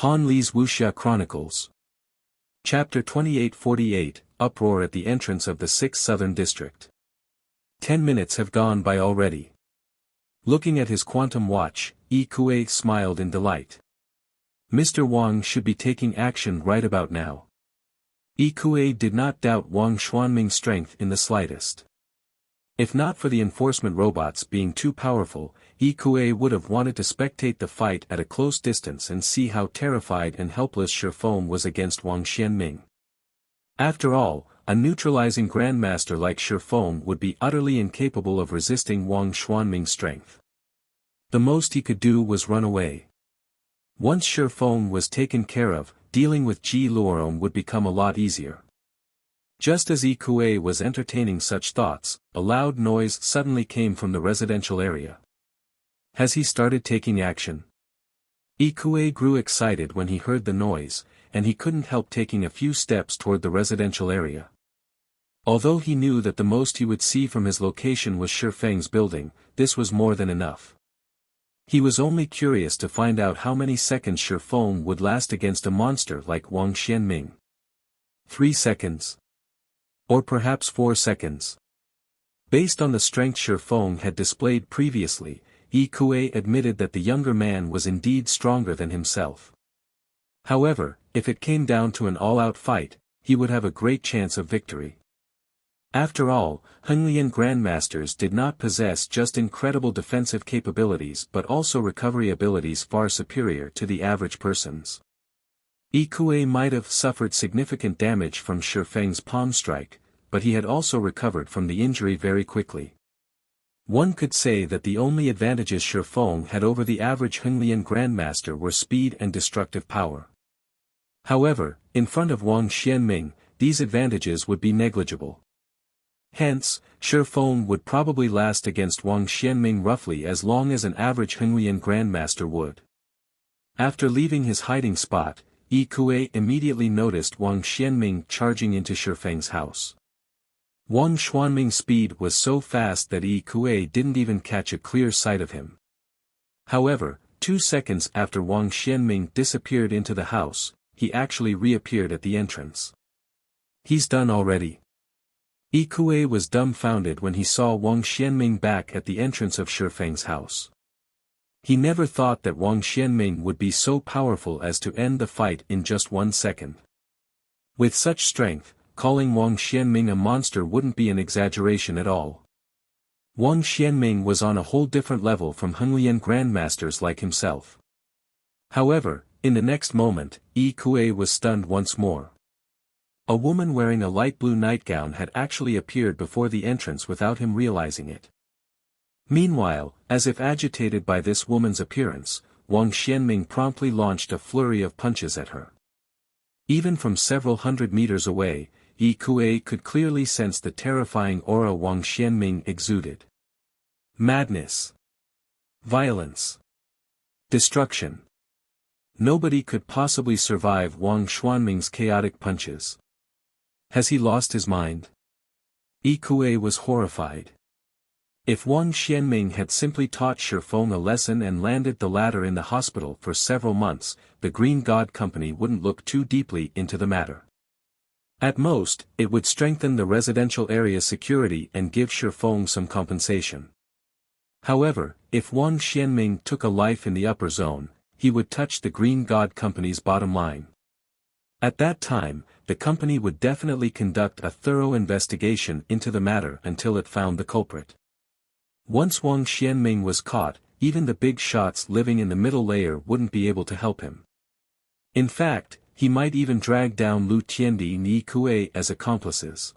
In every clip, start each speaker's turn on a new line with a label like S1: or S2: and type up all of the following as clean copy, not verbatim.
S1: Han Li's Wuxia Chronicles. Chapter 2848, Uproar at the entrance of the 6th Southern District. 10 minutes have gone by already. Looking at his quantum watch, Yi Kuei smiled in delight. Mr. Wang should be taking action right about now. Yi Kuei did not doubt Wang Xuanming's strength in the slightest. If not for the enforcement robots being too powerful, Yi Kuei would have wanted to spectate the fight at a close distance and see how terrified and helpless Shifeng was against Wang Xuanming. After all, a neutralizing grandmaster like Shifeng would be utterly incapable of resisting Wang Xuanming's strength. The most he could do was run away. Once Shifeng was taken care of, dealing with Ji Luoren would become a lot easier. Just as Yi Kuei was entertaining such thoughts, a loud noise suddenly came from the residential area. Has he started taking action? Yi Kuei grew excited when he heard the noise, and he couldn't help taking a few steps toward the residential area. Although he knew that the most he would see from his location was Shifeng's building, this was more than enough. He was only curious to find out how many seconds Shifeng would last against a monster like Wang Xuanming. 3 seconds. Or perhaps 4 seconds. Based on the strength Shifeng had displayed previously, Yi Kuei admitted that the younger man was indeed stronger than himself. However, if it came down to an all-out fight, he would have a great chance of victory. After all, Xinyuan grandmasters did not possess just incredible defensive capabilities but also recovery abilities far superior to the average person's. Yi Kuei might have suffered significant damage from Shifeng's palm strike, but he had also recovered from the injury very quickly. One could say that the only advantages Shifeng had over the average Xinyuan grandmaster were speed and destructive power. However, in front of Wang Xuanming, these advantages would be negligible. Hence, Shifeng would probably last against Wang Xuanming roughly as long as an average Xinyuan grandmaster would. After leaving his hiding spot, Yi Kuei immediately noticed Wang Xuanming charging into Shifeng's house. Wang Xuanming's speed was so fast that Yi Kuei didn't even catch a clear sight of him. However, 2 seconds after Wang Xuanming disappeared into the house, he actually reappeared at the entrance. He's done already. Yi Kuei was dumbfounded when he saw Wang Xuanming back at the entrance of Shifeng's house. He never thought that Wang Xuanming would be so powerful as to end the fight in just 1 second. With such strength, calling Wang Xuanming a monster wouldn't be an exaggeration at all. Wang Xuanming was on a whole different level from Xinyuan grandmasters like himself. However, in the next moment, Yi Kuei was stunned once more. A woman wearing a light blue nightgown had actually appeared before the entrance without him realizing it. Meanwhile, as if agitated by this woman's appearance, Wang Xuanming promptly launched a flurry of punches at her. Even from several hundred meters away, Yi Kuei could clearly sense the terrifying aura Wang Xuanming exuded. Madness. Violence. Destruction. Nobody could possibly survive Wang Xuanming's chaotic punches. Has he lost his mind? Yi Kuei was horrified. If Wang Xuanming had simply taught Shifeng a lesson and landed the latter in the hospital for several months, the Green God Company wouldn't look too deeply into the matter. At most, it would strengthen the residential area's security and give Shifeng some compensation. However, if Wang Xuanming took a life in the upper zone, he would touch the Green God Company's bottom line. At that time, the company would definitely conduct a thorough investigation into the matter until it found the culprit. Once Wang Xuanming was caught, even the big shots living in the middle layer wouldn't be able to help him. In fact, he might even drag down Lu Tiandi and Yi Kuei as accomplices.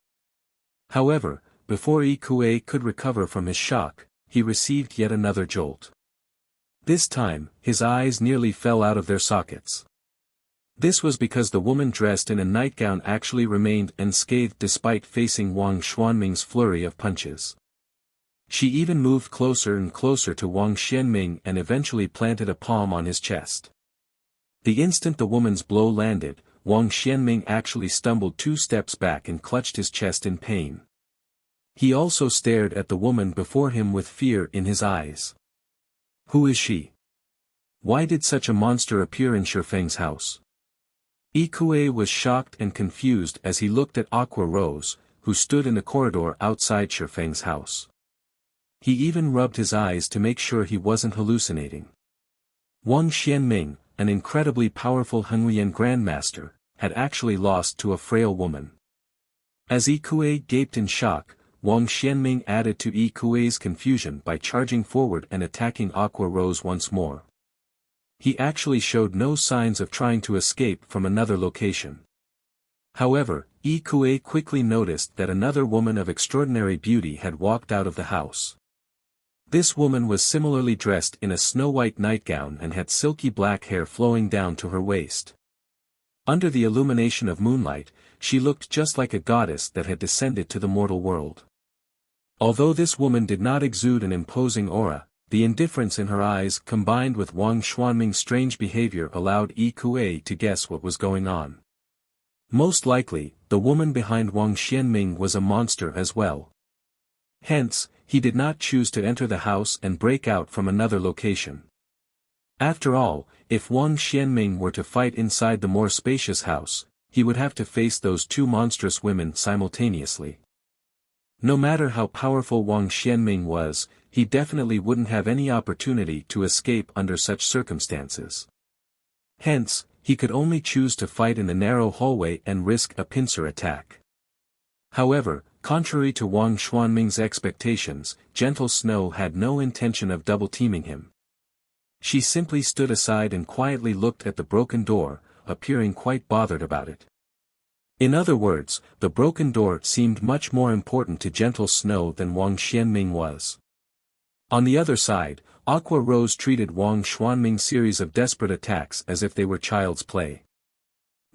S1: However, before Yi Kuei could recover from his shock, he received yet another jolt. This time, his eyes nearly fell out of their sockets. This was because the woman dressed in a nightgown actually remained unscathed despite facing Wang Xuanming's flurry of punches. She even moved closer and closer to Wang Xuanming and eventually planted a palm on his chest. The instant the woman's blow landed, Wang Xuanming actually stumbled 2 steps back and clutched his chest in pain. He also stared at the woman before him with fear in his eyes. Who is she? Why did such a monster appear in Shifeng's house? Ikue was shocked and confused as he looked at Aqua Rose, who stood in the corridor outside Shifeng's house. He even rubbed his eyes to make sure he wasn't hallucinating. Wang Xianming, an incredibly powerful Xinyuan grandmaster, had actually lost to a frail woman. As Ikue gaped in shock, Wang Xianming added to Ikue's confusion by charging forward and attacking Aqua Rose once more. He actually showed no signs of trying to escape from another location. However, Ikue quickly noticed that another woman of extraordinary beauty had walked out of the house. This woman was similarly dressed in a snow-white nightgown and had silky black hair flowing down to her waist. Under the illumination of moonlight, she looked just like a goddess that had descended to the mortal world. Although this woman did not exude an imposing aura, the indifference in her eyes combined with Wang Xuanming's strange behavior allowed Ikue to guess what was going on. Most likely, the woman behind Wang Xianming was a monster as well. Hence, he did not choose to enter the house and break out from another location. After all, if Wang Xianming were to fight inside the more spacious house, he would have to face those two monstrous women simultaneously. No matter how powerful Wang Xianming was, he definitely wouldn't have any opportunity to escape under such circumstances. Hence, he could only choose to fight in the narrow hallway and risk a pincer attack. However, contrary to Wang Xuanming's expectations, Gentle Snow had no intention of double-teaming him. She simply stood aside and quietly looked at the broken door, appearing quite bothered about it. In other words, the broken door seemed much more important to Gentle Snow than Wang Xianming was. On the other side, Aqua Rose treated Wang Xuanming's series of desperate attacks as if they were child's play.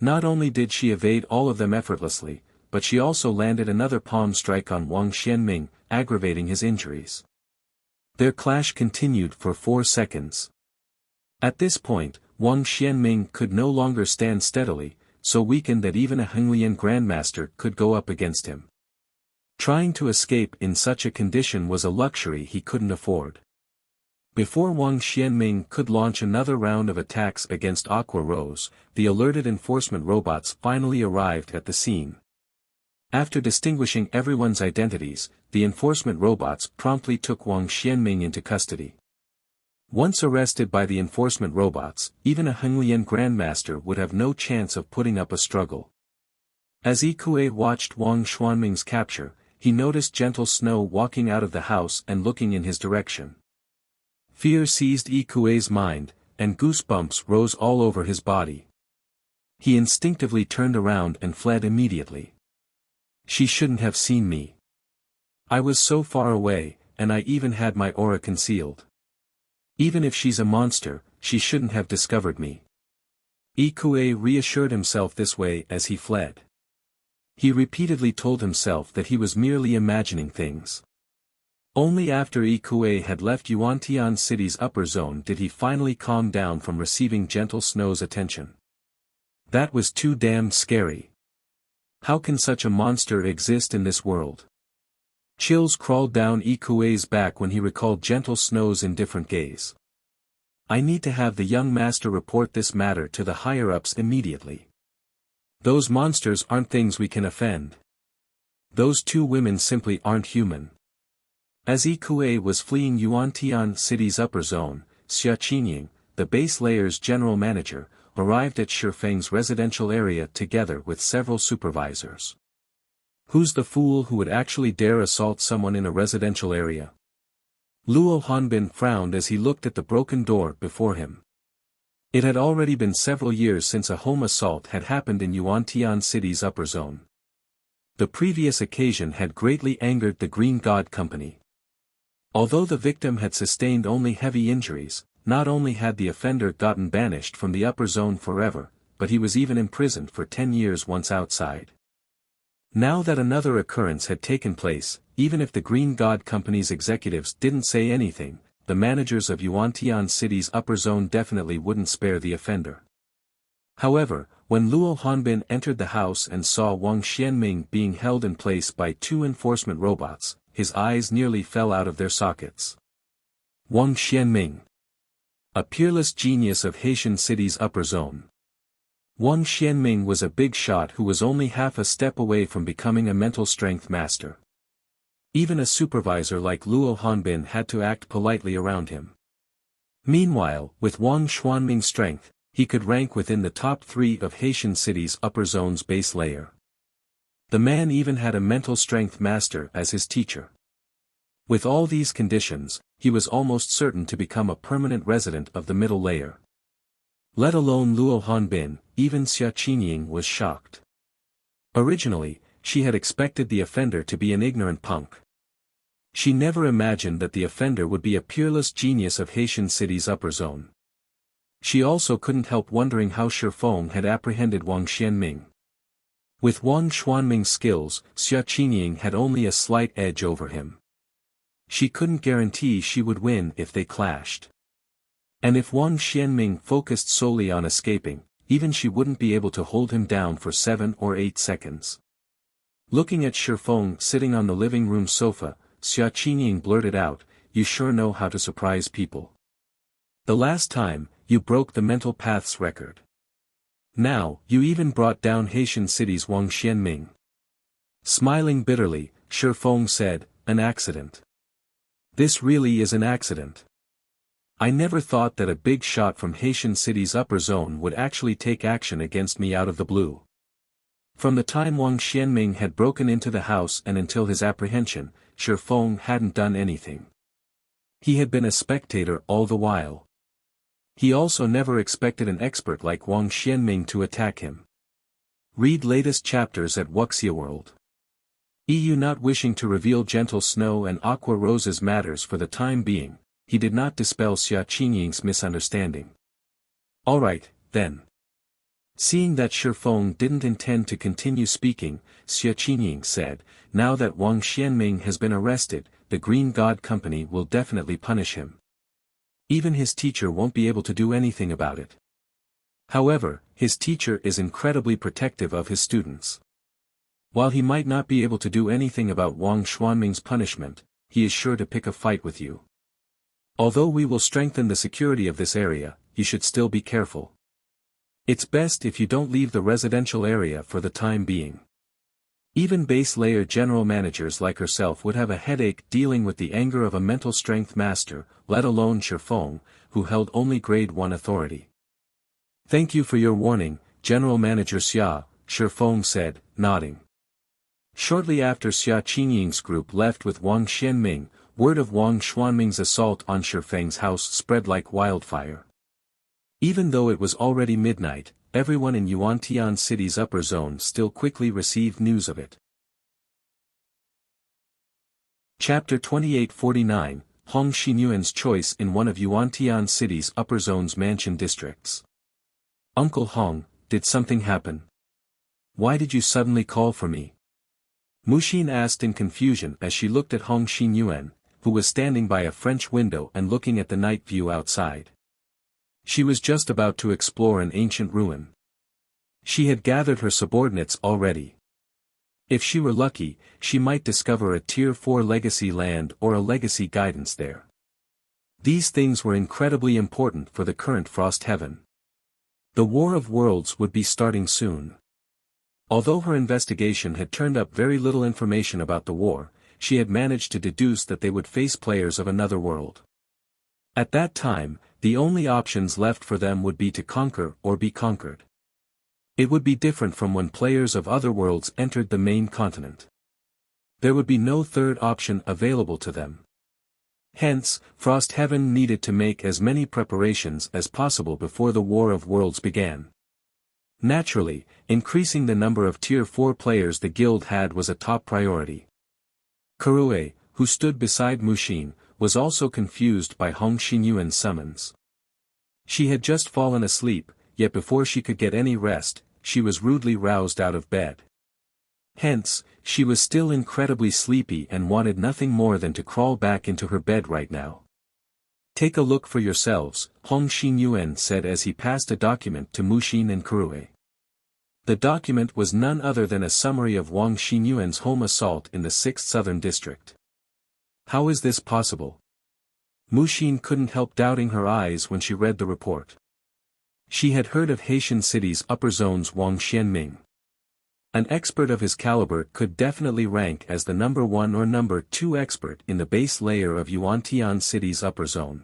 S1: Not only did she evade all of them effortlessly, but she also landed another palm strike on Wang Xianming, aggravating his injuries. Their clash continued for 4 seconds. At this point, Wang Xianming could no longer stand steadily, so weakened that even a Xinyuan grandmaster could go up against him. Trying to escape in such a condition was a luxury he couldn't afford. Before Wang Xianming could launch another round of attacks against Aqua Rose, the alerted enforcement robots finally arrived at the scene. After distinguishing everyone's identities, the enforcement robots promptly took Wang Xianming into custody. Once arrested by the enforcement robots, even a Xinyuan grandmaster would have no chance of putting up a struggle. As Ikue watched Wang Xuanming's capture, he noticed Gentle Snow walking out of the house and looking in his direction. Fear seized Ikue's mind, and goosebumps rose all over his body. He instinctively turned around and fled immediately. She shouldn't have seen me. I was so far away, and I even had my aura concealed. Even if she's a monster, she shouldn't have discovered me. Ikue reassured himself this way as he fled. He repeatedly told himself that he was merely imagining things. Only after Ikue had left Yuantian City's upper zone did he finally calm down from receiving Gentle Snow's attention. That was too damn scary. How can such a monster exist in this world? Chills crawled down Ikue's back when he recalled Gentle Snow's indifferent gaze. I need to have the young master report this matter to the higher-ups immediately. Those monsters aren't things we can offend. Those two women simply aren't human. As Ikue was fleeing Yuantian City's upper zone, Xinyuan, the base layer's general manager, arrived at Shifeng's residential area together with several supervisors. Who's the fool who would actually dare assault someone in a residential area? Luo Hanbin frowned as he looked at the broken door before him. It had already been several years since a home assault had happened in Yuantian City's upper zone. The previous occasion had greatly angered the Green God Company. Although the victim had sustained only heavy injuries, not only had the offender gotten banished from the upper zone forever, but he was even imprisoned for 10 years once outside. Now that another occurrence had taken place, even if the Green God Company's executives didn't say anything, the managers of Yuantian City's upper zone definitely wouldn't spare the offender. However, when Luo Hanbin entered the house and saw Wang Xianming being held in place by two enforcement robots, his eyes nearly fell out of their sockets. Wang Xianming. A peerless genius of Haitian City's upper zone. Wang Xianming was a big shot who was only half a step away from becoming a mental strength master. Even a supervisor like Luo Hanbin had to act politely around him. Meanwhile, with Wang Xuanming's strength, he could rank within the top 3 of Haitian City's upper zone's base layer. The man even had a mental strength master as his teacher. With all these conditions, he was almost certain to become a permanent resident of the middle layer. Let alone Luo Hanbin, even Xinyuan was shocked. Originally, she had expected the offender to be an ignorant punk. She never imagined that the offender would be a peerless genius of Haitian City's upper zone. She also couldn't help wondering how Shifeng had apprehended Wang Xianming. With Wang Xuanming's skills, Xinyuan had only a slight edge over him. She couldn't guarantee she would win if they clashed. And if Wang Xianming focused solely on escaping, even she wouldn't be able to hold him down for 7 or 8 seconds. Looking at Shifeng sitting on the living room sofa, Xinyuan blurted out, "You sure know how to surprise people. The last time, you broke the mental paths record. Now, you even brought down Haitian City's Wang Xianming." Smiling bitterly, Shifeng said, "An accident. This really is an accident. I never thought that a big shot from Haitian City's upper zone would actually take action against me out of the blue." From the time Wang Xianming had broken into the house and until his apprehension, Shifeng hadn't done anything. He had been a spectator all the while. He also never expected an expert like Wang Xianming to attack him. Read latest chapters at Wuxia World. EU. Not wishing to reveal Gentle Snow and Aqua Rose's matters for the time being, he did not dispel Xinyuan's misunderstanding. "Alright, then." Seeing that Shifeng didn't intend to continue speaking, Xinyuan said, "Now that Wang Xianming has been arrested, the Green God Company will definitely punish him. Even his teacher won't be able to do anything about it. However, his teacher is incredibly protective of his students. While he might not be able to do anything about Wang Xuanming's punishment, he is sure to pick a fight with you. Although we will strengthen the security of this area, you should still be careful. It's best if you don't leave the residential area for the time being." Even base layer general managers like herself would have a headache dealing with the anger of a mental strength master, let alone Shifeng, who held only grade 1 authority. "Thank you for your warning, General Manager Xia," Shifeng said, nodding. Shortly after Xinyuan's group left with Wang Xianming, word of Wang Xuanming's assault on Shifeng's house spread like wildfire. Even though it was already midnight, everyone in Yuantian City's upper zone still quickly received news of it. Chapter 2849, Hong Xinyuan's choice in one of Yuantian City's upper zone's mansion districts. "Uncle Hong, did something happen? Why did you suddenly call for me?" Muxin asked in confusion as she looked at Hong Xinyuan, who was standing by a French window and looking at the night view outside. She was just about to explore an ancient ruin. She had gathered her subordinates already. If she were lucky, she might discover a Tier 4 legacy land or a legacy guidance there. These things were incredibly important for the current Frost Heaven. The War of Worlds would be starting soon. Although her investigation had turned up very little information about the war, she had managed to deduce that they would face players of another world. At that time, the only options left for them would be to conquer or be conquered. It would be different from when players of other worlds entered the main continent. There would be no third option available to them. Hence, Frost Heaven needed to make as many preparations as possible before the War of Worlds began. Naturally, increasing the number of Tier 4 players the guild had was a top priority. Kurue, who stood beside Muxin, was also confused by Hong Xinyuan's summons. She had just fallen asleep, yet before she could get any rest, she was rudely roused out of bed. Hence, she was still incredibly sleepy and wanted nothing more than to crawl back into her bed right now. "Take a look for yourselves," Hong Xinyuan said as he passed a document to Muxin and Kurue. The document was none other than a summary of Wang Xinyuan's home assault in the 6th Southern District. "How is this possible? Muxin couldn't help doubting her eyes when she read the report. She had heard of Haitian City's upper zone's Wang Xianming. An expert of his caliber could definitely rank as the number 1 or number 2 expert in the base layer of Yuantian City's upper zone.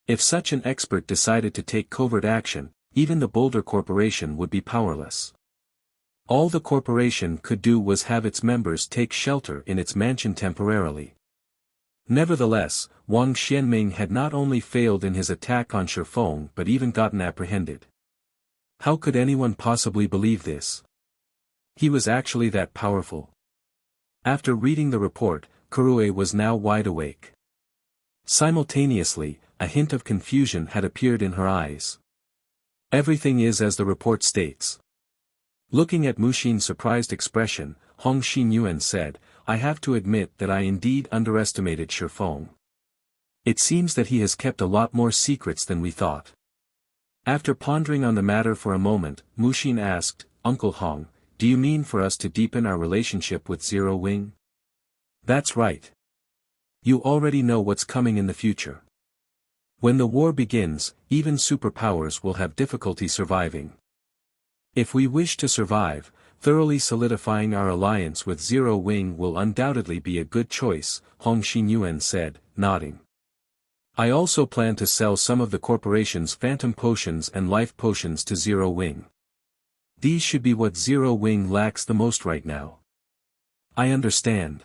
S1: If such an expert decided to take covert action, even the Boulder Corporation would be powerless. All the corporation could do was have its members take shelter in its mansion temporarily. Nevertheless, Wang Xianming had not only failed in his attack on Shifeng but even gotten apprehended. How could anyone possibly believe this? He was actually that powerful. After reading the report, Kurue was now wide awake. Simultaneously, a hint of confusion had appeared in her eyes. Everything is as the report states. Looking at Muxin's surprised expression, Hong Xinyuan said, I have to admit that I indeed underestimated Shifeng. It seems that he has kept a lot more secrets than we thought. After pondering on the matter for a moment, Muxin asked, Uncle Hong, do you mean for us to deepen our relationship with Zero Wing? That's right. You already know what's coming in the future. When the war begins, even superpowers will have difficulty surviving. If we wish to survive, thoroughly solidifying our alliance with Zero Wing will undoubtedly be a good choice, Hong Xinyuan said, nodding. I also plan to sell some of the corporation's phantom potions and life potions to Zero Wing. These should be what Zero Wing lacks the most right now. I understand.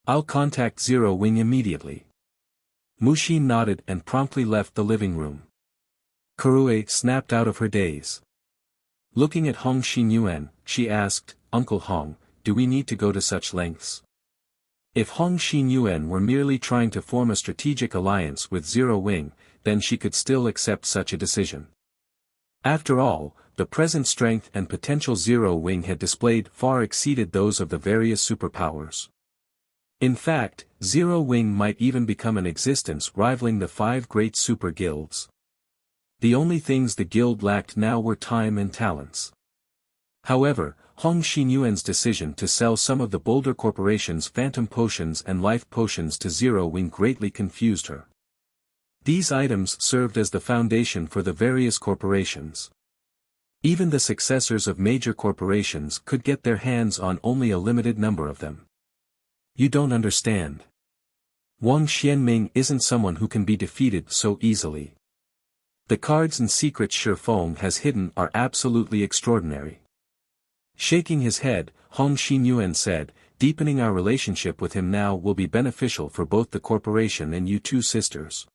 S1: I'll contact Zero Wing immediately. Muxin nodded and promptly left the living room. Kurue snapped out of her daze. Looking at Hong Xinyuan, she asked, Uncle Hong, do we need to go to such lengths? If Hong Xinyuan were merely trying to form a strategic alliance with Zero Wing, then she could still accept such a decision. After all, the present strength and potential Zero Wing had displayed far exceeded those of the various superpowers. In fact, Zero Wing might even become an existence rivaling the 5 great super guilds. The only things the guild lacked now were time and talents. However, Hong Xinyuan's decision to sell some of the Boulder Corporation's phantom potions and life potions to Zero Wing greatly confused her. These items served as the foundation for the various corporations. Even the successors of major corporations could get their hands on only a limited number of them. You don't understand. Wang Xianming isn't someone who can be defeated so easily. The cards and secrets Shifeng has hidden are absolutely extraordinary. Shaking his head, Hong Xinyuan said, deepening our relationship with him now will be beneficial for both the corporation and you two sisters.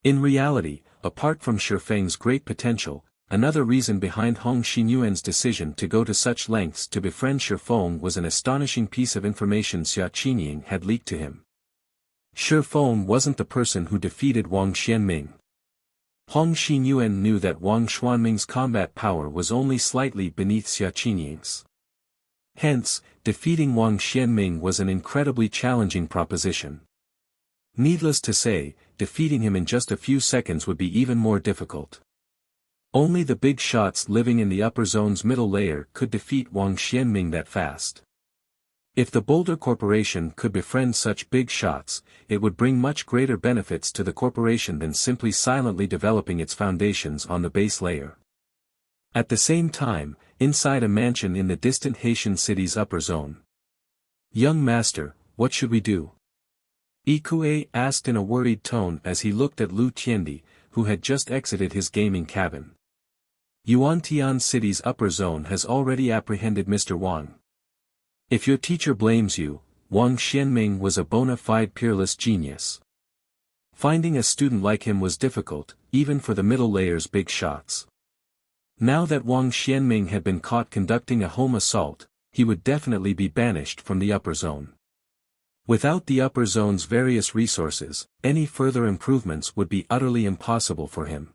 S1: In reality, apart from Shifeng's great potential, another reason behind Hong Xinyuan's decision to go to such lengths to befriend Shifeng was an astonishing piece of information Xinyuan had leaked to him. Shifeng wasn't the person who defeated Wang Xianming. Hong Xinyuan knew that Wang Xuanming's combat power was only slightly beneath Xinyuan's. Hence, defeating Wang Xianming was an incredibly challenging proposition. Needless to say, defeating him in just a few seconds would be even more difficult. Only the big shots living in the upper zone's middle layer could defeat Wang Xianming that fast. If the Boulder Corporation could befriend such big shots, it would bring much greater benefits to the corporation than simply silently developing its foundations on the base layer. At the same time, inside a mansion in the distant Haitian city's upper zone. Young master, what should we do? Ikue asked in a worried tone as he looked at Lu Tiendi, who had just exited his gaming cabin. Yuantian City's upper zone has already apprehended Mr. Wang. If your teacher blames you, Wang Xianming was a bona fide peerless genius. Finding a student like him was difficult, even for the middle layer's big shots. Now that Wang Xianming had been caught conducting a home assault, he would definitely be banished from the upper zone. Without the upper zone's various resources, any further improvements would be utterly impossible for him.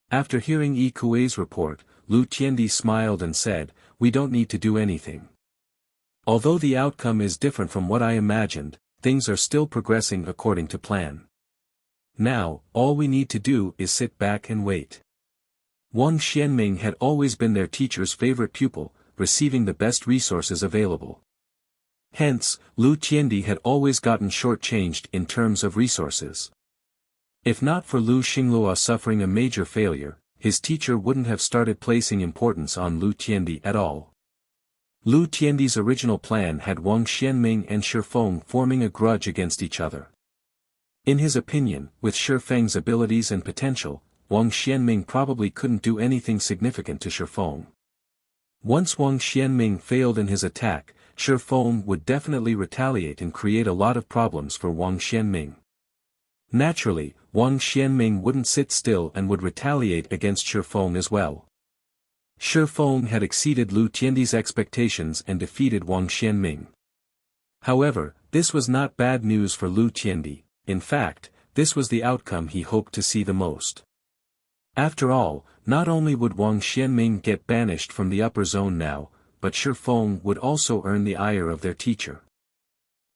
S1: After hearing Ikue's report, Lu Tiendi smiled and said, we don't need to do anything. Although the outcome is different from what I imagined, things are still progressing according to plan. Now, all we need to do is sit back and wait. Wang Xianming had always been their teacher's favorite pupil, receiving the best resources available. Hence, Lu Tiandi had always gotten shortchanged in terms of resources. If not for Lu Xinglua suffering a major failure, his teacher wouldn't have started placing importance on Lu Tiandi at all. Lu Tiandi's original plan had Wang Xianming and Shifeng forming a grudge against each other. In his opinion, with Shifeng's abilities and potential, Wang Xianming probably couldn't do anything significant to Shifeng. Once Wang Xianming failed in his attack, Shifeng would definitely retaliate and create a lot of problems for Wang Xianming. Naturally, Wang Xianming wouldn't sit still and would retaliate against Shifeng as well. Shifeng had exceeded Lu Tiandi's expectations and defeated Wang Xianming. However, this was not bad news for Lu Tiandi. In fact, this was the outcome he hoped to see the most. After all, not only would Wang Xianming get banished from the upper zone now, but Shifeng would also earn the ire of their teacher.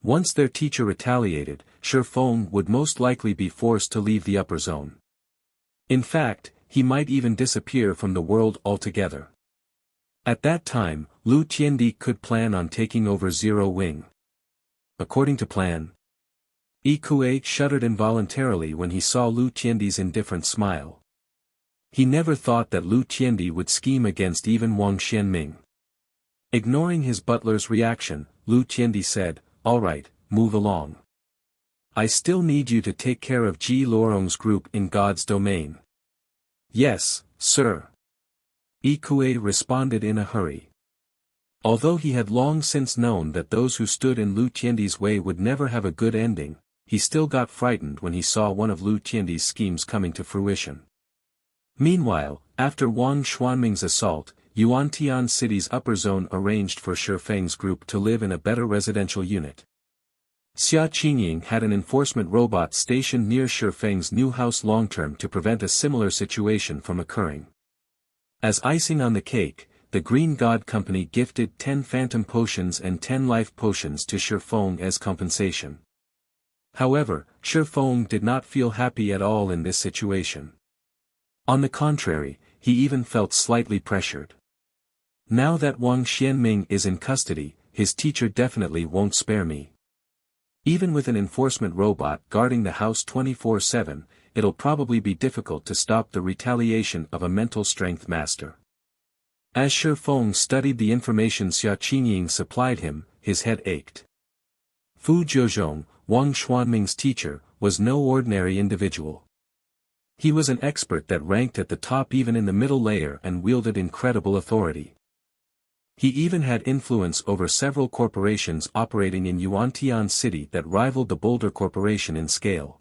S1: Once their teacher retaliated, Shifeng would most likely be forced to leave the upper zone. In fact, he might even disappear from the world altogether. At that time, Lu Tiandi could plan on taking over Zero Wing. According to plan. Ikue shuddered involuntarily when he saw Lu Tiandi's indifferent smile. He never thought that Lu Tiandi would scheme against even Wang Xianming. Ignoring his butler's reaction, Lu Tiandi said, "All right, move along. I still need you to take care of Ji Lorong's group in God's domain." "Yes, sir." Ikue responded in a hurry. Although he had long since known that those who stood in Lu Tiandi's way would never have a good ending, he still got frightened when he saw one of Lu Tiandi's schemes coming to fruition. Meanwhile, after Wang Xuanming's assault, Yuantian City's upper zone arranged for Shifeng's group to live in a better residential unit. Xia Qingying had an enforcement robot stationed near Shifeng's new house long-term to prevent a similar situation from occurring. As icing on the cake, the Green God Company gifted 10 phantom potions and 10 life potions to Shifeng as compensation. However, Shifeng did not feel happy at all in this situation. On the contrary, he even felt slightly pressured. Now that Wang Xianming is in custody, his teacher definitely won't spare me. Even with an enforcement robot guarding the house 24/7, it'll probably be difficult to stop the retaliation of a mental strength master. As Shifeng studied the information Xia Qingying supplied him, his head ached. Fu Jiuzhong, Wang Xuanming's teacher, was no ordinary individual. He was an expert that ranked at the top even in the middle layer and wielded incredible authority. He even had influence over several corporations operating in Yuantian City that rivaled the Boulder Corporation in scale.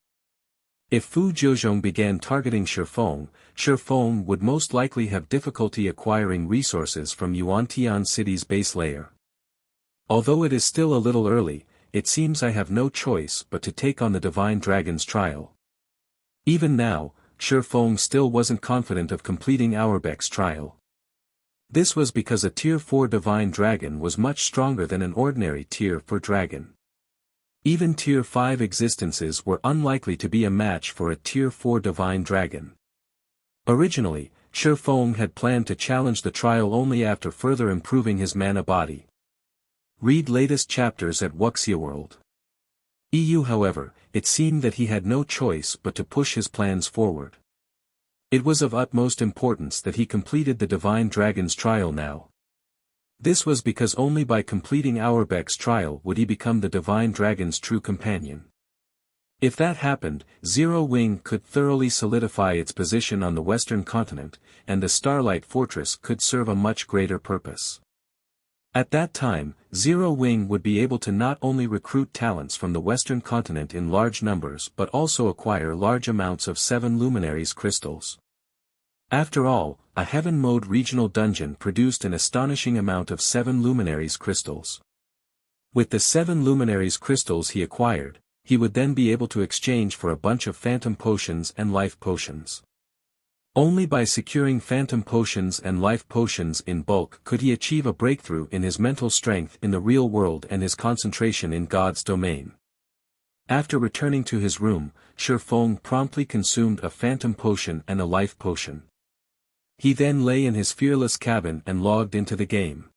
S1: If Fu Jiuzhong began targeting Shifeng would most likely have difficulty acquiring resources from Yuantian City's base layer. Although it is still a little early, it seems I have no choice but to take on the Divine Dragon's trial. Even now, Shifeng still wasn't confident of completing Audiobook's trial. This was because a Tier 4 Divine Dragon was much stronger than an ordinary Tier 4 Dragon. Even Tier 5 existences were unlikely to be a match for a Tier 4 Divine Dragon. Originally, Shifeng had planned to challenge the trial only after further improving his mana body. Read latest chapters at Wuxia World. However, it seemed that he had no choice but to push his plans forward. It was of utmost importance that he completed the Divine Dragon's trial now. This was because only by completing Audiobook's trial would he become the Divine Dragon's true companion. If that happened, Zero Wing could thoroughly solidify its position on the Western Continent, and the Starlight Fortress could serve a much greater purpose. At that time, Zero Wing would be able to not only recruit talents from the Western Continent in large numbers but also acquire large amounts of 7 Luminaries crystals. After all, a Heaven Mode regional dungeon produced an astonishing amount of 7 Luminaries crystals. With the 7 Luminaries crystals he acquired, he would then be able to exchange for a bunch of phantom potions and life potions. Only by securing phantom potions and life potions in bulk could he achieve a breakthrough in his mental strength in the real world and his concentration in God's domain. After returning to his room, Shifeng promptly consumed a phantom potion and a life potion. He then lay in his fearless cabin and logged into the game.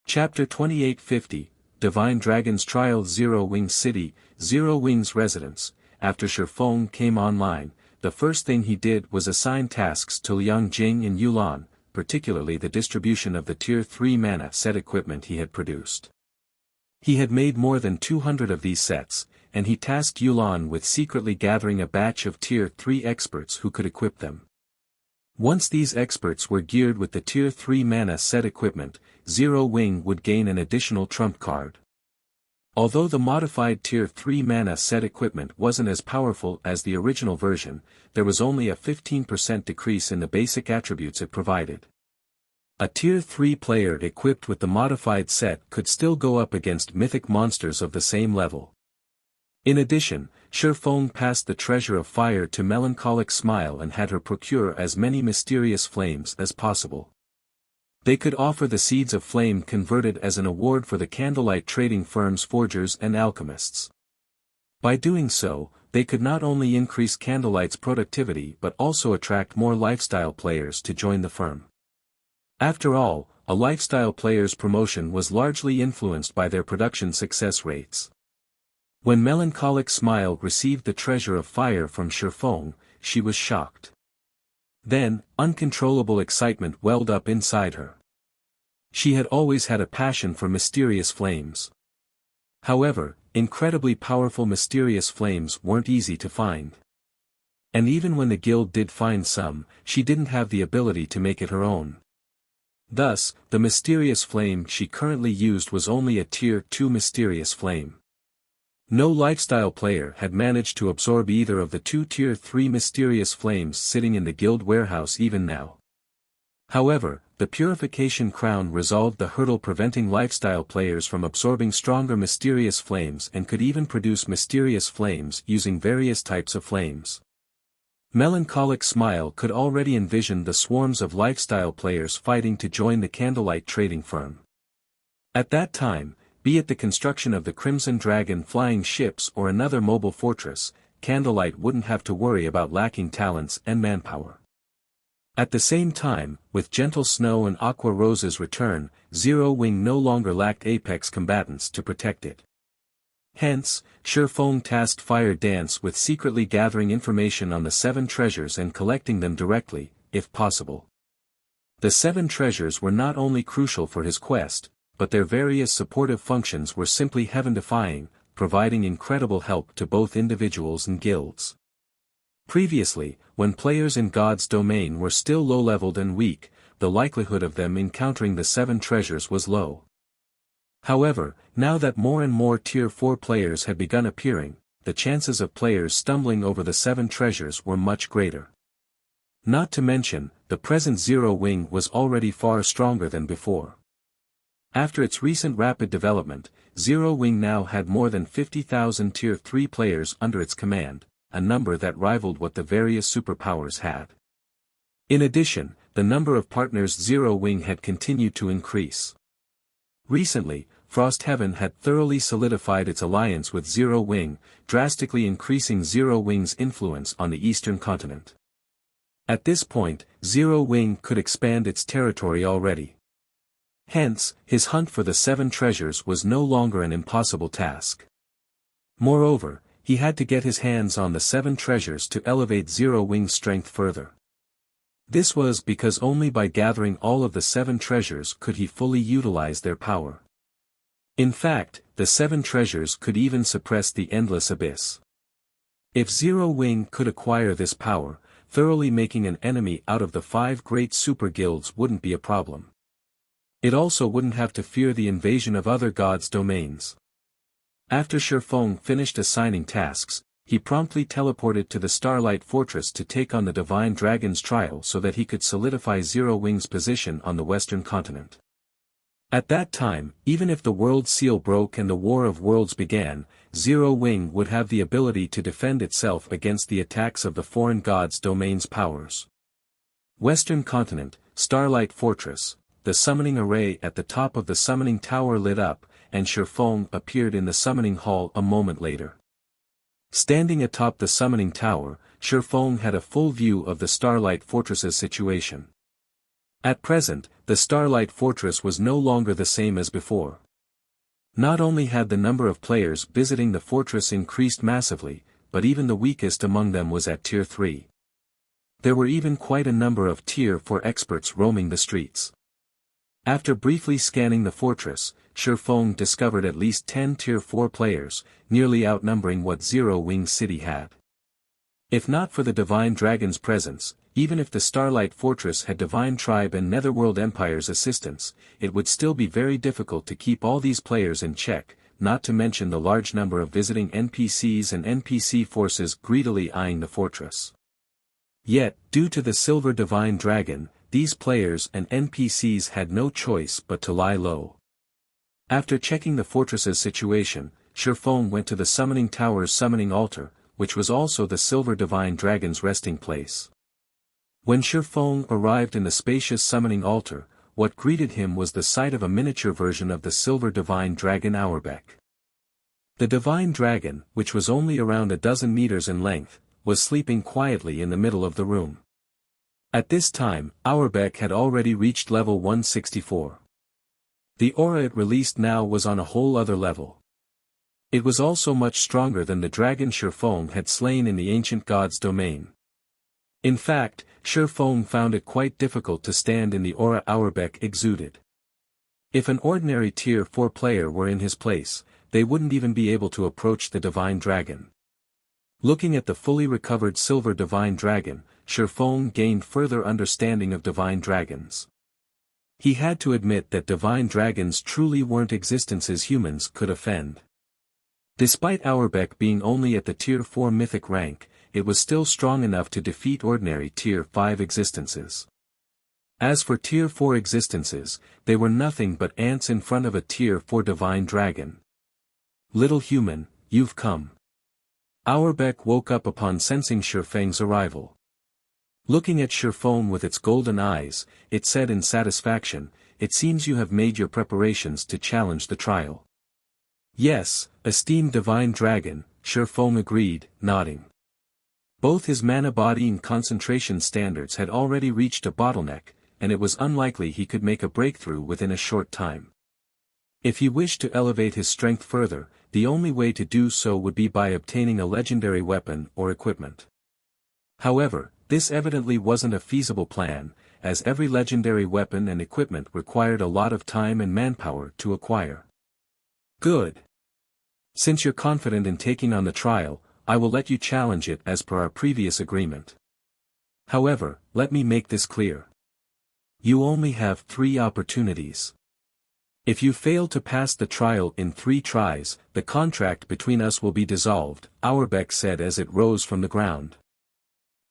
S1: Chapter 2850, Divine Dragon's Trial. Zero Wing City. Zero Wing's residence. After Shifeng came online, the first thing he did was assign tasks to Liang Jing and Yulan, particularly the distribution of the Tier 3 mana set equipment he had produced. He had made more than 200 of these sets, and he tasked Yulan with secretly gathering a batch of Tier 3 experts who could equip them. Once these experts were geared with the Tier 3 mana set equipment, Zero Wing would gain an additional trump card. Although the modified Tier 3 mana set equipment wasn't as powerful as the original version, there was only a 15% decrease in the basic attributes it provided. A Tier 3 player equipped with the modified set could still go up against mythic monsters of the same level. In addition, Shifeng passed the Treasure of Fire to Melancholic Smile and had her procure as many mysterious flames as possible. They could offer the Seeds of Flame converted as an award for the candlelight trading firm's forgers and alchemists. By doing so, they could not only increase Candlelight's productivity but also attract more lifestyle players to join the firm. After all, a lifestyle player's promotion was largely influenced by their production success rates. When Melancholic Smile received the Treasure of Fire from Shifeng, she was shocked. Then, uncontrollable excitement welled up inside her. She had always had a passion for mysterious flames. However, incredibly powerful mysterious flames weren't easy to find. And even when the guild did find some, she didn't have the ability to make it her own. Thus, the mysterious flame she currently used was only a Tier 2 mysterious flame. No lifestyle player had managed to absorb either of the two Tier 3 mysterious flames sitting in the guild warehouse even now. However, the Purification Crown resolved the hurdle preventing lifestyle players from absorbing stronger mysterious flames and could even produce mysterious flames using various types of flames. Melancholic Smile could already envision the swarms of lifestyle players fighting to join the candlelight trading firm. At that time, be it the construction of the Crimson Dragon flying ships or another mobile fortress, Candlelight wouldn't have to worry about lacking talents and manpower. At the same time, with Gentle Snow and Aqua Rose's return, Zero Wing no longer lacked apex combatants to protect it. Hence, Shifeng tasked Fire Dance with secretly gathering information on the 7 treasures and collecting them directly, if possible. The 7 treasures were not only crucial for his quest, but their various supportive functions were simply heaven-defying, providing incredible help to both individuals and guilds. Previously, when players in God's domain were still low-leveled and weak, the likelihood of them encountering the 7 treasures was low. However, now that more and more Tier 4 players had begun appearing, the chances of players stumbling over the 7 treasures were much greater. Not to mention, the present Zero Wing was already far stronger than before. After its recent rapid development, Zero Wing now had more than 50,000 Tier 3 players under its command, a number that rivaled what the various superpowers had. In addition, the number of partners Zero Wing had continued to increase. Recently, Frostheaven had thoroughly solidified its alliance with Zero Wing, drastically increasing Zero Wing's influence on the eastern continent. At this point, Zero Wing could expand its territory already. Hence, his hunt for the 7 treasures was no longer an impossible task. Moreover, he had to get his hands on the 7 treasures to elevate Zero Wing's strength further. This was because only by gathering all of the 7 treasures could he fully utilize their power. In fact, the 7 treasures could even suppress the Endless Abyss. If Zero Wing could acquire this power, thoroughly making an enemy out of the 5 great super guilds wouldn't be a problem. It also wouldn't have to fear the invasion of other gods' domains. After Shifeng finished assigning tasks, he promptly teleported to the Starlight Fortress to take on the Divine Dragon's trial so that he could solidify Zero Wing's position on the western continent. At that time, even if the World Seal broke and the War of Worlds began, Zero Wing would have the ability to defend itself against the attacks of the foreign gods' domain's powers. Western Continent, Starlight Fortress. The summoning array at the top of the summoning tower lit up, and Shifeng appeared in the summoning hall a moment later. Standing atop the summoning tower, Shifeng had a full view of the Starlight Fortress's situation. At present, the Starlight Fortress was no longer the same as before. Not only had the number of players visiting the fortress increased massively, but even the weakest among them was at Tier 3. There were even quite a number of Tier 4 experts roaming the streets. After briefly scanning the fortress, Shifeng discovered at least 10 Tier 4 players, nearly outnumbering what Zero Wing City had. If not for the Divine Dragon's presence, even if the Starlight Fortress had Divine Tribe and Netherworld Empire's assistance, it would still be very difficult to keep all these players in check, not to mention the large number of visiting NPCs and NPC forces greedily eyeing the fortress. Yet, due to the Silver Divine Dragon, these players and NPCs had no choice but to lie low. After checking the fortress's situation, Shifeng went to the Summoning Tower's Summoning Altar, which was also the Silver Divine Dragon's resting place. When Shifeng arrived in the spacious Summoning Altar, what greeted him was the sight of a miniature version of the Silver Divine Dragon Auerbeck. The Divine Dragon, which was only around a dozen meters in length, was sleeping quietly in the middle of the room. At this time, Auerbeck had already reached level 164. The aura it released now was on a whole other level. It was also much stronger than the dragon Shifeng had slain in the ancient god's domain. In fact, Shifeng found it quite difficult to stand in the aura Auerbeck exuded. If an ordinary Tier 4 player were in his place, they wouldn't even be able to approach the Divine Dragon. Looking at the fully recovered Silver Divine Dragon, Shifeng gained further understanding of Divine Dragons. He had to admit that Divine Dragons truly weren't existences humans could offend. Despite Auerbeck being only at the Tier 4 mythic rank, it was still strong enough to defeat ordinary Tier 5 existences. As for Tier 4 existences, they were nothing but ants in front of a Tier 4 Divine Dragon. Little human, you've come. Auerbeck woke up upon sensing Shifeng's arrival. Looking at Shifeng with its golden eyes, it said in satisfaction, "It seems you have made your preparations to challenge the trial." "Yes, esteemed Divine Dragon," Shifeng agreed, nodding. Both his mana body and concentration standards had already reached a bottleneck, and it was unlikely he could make a breakthrough within a short time. If he wished to elevate his strength further, the only way to do so would be by obtaining a legendary weapon or equipment. However, this evidently wasn't a feasible plan, as every legendary weapon and equipment required a lot of time and manpower to acquire. "Good. Since you're confident in taking on the trial, I will let you challenge it as per our previous agreement. However, let me make this clear. You only have 3 opportunities. If you fail to pass the trial in 3 tries, the contract between us will be dissolved," Auerbeck said as it rose from the ground.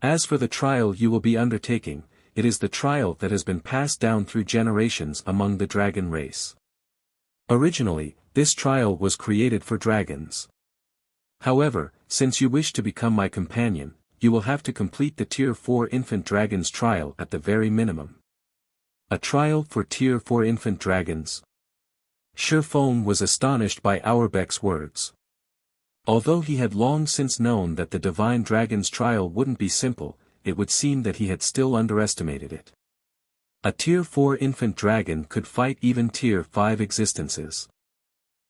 S1: "As for the trial you will be undertaking, it is the trial that has been passed down through generations among the dragon race. Originally, this trial was created for dragons. However, since you wish to become my companion, you will have to complete the Tier 4 Infant Dragons trial at the very minimum." A trial for Tier 4 Infant Dragons? Shifeng was astonished by Auerbeck's words. Although he had long since known that the Divine Dragon's trial wouldn't be simple, it would seem that he had still underestimated it. A Tier 4 Infant Dragon could fight even Tier 5 existences.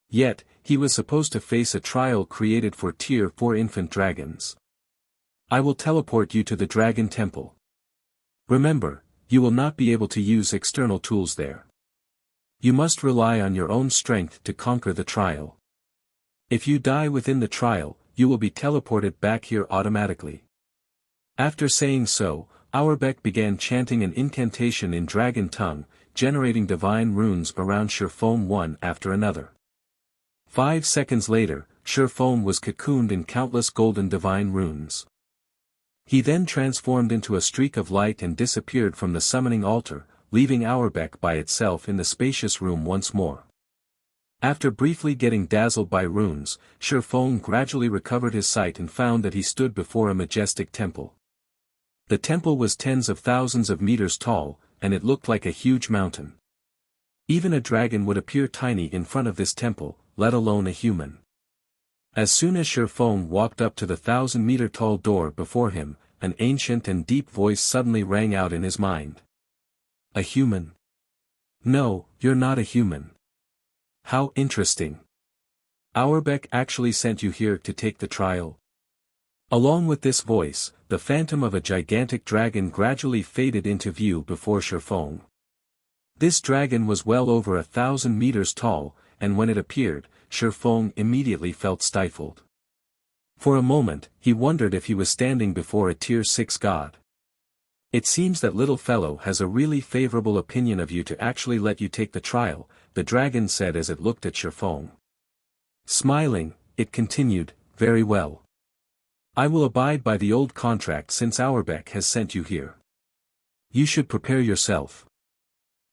S1: Yet, he was supposed to face a trial created for Tier 4 Infant Dragons. "I will teleport you to the Dragon Temple. Remember, you will not be able to use external tools there. You must rely on your own strength to conquer the trial. If you die within the trial, you will be teleported back here automatically." After saying so, Auerbeck began chanting an incantation in dragon tongue, generating divine runes around Shifeng one after another. 5 seconds later, Shifeng was cocooned in countless golden divine runes. He then transformed into a streak of light and disappeared from the summoning altar, leaving Auerbeck by itself in the spacious room once more. After briefly getting dazzled by runes, Shifeng gradually recovered his sight and found that he stood before a majestic temple. The temple was tens of thousands of meters tall, and it looked like a huge mountain. Even a dragon would appear tiny in front of this temple, let alone a human. As soon as Shifeng walked up to the 1,000-meter-tall door before him, an ancient and deep voice suddenly rang out in his mind. A human? No, you're not a human. How interesting. Audiobook actually sent you here to take the trial? Along with this voice, the phantom of a gigantic dragon gradually faded into view before Shifeng. This dragon was well over 1,000 meters tall, and when it appeared, Shifeng immediately felt stifled. For a moment, he wondered if he was standing before a Tier 6 god. It seems that little fellow has a really favorable opinion of you to actually let you take the trial, the dragon said as it looked at Shifeng. Smiling, it continued, very well. I will abide by the old contract since Audiobook has sent you here. You should prepare yourself.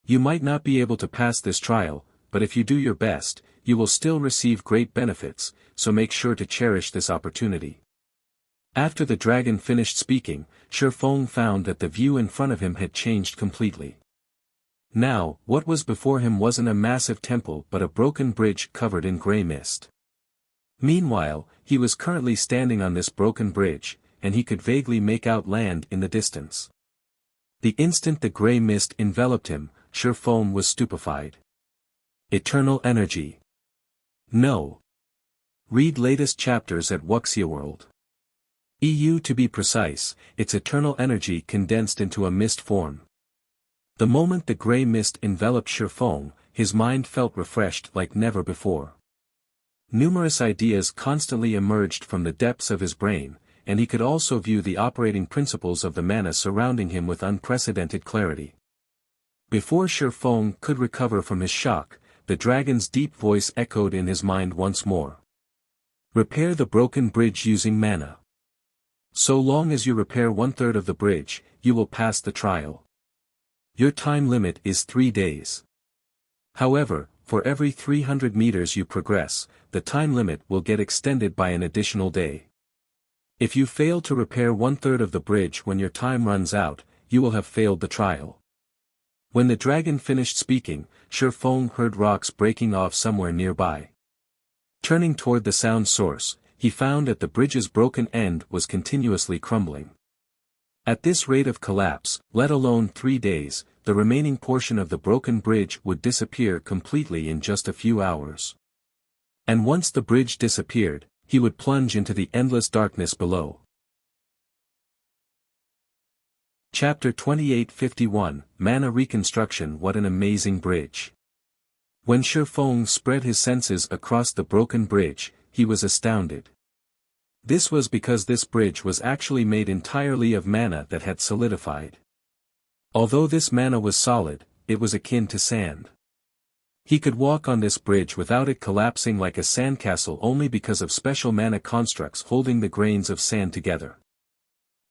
S1: You might not be able to pass this trial, but if you do your best, you will still receive great benefits, so make sure to cherish this opportunity. After the dragon finished speaking, Shifeng found that the view in front of him had changed completely. Now, what was before him wasn't a massive temple but a broken bridge covered in grey mist. Meanwhile, he was currently standing on this broken bridge, and he could vaguely make out land in the distance. The instant the grey mist enveloped him, Shifeng was stupefied. Eternal energy. No. Read latest chapters at Wuxia World. EU to be precise, it's eternal energy condensed into a mist form. The moment the grey mist enveloped Shifeng, his mind felt refreshed like never before. Numerous ideas constantly emerged from the depths of his brain, and he could also view the operating principles of the mana surrounding him with unprecedented clarity. Before Shifeng could recover from his shock, the dragon's deep voice echoed in his mind once more. Repair the broken bridge using mana. So long as you repair 1/3 of the bridge, you will pass the trial. Your time limit is 3 days. However, for every 300 meters you progress, the time limit will get extended by an additional day. If you fail to repair 1/3 of the bridge when your time runs out, you will have failed the trial. When the dragon finished speaking, Shifeng heard rocks breaking off somewhere nearby. Turning toward the sound source, he found that the bridge's broken end was continuously crumbling. At this rate of collapse, let alone 3 days, the remaining portion of the broken bridge would disappear completely in just a few hours. And once the bridge disappeared, he would plunge into the endless darkness below. Chapter 2851, Mana Reconstruction. What an amazing bridge. When Shifeng spread his senses across the broken bridge, he was astounded. This was because this bridge was actually made entirely of mana that had solidified. Although this mana was solid, it was akin to sand. He could walk on this bridge without it collapsing like a sandcastle only because of special mana constructs holding the grains of sand together.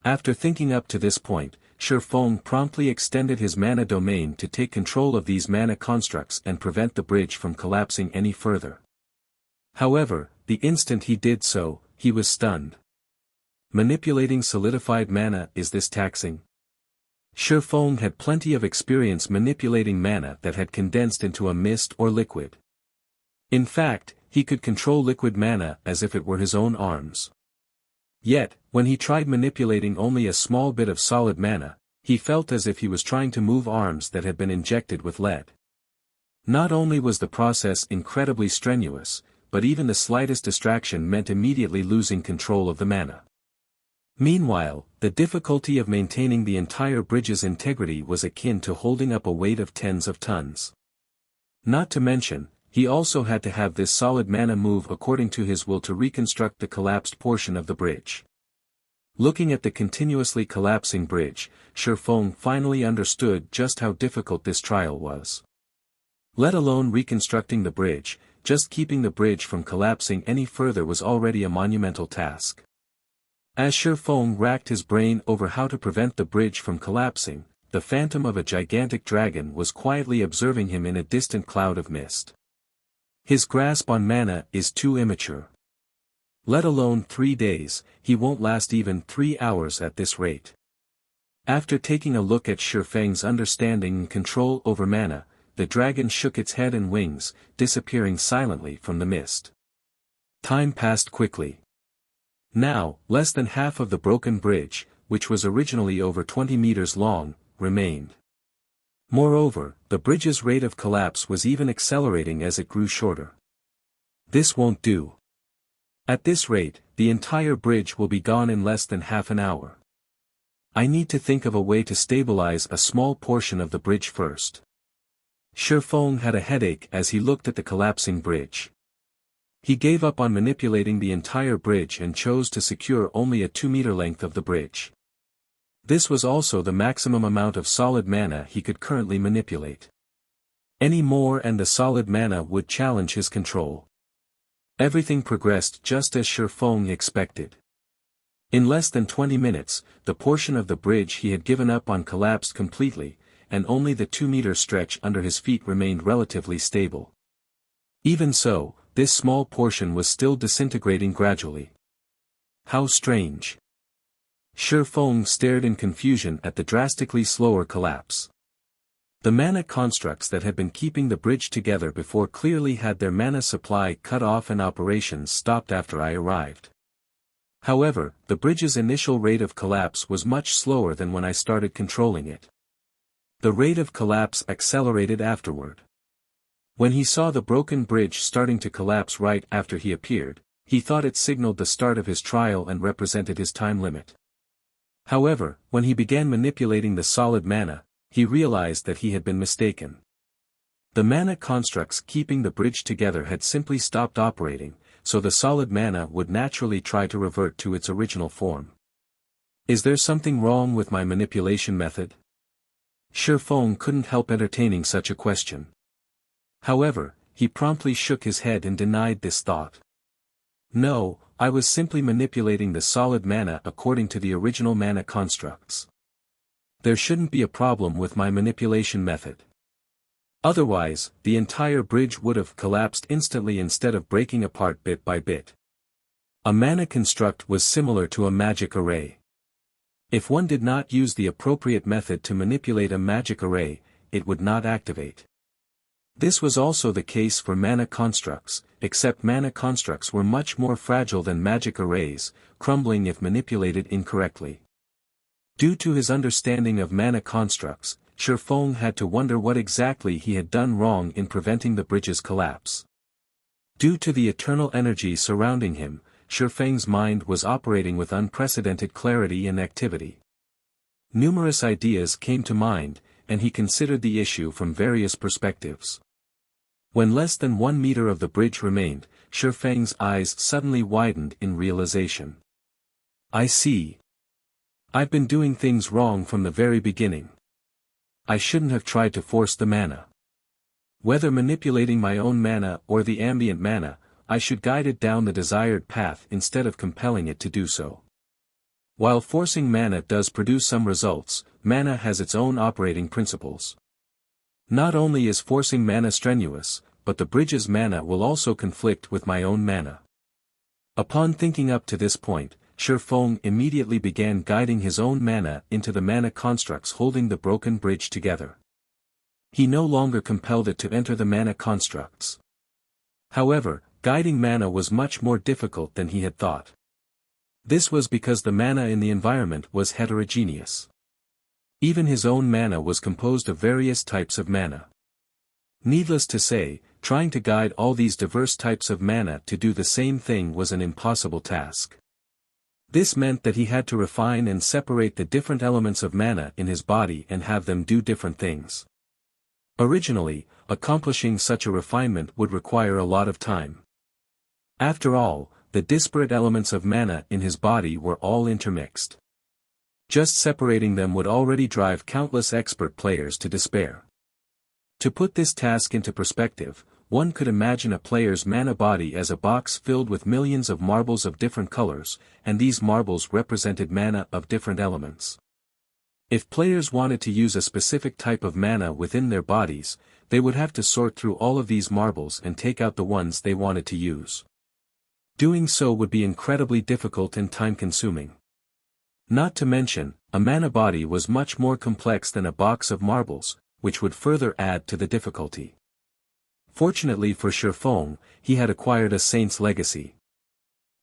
S1: After thinking up to this point, Shifeng promptly extended his mana domain to take control of these mana constructs and prevent the bridge from collapsing any further. However, the instant he did so, he was stunned. Manipulating solidified mana, is this taxing? Shifeng had plenty of experience manipulating mana that had condensed into a mist or liquid. In fact, he could control liquid mana as if it were his own arms. Yet, when he tried manipulating only a small bit of solid mana, he felt as if he was trying to move arms that had been injected with lead. Not only was the process incredibly strenuous, but even the slightest distraction meant immediately losing control of the mana. Meanwhile, the difficulty of maintaining the entire bridge's integrity was akin to holding up a weight of tens of tons. Not to mention, he also had to have this solid mana move according to his will to reconstruct the collapsed portion of the bridge. Looking at the continuously collapsing bridge, Shifeng finally understood just how difficult this trial was. Let alone reconstructing the bridge, just keeping the bridge from collapsing any further was already a monumental task. As Shifeng racked his brain over how to prevent the bridge from collapsing, the phantom of a gigantic dragon was quietly observing him in a distant cloud of mist. His grasp on mana is too immature. Let alone 3 days, he won't last even 3 hours at this rate. After taking a look at Shifeng's understanding and control over mana, the dragon shook its head and wings, disappearing silently from the mist. Time passed quickly. Now, less than half of the broken bridge, which was originally over 20 meters long, remained. Moreover, the bridge's rate of collapse was even accelerating as it grew shorter. This won't do. At this rate, the entire bridge will be gone in less than half an hour. I need to think of a way to stabilize a small portion of the bridge first. Shifeng had a headache as he looked at the collapsing bridge. He gave up on manipulating the entire bridge and chose to secure only a 2-meter length of the bridge. This was also the maximum amount of solid mana he could currently manipulate. Any more and the solid mana would challenge his control. Everything progressed just as Shifeng expected. In less than 20 minutes, the portion of the bridge he had given up on collapsed completely, and only the 2-meter stretch under his feet remained relatively stable. Even so, this small portion was still disintegrating gradually. How strange. Shifeng stared in confusion at the drastically slower collapse. The mana constructs that had been keeping the bridge together before clearly had their mana supply cut off and operations stopped after I arrived. However, the bridge's initial rate of collapse was much slower than when I started controlling it. The rate of collapse accelerated afterward. When he saw the broken bridge starting to collapse right after he appeared, he thought it signaled the start of his trial and represented his time limit. However, when he began manipulating the solid mana, he realized that he had been mistaken. The mana constructs keeping the bridge together had simply stopped operating, so the solid mana would naturally try to revert to its original form. Is there something wrong with my manipulation method? Shifeng couldn't help entertaining such a question. However, he promptly shook his head and denied this thought. No, I was simply manipulating the solid mana according to the original mana constructs. There shouldn't be a problem with my manipulation method. Otherwise, the entire bridge would have collapsed instantly instead of breaking apart bit by bit. A mana construct was similar to a magic array. If one did not use the appropriate method to manipulate a magic array, it would not activate. This was also the case for mana constructs, except mana constructs were much more fragile than magic arrays, crumbling if manipulated incorrectly. Due to his understanding of mana constructs, Shifeng had to wonder what exactly he had done wrong in preventing the bridge's collapse. Due to the eternal energy surrounding him, Shifeng's mind was operating with unprecedented clarity and activity. Numerous ideas came to mind, and he considered the issue from various perspectives. When less than 1 meter of the bridge remained, Shifeng's eyes suddenly widened in realization. I see. I've been doing things wrong from the very beginning. I shouldn't have tried to force the mana. Whether manipulating my own mana or the ambient mana, I should guide it down the desired path instead of compelling it to do so. While forcing mana does produce some results, mana has its own operating principles. Not only is forcing mana strenuous, but the bridge's mana will also conflict with my own mana. Upon thinking up to this point, Shifeng immediately began guiding his own mana into the mana constructs holding the broken bridge together. He no longer compelled it to enter the mana constructs. However, guiding mana was much more difficult than he had thought. This was because the mana in the environment was heterogeneous. Even his own mana was composed of various types of mana. Needless to say, trying to guide all these diverse types of mana to do the same thing was an impossible task. This meant that he had to refine and separate the different elements of mana in his body and have them do different things. Originally, accomplishing such a refinement would require a lot of time. After all, the disparate elements of mana in his body were all intermixed. Just separating them would already drive countless expert players to despair. To put this task into perspective, one could imagine a player's mana body as a box filled with millions of marbles of different colors, and these marbles represented mana of different elements. If players wanted to use a specific type of mana within their bodies, they would have to sort through all of these marbles and take out the ones they wanted to use. Doing so would be incredibly difficult and time-consuming. Not to mention, a mana body was much more complex than a box of marbles, which would further add to the difficulty. Fortunately for Shifeng, he had acquired a Saint's Legacy.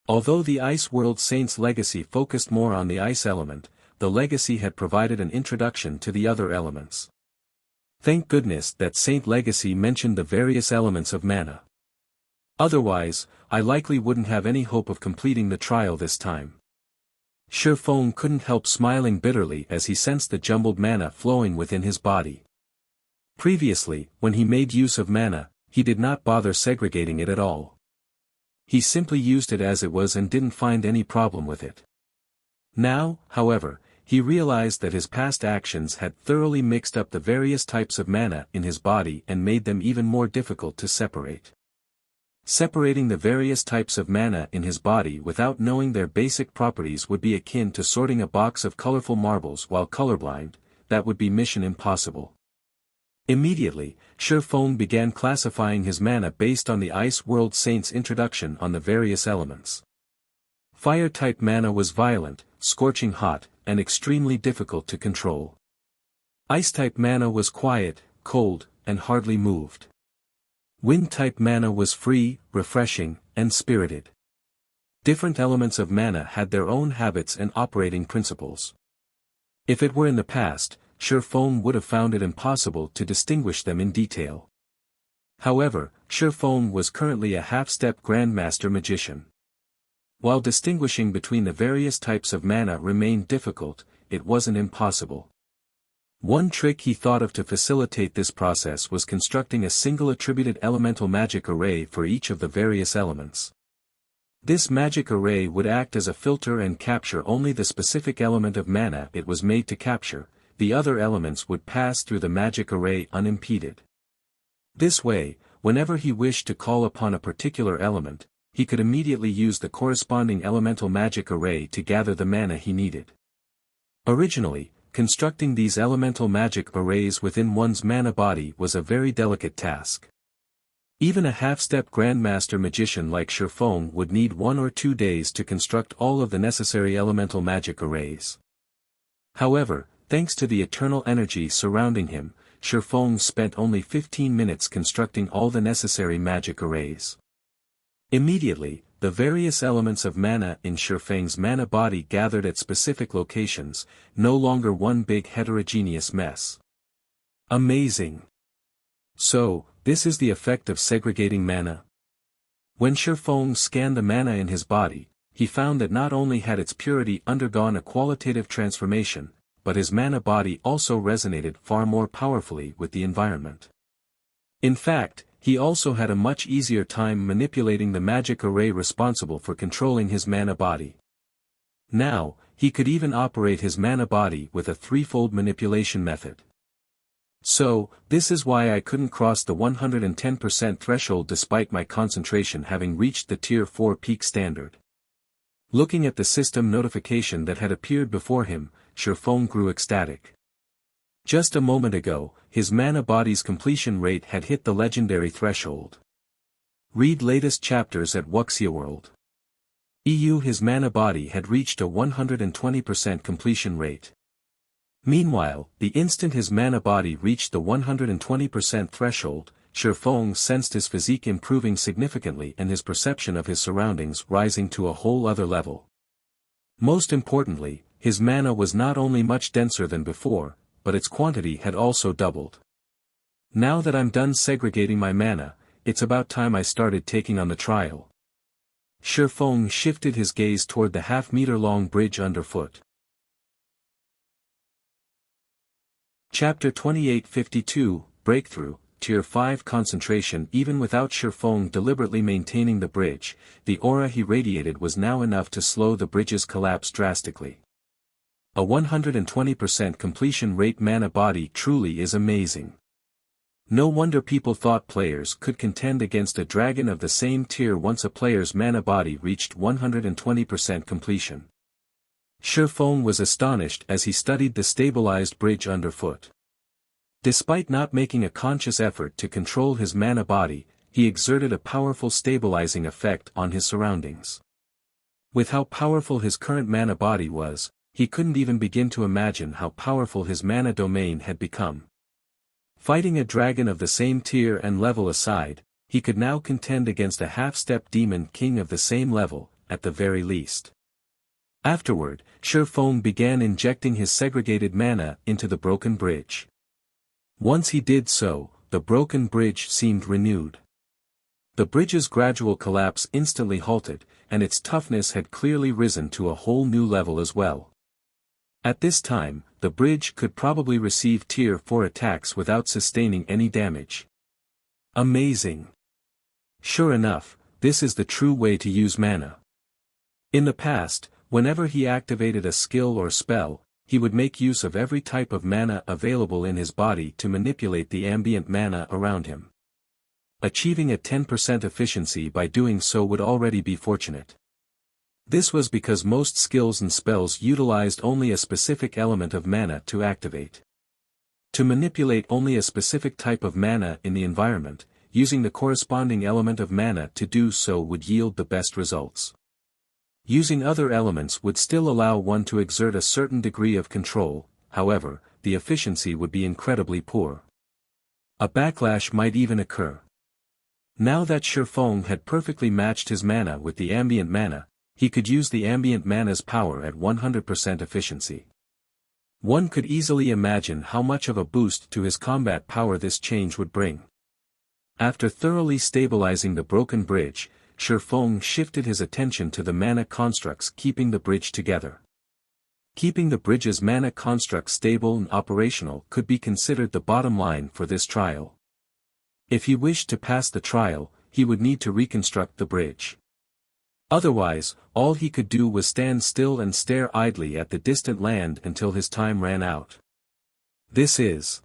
S1: Although the Ice World Saint's Legacy focused more on the ice element, the legacy had provided an introduction to the other elements. Thank goodness that Saint Legacy mentioned the various elements of mana. Otherwise, I likely wouldn't have any hope of completing the trial this time. Shifeng couldn't help smiling bitterly as he sensed the jumbled mana flowing within his body. Previously, when he made use of mana, he did not bother segregating it at all. He simply used it as it was and didn't find any problem with it. Now, however, he realized that his past actions had thoroughly mixed up the various types of mana in his body and made them even more difficult to separate. Separating the various types of mana in his body without knowing their basic properties would be akin to sorting a box of colorful marbles while colorblind. That would be mission impossible. Immediately, Shifeng began classifying his mana based on the Ice World Saint's introduction on the various elements. Fire-type mana was violent, scorching hot, and extremely difficult to control. Ice-type mana was quiet, cold, and hardly moved. Wind-type mana was free, refreshing, and spirited. Different elements of mana had their own habits and operating principles. If it were in the past, Shifeng would have found it impossible to distinguish them in detail. However, Shifeng was currently a half-step Grandmaster Magician. While distinguishing between the various types of mana remained difficult, it wasn't impossible. One trick he thought of to facilitate this process was constructing a single attributed elemental magic array for each of the various elements. This magic array would act as a filter and capture only the specific element of mana it was made to capture. The other elements would pass through the magic array unimpeded. This way, whenever he wished to call upon a particular element, he could immediately use the corresponding elemental magic array to gather the mana he needed. Originally, constructing these elemental magic arrays within one's mana body was a very delicate task. Even a half-step Grandmaster Magician like Shifeng would need 1 or 2 days to construct all of the necessary elemental magic arrays. However, thanks to the eternal energy surrounding him, Shifeng spent only 15 minutes constructing all the necessary magic arrays. Immediately, the various elements of mana in Shifeng's mana body gathered at specific locations, no longer one big heterogeneous mess. Amazing! So, this is the effect of segregating mana. When Shifeng scanned the mana in his body, he found that not only had its purity undergone a qualitative transformation, but his mana body also resonated far more powerfully with the environment. In fact, he also had a much easier time manipulating the magic array responsible for controlling his mana body. Now, he could even operate his mana body with a threefold manipulation method. So, this is why I couldn't cross the 110% threshold despite my concentration having reached the Tier 4 peak standard. Looking at the system notification that had appeared before him, Shifeng grew ecstatic. Just a moment ago, his mana body's completion rate had hit the legendary threshold. Read latest chapters at Wuxia World. His mana body had reached a 120% completion rate. Meanwhile, the instant his mana body reached the 120% threshold, Shifeng sensed his physique improving significantly and his perception of his surroundings rising to a whole other level. Most importantly, his mana was not only much denser than before, but its quantity had also doubled. Now that I'm done segregating my mana, it's about time I started taking on the trial. Shifeng shifted his gaze toward the half-meter-long bridge underfoot. Chapter 2852, Breakthrough, Tier 5 Concentration. Even without Shifeng deliberately maintaining the bridge, the aura he radiated was now enough to slow the bridge's collapse drastically. A 120% completion rate mana body truly is amazing. No wonder people thought players could contend against a dragon of the same tier once a player's mana body reached 120% completion. Shifeng was astonished as he studied the stabilized bridge underfoot. Despite not making a conscious effort to control his mana body, he exerted a powerful stabilizing effect on his surroundings. With how powerful his current mana body was, he couldn't even begin to imagine how powerful his mana domain had become. Fighting a dragon of the same tier and level aside, he could now contend against a half-step demon king of the same level, at the very least. Afterward, Shifeng began injecting his segregated mana into the broken bridge. Once he did so, the broken bridge seemed renewed. The bridge's gradual collapse instantly halted, and its toughness had clearly risen to a whole new level as well. At this time, the bridge could probably receive Tier 4 attacks without sustaining any damage. Amazing! Sure enough, this is the true way to use mana. In the past, whenever he activated a skill or spell, he would make use of every type of mana available in his body to manipulate the ambient mana around him. Achieving a 10% efficiency by doing so would already be fortunate. This was because most skills and spells utilized only a specific element of mana to activate. To manipulate only a specific type of mana in the environment, using the corresponding element of mana to do so would yield the best results. Using other elements would still allow one to exert a certain degree of control, however, the efficiency would be incredibly poor. A backlash might even occur. Now that Shifeng had perfectly matched his mana with the ambient mana, he could use the ambient mana's power at 100% efficiency. One could easily imagine how much of a boost to his combat power this change would bring. After thoroughly stabilizing the broken bridge, Shifeng shifted his attention to the mana constructs keeping the bridge together. Keeping the bridge's mana constructs stable and operational could be considered the bottom line for this trial. If he wished to pass the trial, he would need to reconstruct the bridge. Otherwise, all he could do was stand still and stare idly at the distant land until his time ran out. This is.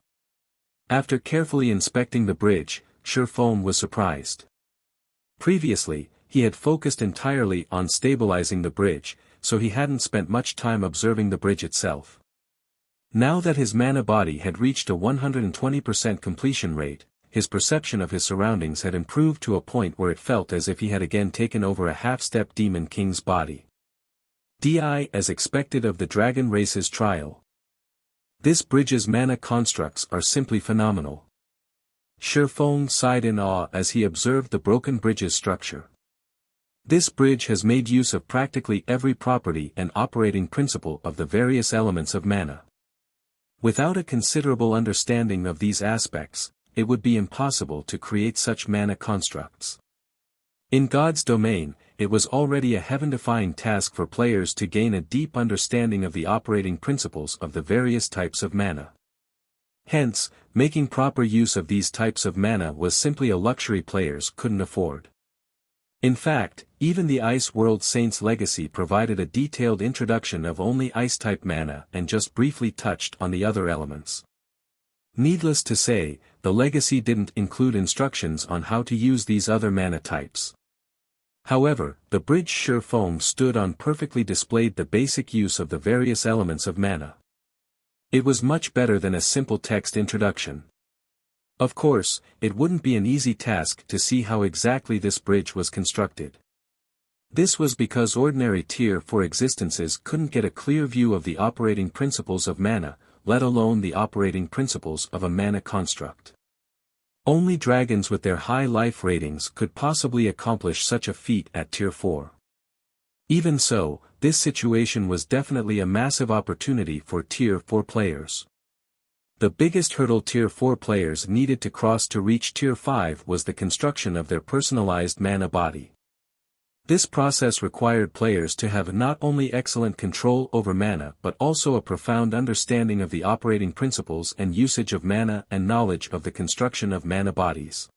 S1: After carefully inspecting the bridge, Shifeng was surprised. Previously, he had focused entirely on stabilizing the bridge, so he hadn't spent much time observing the bridge itself. Now that his mana body had reached a 120% completion rate, his perception of his surroundings had improved to a point where it felt as if he had again taken over a half-step demon king's body. As expected of the dragon race's trial. This bridge's mana constructs are simply phenomenal. Shifeng sighed in awe as he observed the broken bridge's structure. This bridge has made use of practically every property and operating principle of the various elements of mana. Without a considerable understanding of these aspects, it would be impossible to create such mana constructs. In God's domain, it was already a heaven-defying task for players to gain a deep understanding of the operating principles of the various types of mana. Hence, making proper use of these types of mana was simply a luxury players couldn't afford. In fact, even the Ice World Saints Legacy provided a detailed introduction of only Ice-type mana and just briefly touched on the other elements. Needless to say, the Legacy didn't include instructions on how to use these other mana types. However, the bridge Shifeng stood on perfectly displayed the basic use of the various elements of mana. It was much better than a simple text introduction. Of course, it wouldn't be an easy task to see how exactly this bridge was constructed. This was because ordinary Tier 4 existences couldn't get a clear view of the operating principles of mana, let alone the operating principles of a mana construct. Only dragons with their high life ratings could possibly accomplish such a feat at Tier 4. Even so, this situation was definitely a massive opportunity for Tier 4 players. The biggest hurdle Tier 4 players needed to cross to reach Tier 5 was the construction of their personalized mana body. This process required players to have not only excellent control over mana but also a profound understanding of the operating principles and usage of mana and knowledge of the construction of mana bodies.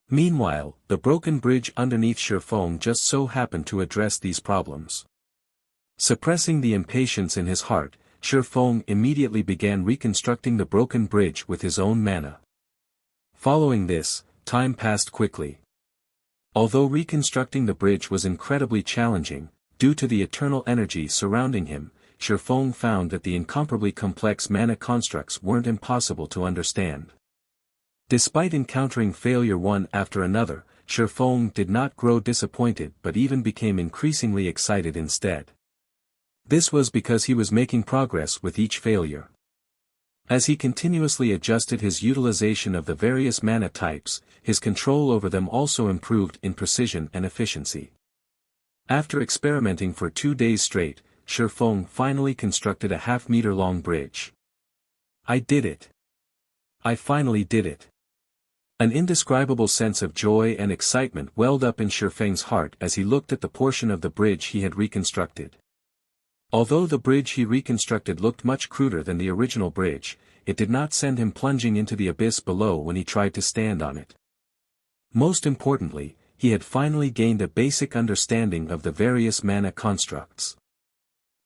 S1: Meanwhile, the broken bridge underneath Shifeng just so happened to address these problems. Suppressing the impatience in his heart, Shifeng immediately began reconstructing the broken bridge with his own mana. Following this, time passed quickly. Although reconstructing the bridge was incredibly challenging, due to the eternal energy surrounding him, Shifeng found that the incomparably complex mana constructs weren't impossible to understand. Despite encountering failure one after another, Shifeng did not grow disappointed but even became increasingly excited instead. This was because he was making progress with each failure. As he continuously adjusted his utilization of the various mana types, his control over them also improved in precision and efficiency. After experimenting for 2 days straight, Shifeng finally constructed a half-meter-long bridge. I did it! I finally did it. An indescribable sense of joy and excitement welled up in Shifeng's heart as he looked at the portion of the bridge he had reconstructed. Although the bridge he reconstructed looked much cruder than the original bridge, it did not send him plunging into the abyss below when he tried to stand on it. Most importantly, he had finally gained a basic understanding of the various mana constructs.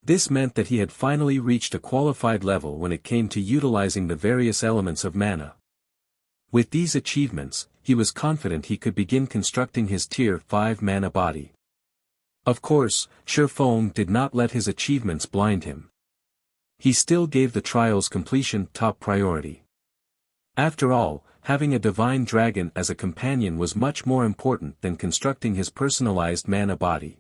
S1: This meant that he had finally reached a qualified level when it came to utilizing the various elements of mana. With these achievements, he was confident he could begin constructing his Tier 5 mana body. Of course, Shifeng did not let his achievements blind him. He still gave the trial's completion top priority. After all, having a divine dragon as a companion was much more important than constructing his personalized mana body.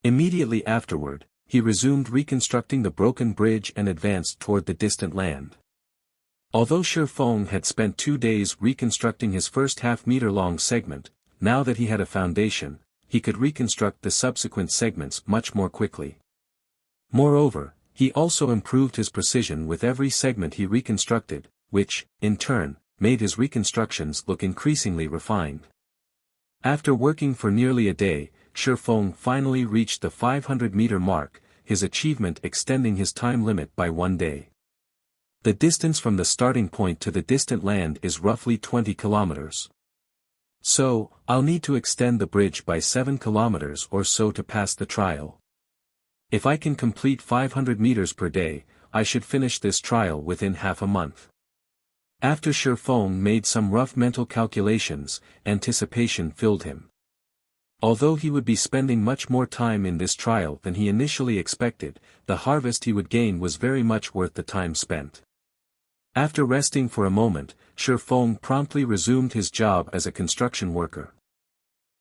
S1: Immediately afterward, he resumed reconstructing the broken bridge and advanced toward the distant land. Although Shifeng had spent 2 days reconstructing his first half-meter-long segment, now that he had a foundation, he could reconstruct the subsequent segments much more quickly. Moreover, he also improved his precision with every segment he reconstructed, which, in turn, made his reconstructions look increasingly refined. After working for nearly a day, Shifeng finally reached the 500-meter mark, his achievement extending his time limit by 1 day. The distance from the starting point to the distant land is roughly 20 kilometers. So, I'll need to extend the bridge by 7 kilometers or so to pass the trial. If I can complete 500 meters per day, I should finish this trial within half a month. After Shifeng made some rough mental calculations, anticipation filled him. Although he would be spending much more time in this trial than he initially expected, the harvest he would gain was very much worth the time spent. After resting for a moment, Shifeng promptly resumed his job as a construction worker.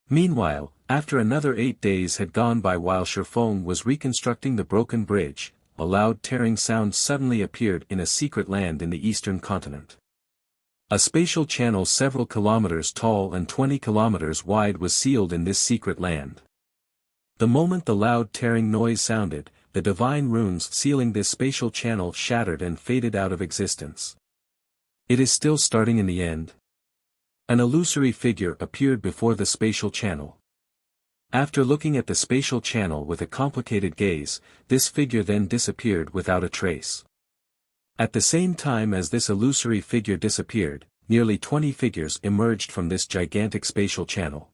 S1: Meanwhile, after another 8 days had gone by while Shifeng was reconstructing the broken bridge, a loud tearing sound suddenly appeared in a secret land in the eastern continent. A spatial channel several kilometers tall and 20 kilometers wide was sealed in this secret land. The moment the loud tearing noise sounded, the divine runes sealing this spatial channel shattered and faded out of existence. It is still starting in the end. An illusory figure appeared before the spatial channel. After looking at the spatial channel with a complicated gaze, this figure then disappeared without a trace. At the same time as this illusory figure disappeared, nearly 20 figures emerged from this gigantic spatial channel.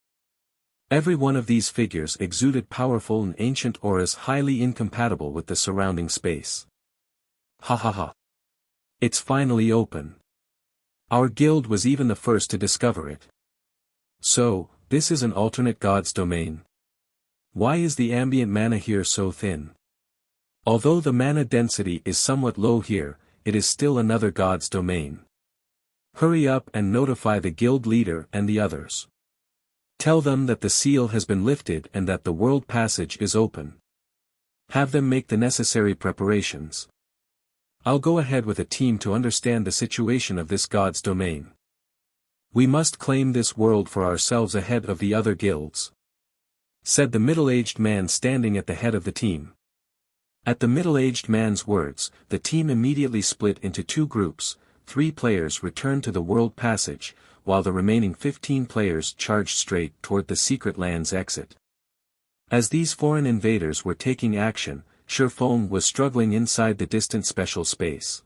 S1: Every one of these figures exuded powerful and ancient auras highly incompatible with the surrounding space. Ha ha ha. It's finally open. Our guild was even the first to discover it. So, this is an alternate god's domain. Why is the ambient mana here so thin? Although the mana density is somewhat low here, it is still another god's domain. Hurry up and notify the guild leader and the others. Tell them that the seal has been lifted and that the world passage is open. Have them make the necessary preparations. I'll go ahead with a team to understand the situation of this god's domain. We must claim this world for ourselves ahead of the other guilds," said the middle-aged man standing at the head of the team. At the middle-aged man's words, the team immediately split into 2 groups. 3 players returned to the world passage, while the remaining 15 players charged straight toward the secret land's exit. As these foreign invaders were taking action, Shifeng was struggling inside the distant special space.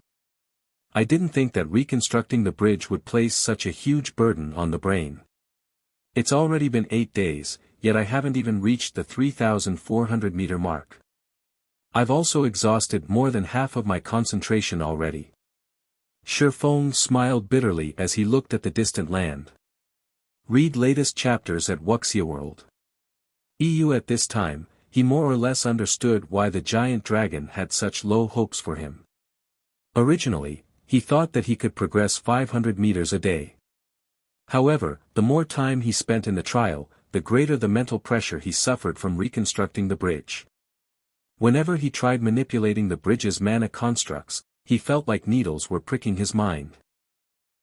S1: I didn't think that reconstructing the bridge would place such a huge burden on the brain. It's already been 8 days, yet I haven't even reached the 3,400-meter mark. I've also exhausted more than half of my concentration already. Shifeng smiled bitterly as he looked at the distant land. Read latest chapters at Wuxia World. EU. At this time, he more or less understood why the giant dragon had such low hopes for him. Originally, he thought that he could progress 500 meters a day. However, the more time he spent in the trial, the greater the mental pressure he suffered from reconstructing the bridge. Whenever he tried manipulating the bridge's mana constructs, he felt like needles were pricking his mind.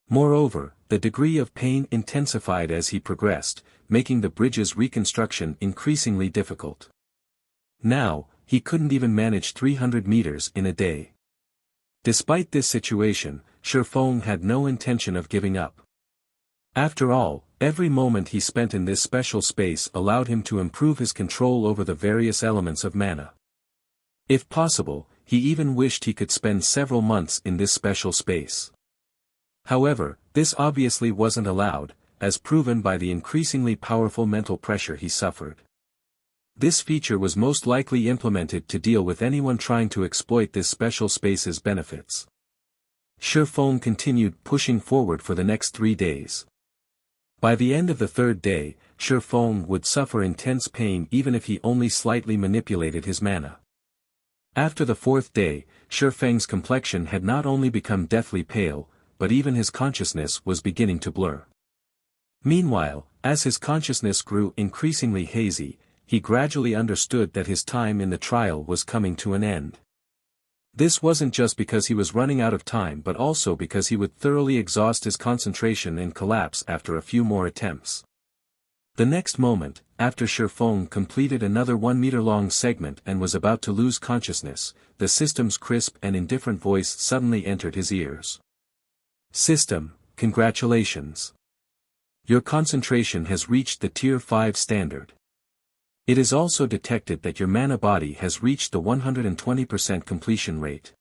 S1: Moreover, the degree of pain intensified as he progressed, making the bridge's reconstruction increasingly difficult. Now, he couldn't even manage 300 meters in a day. Despite this situation, Shifeng had no intention of giving up. After all, every moment he spent in this special space allowed him to improve his control over the various elements of mana. If possible, he even wished he could spend several months in this special space. However, this obviously wasn't allowed, as proven by the increasingly powerful mental pressure he suffered. This feature was most likely implemented to deal with anyone trying to exploit this special space's benefits. Shifeng continued pushing forward for the next 3 days. By the end of the 3rd day, Shifeng would suffer intense pain even if he only slightly manipulated his mana. After the 4th day, Shifeng's complexion had not only become deathly pale, but even his consciousness was beginning to blur. Meanwhile, as his consciousness grew increasingly hazy, he gradually understood that his time in the trial was coming to an end. This wasn't just because he was running out of time but also because he would thoroughly exhaust his concentration and collapse after a few more attempts. The next moment, after Shifeng completed another 1-meter-long segment and was about to lose consciousness, the system's crisp and indifferent voice suddenly entered his ears. "System, congratulations. Your concentration has reached the Tier 5 standard. It is also detected that your mana body has reached the 120% completion rate.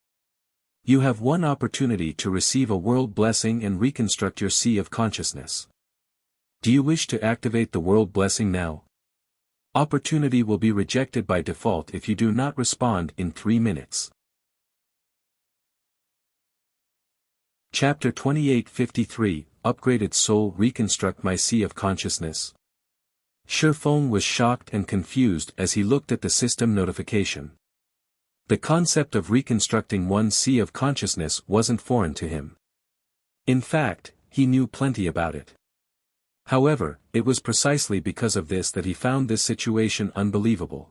S1: You have one opportunity to receive a world blessing and reconstruct your sea of consciousness. Do you wish to activate the world blessing now? Opportunity will be rejected by default if you do not respond in 3 minutes. Chapter 2853, Upgraded Soul Reconstruct My Sea of Consciousness. Shifeng was shocked and confused as he looked at the system notification. The concept of reconstructing one's sea of consciousness wasn't foreign to him. In fact, he knew plenty about it. However, it was precisely because of this that he found this situation unbelievable.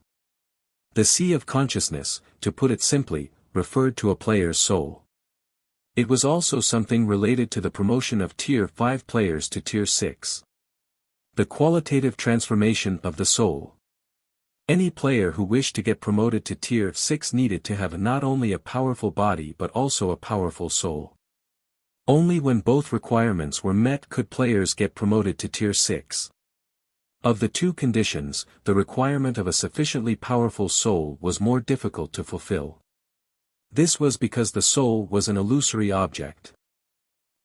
S1: The sea of consciousness, to put it simply, referred to a player's soul. It was also something related to the promotion of Tier 5 players to Tier 6. The qualitative transformation of the soul. Any player who wished to get promoted to Tier 6 needed to have not only a powerful body but also a powerful soul. Only when both requirements were met could players get promoted to Tier 6. Of the two conditions, the requirement of a sufficiently powerful soul was more difficult to fulfill. This was because the soul was an illusory object.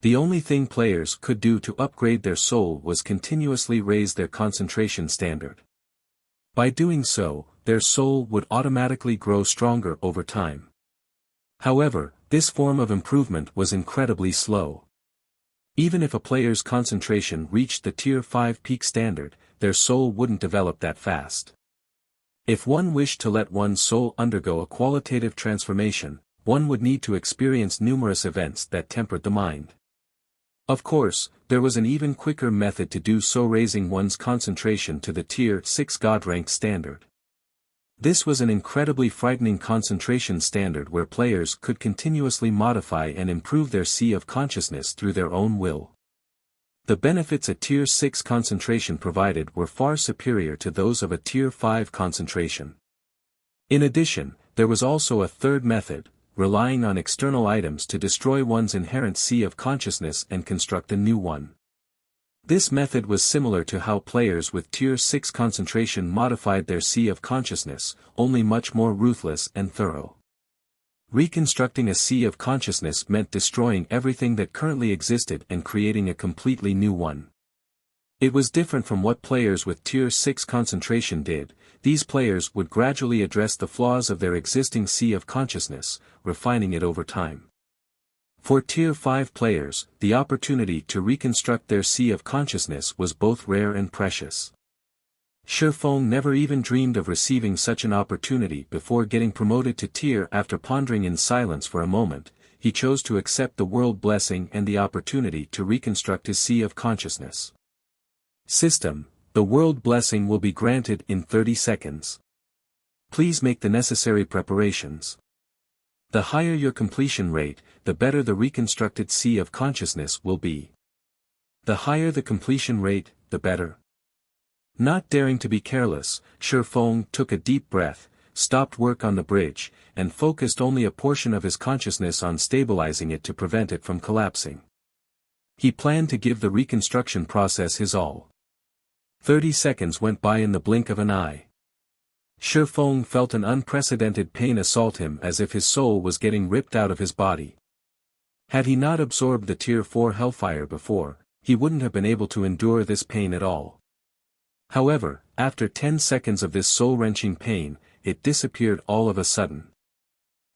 S1: The only thing players could do to upgrade their soul was continuously raise their concentration standard. By doing so, their soul would automatically grow stronger over time. However, this form of improvement was incredibly slow. Even if a player's concentration reached the Tier 5 peak standard, their soul wouldn't develop that fast. If one wished to let one's soul undergo a qualitative transformation, one would need to experience numerous events that tempered the mind. Of course, there was an even quicker method to do so, raising one's concentration to the Tier 6 God-ranked standard. This was an incredibly frightening concentration standard where players could continuously modify and improve their sea of consciousness through their own will. The benefits a Tier 6 concentration provided were far superior to those of a Tier 5 concentration. In addition, there was also a third method, relying on external items to destroy one's inherent sea of consciousness and construct a new one. This method was similar to how players with Tier 6 concentration modified their sea of consciousness, only much more ruthless and thorough. Reconstructing a sea of consciousness meant destroying everything that currently existed and creating a completely new one. It was different from what players with Tier 6 concentration did. These players would gradually address the flaws of their existing sea of consciousness, refining it over time. For Tier 5 players, the opportunity to reconstruct their sea of consciousness was both rare and precious. Shifeng never even dreamed of receiving such an opportunity before getting promoted to Tier. After pondering in silence for a moment, he chose to accept the world blessing and the opportunity to reconstruct his sea of consciousness. System, the world blessing will be granted in 30 seconds. Please make the necessary preparations. The higher your completion rate, the better the reconstructed sea of consciousness will be. The higher the completion rate, the better. Not daring to be careless, Shifeng took a deep breath, stopped work on the bridge, and focused only a portion of his consciousness on stabilizing it to prevent it from collapsing. He planned to give the reconstruction process his all. 30 seconds went by in the blink of an eye. Shifeng felt an unprecedented pain assault him as if his soul was getting ripped out of his body. Had he not absorbed the Tier 4 hellfire before, he wouldn't have been able to endure this pain at all. However, after 10 seconds of this soul-wrenching pain, it disappeared all of a sudden.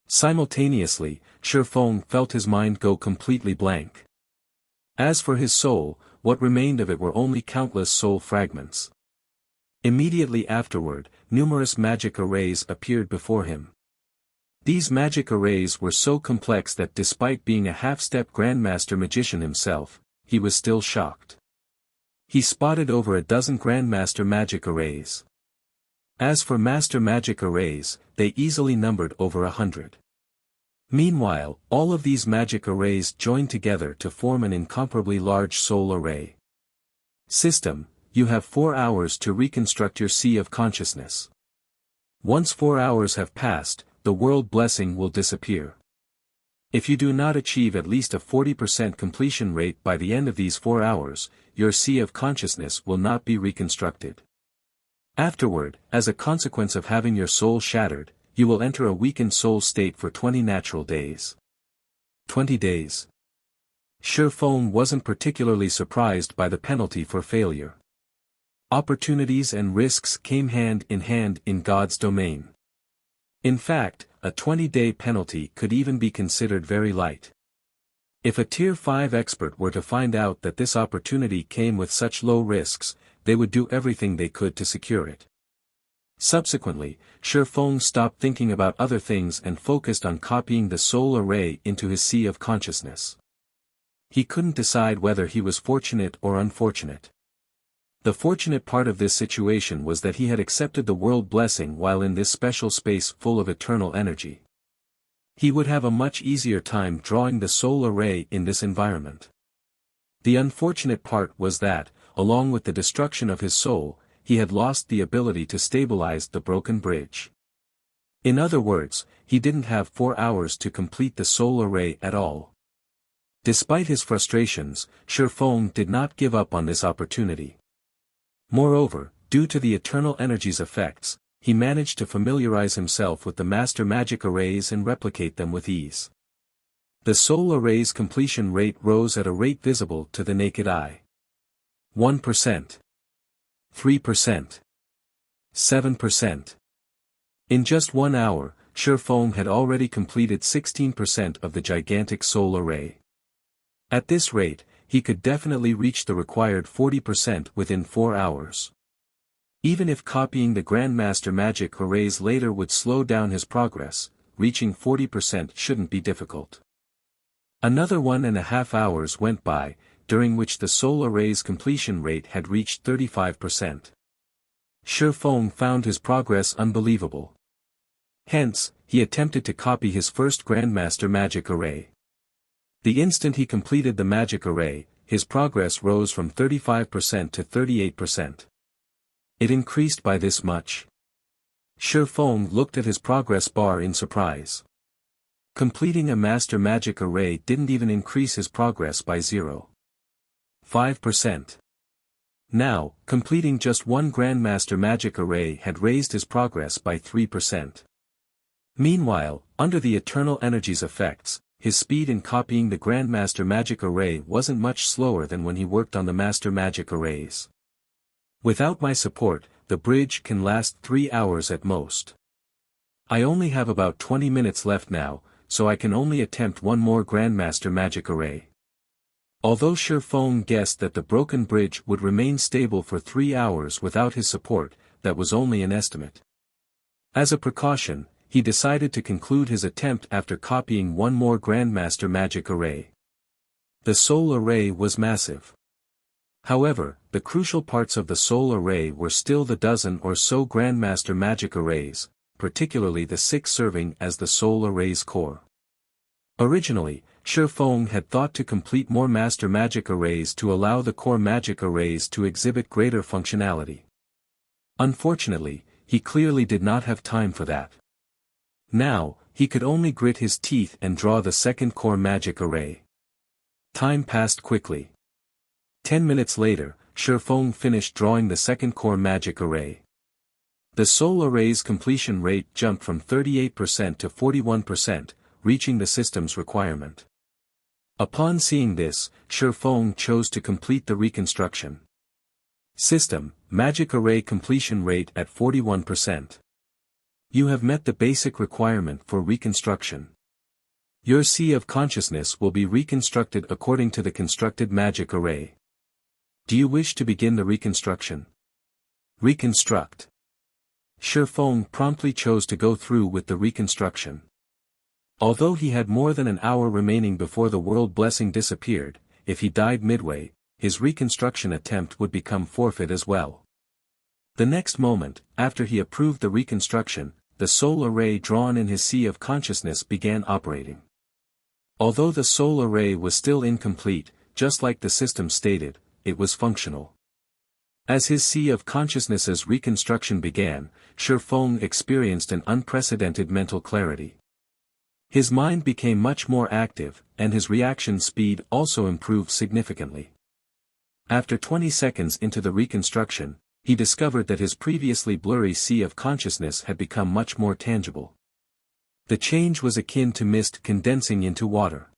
S1: Simultaneously, Shifeng felt his mind go completely blank. As for his soul, what remained of it were only countless soul fragments. Immediately afterward, numerous magic arrays appeared before him. These magic arrays were so complex that despite being a half-step Grandmaster Magician himself, he was still shocked. He spotted over a dozen Grandmaster magic arrays. As for Master magic arrays, they easily numbered over 100. Meanwhile, all of these magic arrays joined together to form an incomparably large soul array. System, you have 4 hours to reconstruct your sea of consciousness. Once 4 hours have passed, the world blessing will disappear. If you do not achieve at least a 40% completion rate by the end of these 4 hours, your sea of consciousness will not be reconstructed. Afterward, as a consequence of having your soul shattered, you will enter a weakened soul state for 20 natural days. 20 days. Shifeng wasn't particularly surprised by the penalty for failure. Opportunities and risks came hand in God's domain. In fact, a 20-day penalty could even be considered very light. If a Tier 5 expert were to find out that this opportunity came with such low risks, they would do everything they could to secure it. Subsequently, Shifeng stopped thinking about other things and focused on copying the soul array into his sea of consciousness. He couldn't decide whether he was fortunate or unfortunate. The fortunate part of this situation was that he had accepted the world blessing while in this special space full of eternal energy. He would have a much easier time drawing the soul array in this environment. The unfortunate part was that, along with the destruction of his soul, he had lost the ability to stabilize the broken bridge. In other words, he didn't have 4 hours to complete the soul array at all. Despite his frustrations, Shifeng did not give up on this opportunity. Moreover, due to the eternal energy's effects, he managed to familiarize himself with the master magic arrays and replicate them with ease. The soul array's completion rate rose at a rate visible to the naked eye. 1%. 3%. 7%. In just 1 hour, Shifeng had already completed 16% of the gigantic soul array. At this rate, he could definitely reach the required 40% within 4 hours. Even if copying the Grandmaster magic arrays later would slow down his progress, reaching 40% shouldn't be difficult. Another 1.5 hours went by, during which the soul array's completion rate had reached 35%. Shifeng found his progress unbelievable. Hence, he attempted to copy his first Grandmaster magic array. The instant he completed the magic array, his progress rose from 35% to 38%. It increased by this much. Shifeng looked at his progress bar in surprise. Completing a master magic array didn't even increase his progress by 0.5%. Now, completing just one Grandmaster magic array had raised his progress by 3%. Meanwhile, under the eternal energy's effects, his speed in copying the Grandmaster magic array wasn't much slower than when he worked on the master magic arrays. Without my support, the bridge can last 3 hours at most. I only have about 20 minutes left now, so I can only attempt one more Grandmaster magic array. Although Shifeng guessed that the broken bridge would remain stable for 3 hours without his support, that was only an estimate. As a precaution, he decided to conclude his attempt after copying one more Grandmaster magic array. The soul array was massive. However, the crucial parts of the soul array were still the dozen or so Grandmaster magic arrays, particularly the 6 serving as the soul array's core. Originally, Shifeng had thought to complete more master magic arrays to allow the core magic arrays to exhibit greater functionality. Unfortunately, he clearly did not have time for that. Now, he could only grit his teeth and draw the second core magic array. Time passed quickly. 10 minutes later, Shifeng finished drawing the second core magic array. The soul array's completion rate jumped from 38% to 41%, reaching the system's requirement. Upon seeing this, Shifeng chose to complete the reconstruction. System, magic array completion rate at 41%. You have met the basic requirement for reconstruction. Your sea of consciousness will be reconstructed according to the constructed magic array. Do you wish to begin the reconstruction? Reconstruct. Shifeng promptly chose to go through with the reconstruction. Although he had more than an hour remaining before the world blessing disappeared, if he died midway, his reconstruction attempt would become forfeit as well. The next moment, after he approved the reconstruction, the soul array drawn in his sea of consciousness began operating. Although the soul array was still incomplete, just like the system stated, it was functional. As his sea of consciousness's reconstruction began, Shifeng experienced an unprecedented mental clarity. His mind became much more active, and his reaction speed also improved significantly. After 20 seconds into the reconstruction, he discovered that his previously blurry sea of consciousness had become much more tangible. The change was akin to mist condensing into water.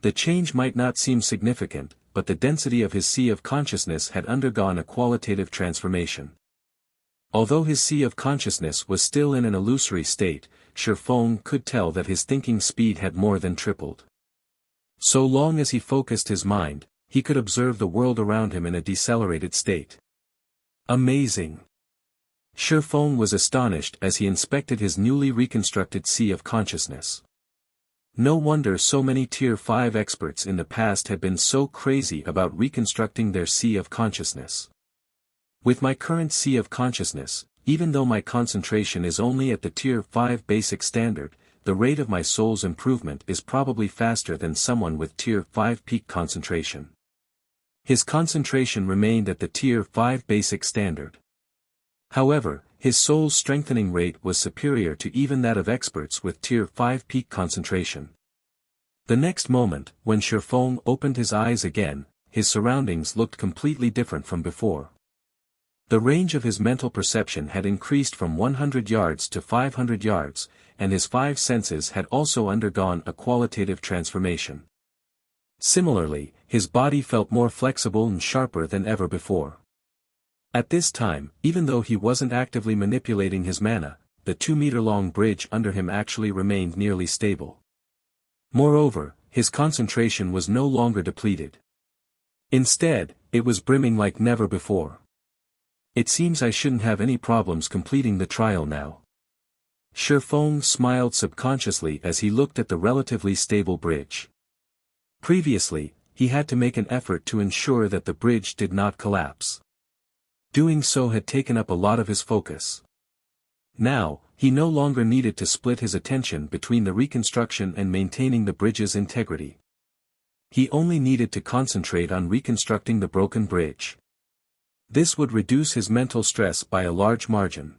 S1: The change might not seem significant, but the density of his sea of consciousness had undergone a qualitative transformation. Although his sea of consciousness was still in an illusory state, Shifeng could tell that his thinking speed had more than tripled. So long as he focused his mind, he could observe the world around him in a decelerated state. Amazing! Shifeng was astonished as he inspected his newly reconstructed sea of consciousness. No wonder so many Tier 5 experts in the past had been so crazy about reconstructing their sea of consciousness. With my current sea of consciousness, even though my concentration is only at the Tier 5 basic standard, the rate of my soul's improvement is probably faster than someone with Tier 5 peak concentration. His concentration remained at the Tier 5 basic standard. However, his soul's strengthening rate was superior to even that of experts with Tier 5 peak concentration. The next moment, when Shifeng opened his eyes again, his surroundings looked completely different from before. The range of his mental perception had increased from 100 yards to 500 yards, and his 5 senses had also undergone a qualitative transformation. Similarly, his body felt more flexible and sharper than ever before. At this time, even though he wasn't actively manipulating his mana, the 2-meter-long bridge under him actually remained nearly stable. Moreover, his concentration was no longer depleted. Instead, it was brimming like never before. It seems I shouldn't have any problems completing the trial now. Shifeng smiled subconsciously as he looked at the relatively stable bridge. Previously, he had to make an effort to ensure that the bridge did not collapse. Doing so had taken up a lot of his focus. Now, he no longer needed to split his attention between the reconstruction and maintaining the bridge's integrity. He only needed to concentrate on reconstructing the broken bridge. This would reduce his mental stress by a large margin.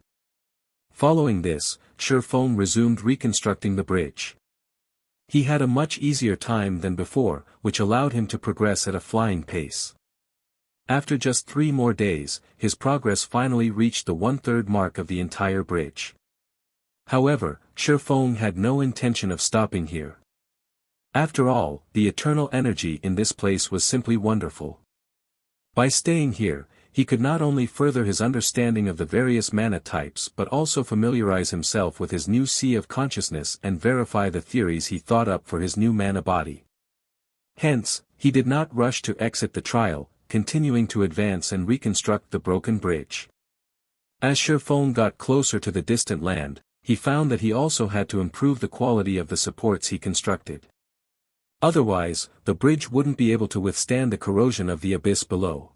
S1: Following this, Shifeng resumed reconstructing the bridge. He had a much easier time than before, which allowed him to progress at a flying pace. After just 3 more days, his progress finally reached the 1/3 mark of the entire bridge. However, Shifeng had no intention of stopping here. After all, the eternal energy in this place was simply wonderful. By staying here, he could not only further his understanding of the various mana types but also familiarize himself with his new sea of consciousness and verify the theories he thought up for his new mana body. Hence, he did not rush to exit the trial, continuing to advance and reconstruct the broken bridge. As Shifeng got closer to the distant land, he found that he also had to improve the quality of the supports he constructed. Otherwise, the bridge wouldn't be able to withstand the corrosion of the abyss below.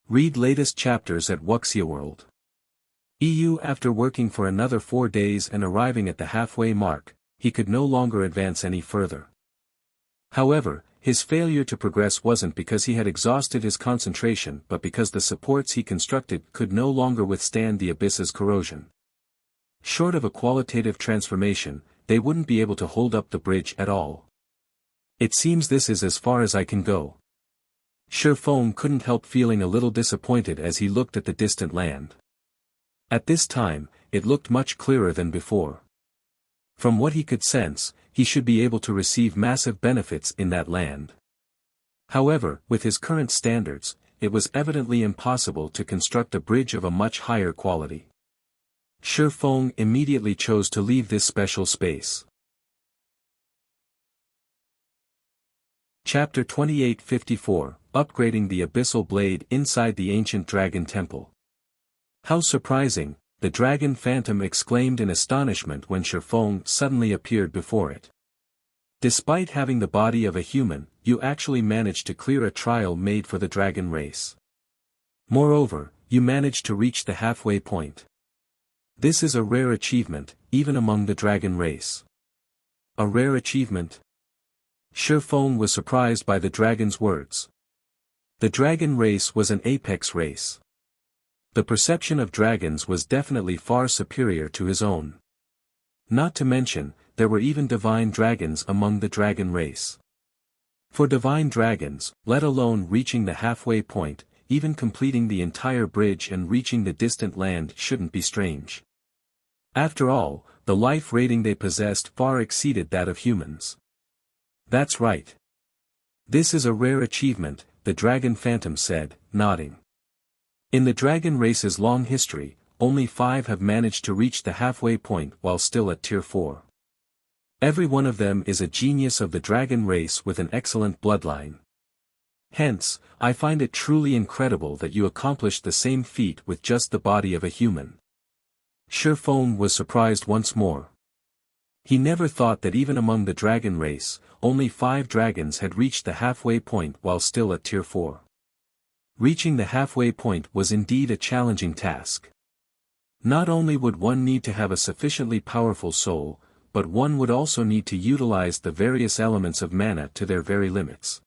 S1: Read latest chapters at Wuxia World. EU. After working for another 4 days and arriving at the halfway mark, he could no longer advance any further. However, his failure to progress wasn't because he had exhausted his concentration but because the supports he constructed could no longer withstand the abyss's corrosion. Short of a qualitative transformation, they wouldn't be able to hold up the bridge at all. It seems this is as far as I can go. Shifeng couldn't help feeling a little disappointed as he looked at the distant land. At this time, it looked much clearer than before. From what he could sense, he should be able to receive massive benefits in that land. However, with his current standards, it was evidently impossible to construct a bridge of a much higher quality. Shifeng immediately chose to leave this special space. Chapter 2854, Upgrading the Abyssal Blade inside the Ancient Dragon Temple. How surprising, the Dragon Phantom exclaimed in astonishment when Shifeng suddenly appeared before it. Despite having the body of a human, you actually managed to clear a trial made for the dragon race. Moreover, you managed to reach the halfway point. This is a rare achievement, even among the dragon race. A rare achievement? Shifeng was surprised by the dragon's words. The dragon race was an apex race. The perception of dragons was definitely far superior to his own. Not to mention, there were even divine dragons among the dragon race. For divine dragons, let alone reaching the halfway point, even completing the entire bridge and reaching the distant land shouldn't be strange. After all, the life rating they possessed far exceeded that of humans. That's right. This is a rare achievement, the Dragon Phantom said, nodding. In the dragon race's long history, only 5 have managed to reach the halfway point while still at Tier 4. Every one of them is a genius of the dragon race with an excellent bloodline. Hence, I find it truly incredible that you accomplished the same feat with just the body of a human. Shifeng was surprised once more. He never thought that even among the dragon race, only 5 dragons had reached the halfway point while still at Tier 4. Reaching the halfway point was indeed a challenging task. Not only would one need to have a sufficiently powerful soul, but one would also need to utilize the various elements of mana to their very limits.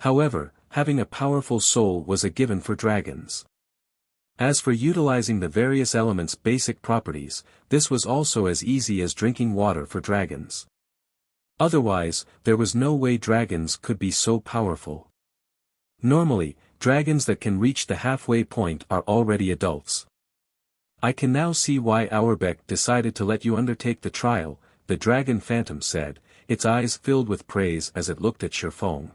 S1: However, having a powerful soul was a given for dragons. As for utilizing the various elements' basic properties, this was also as easy as drinking water for dragons. Otherwise, there was no way dragons could be so powerful. Normally, dragons that can reach the halfway point are already adults. I can now see why Audiobook decided to let you undertake the trial, the Dragon Phantom said, its eyes filled with praise as it looked at Shifeng.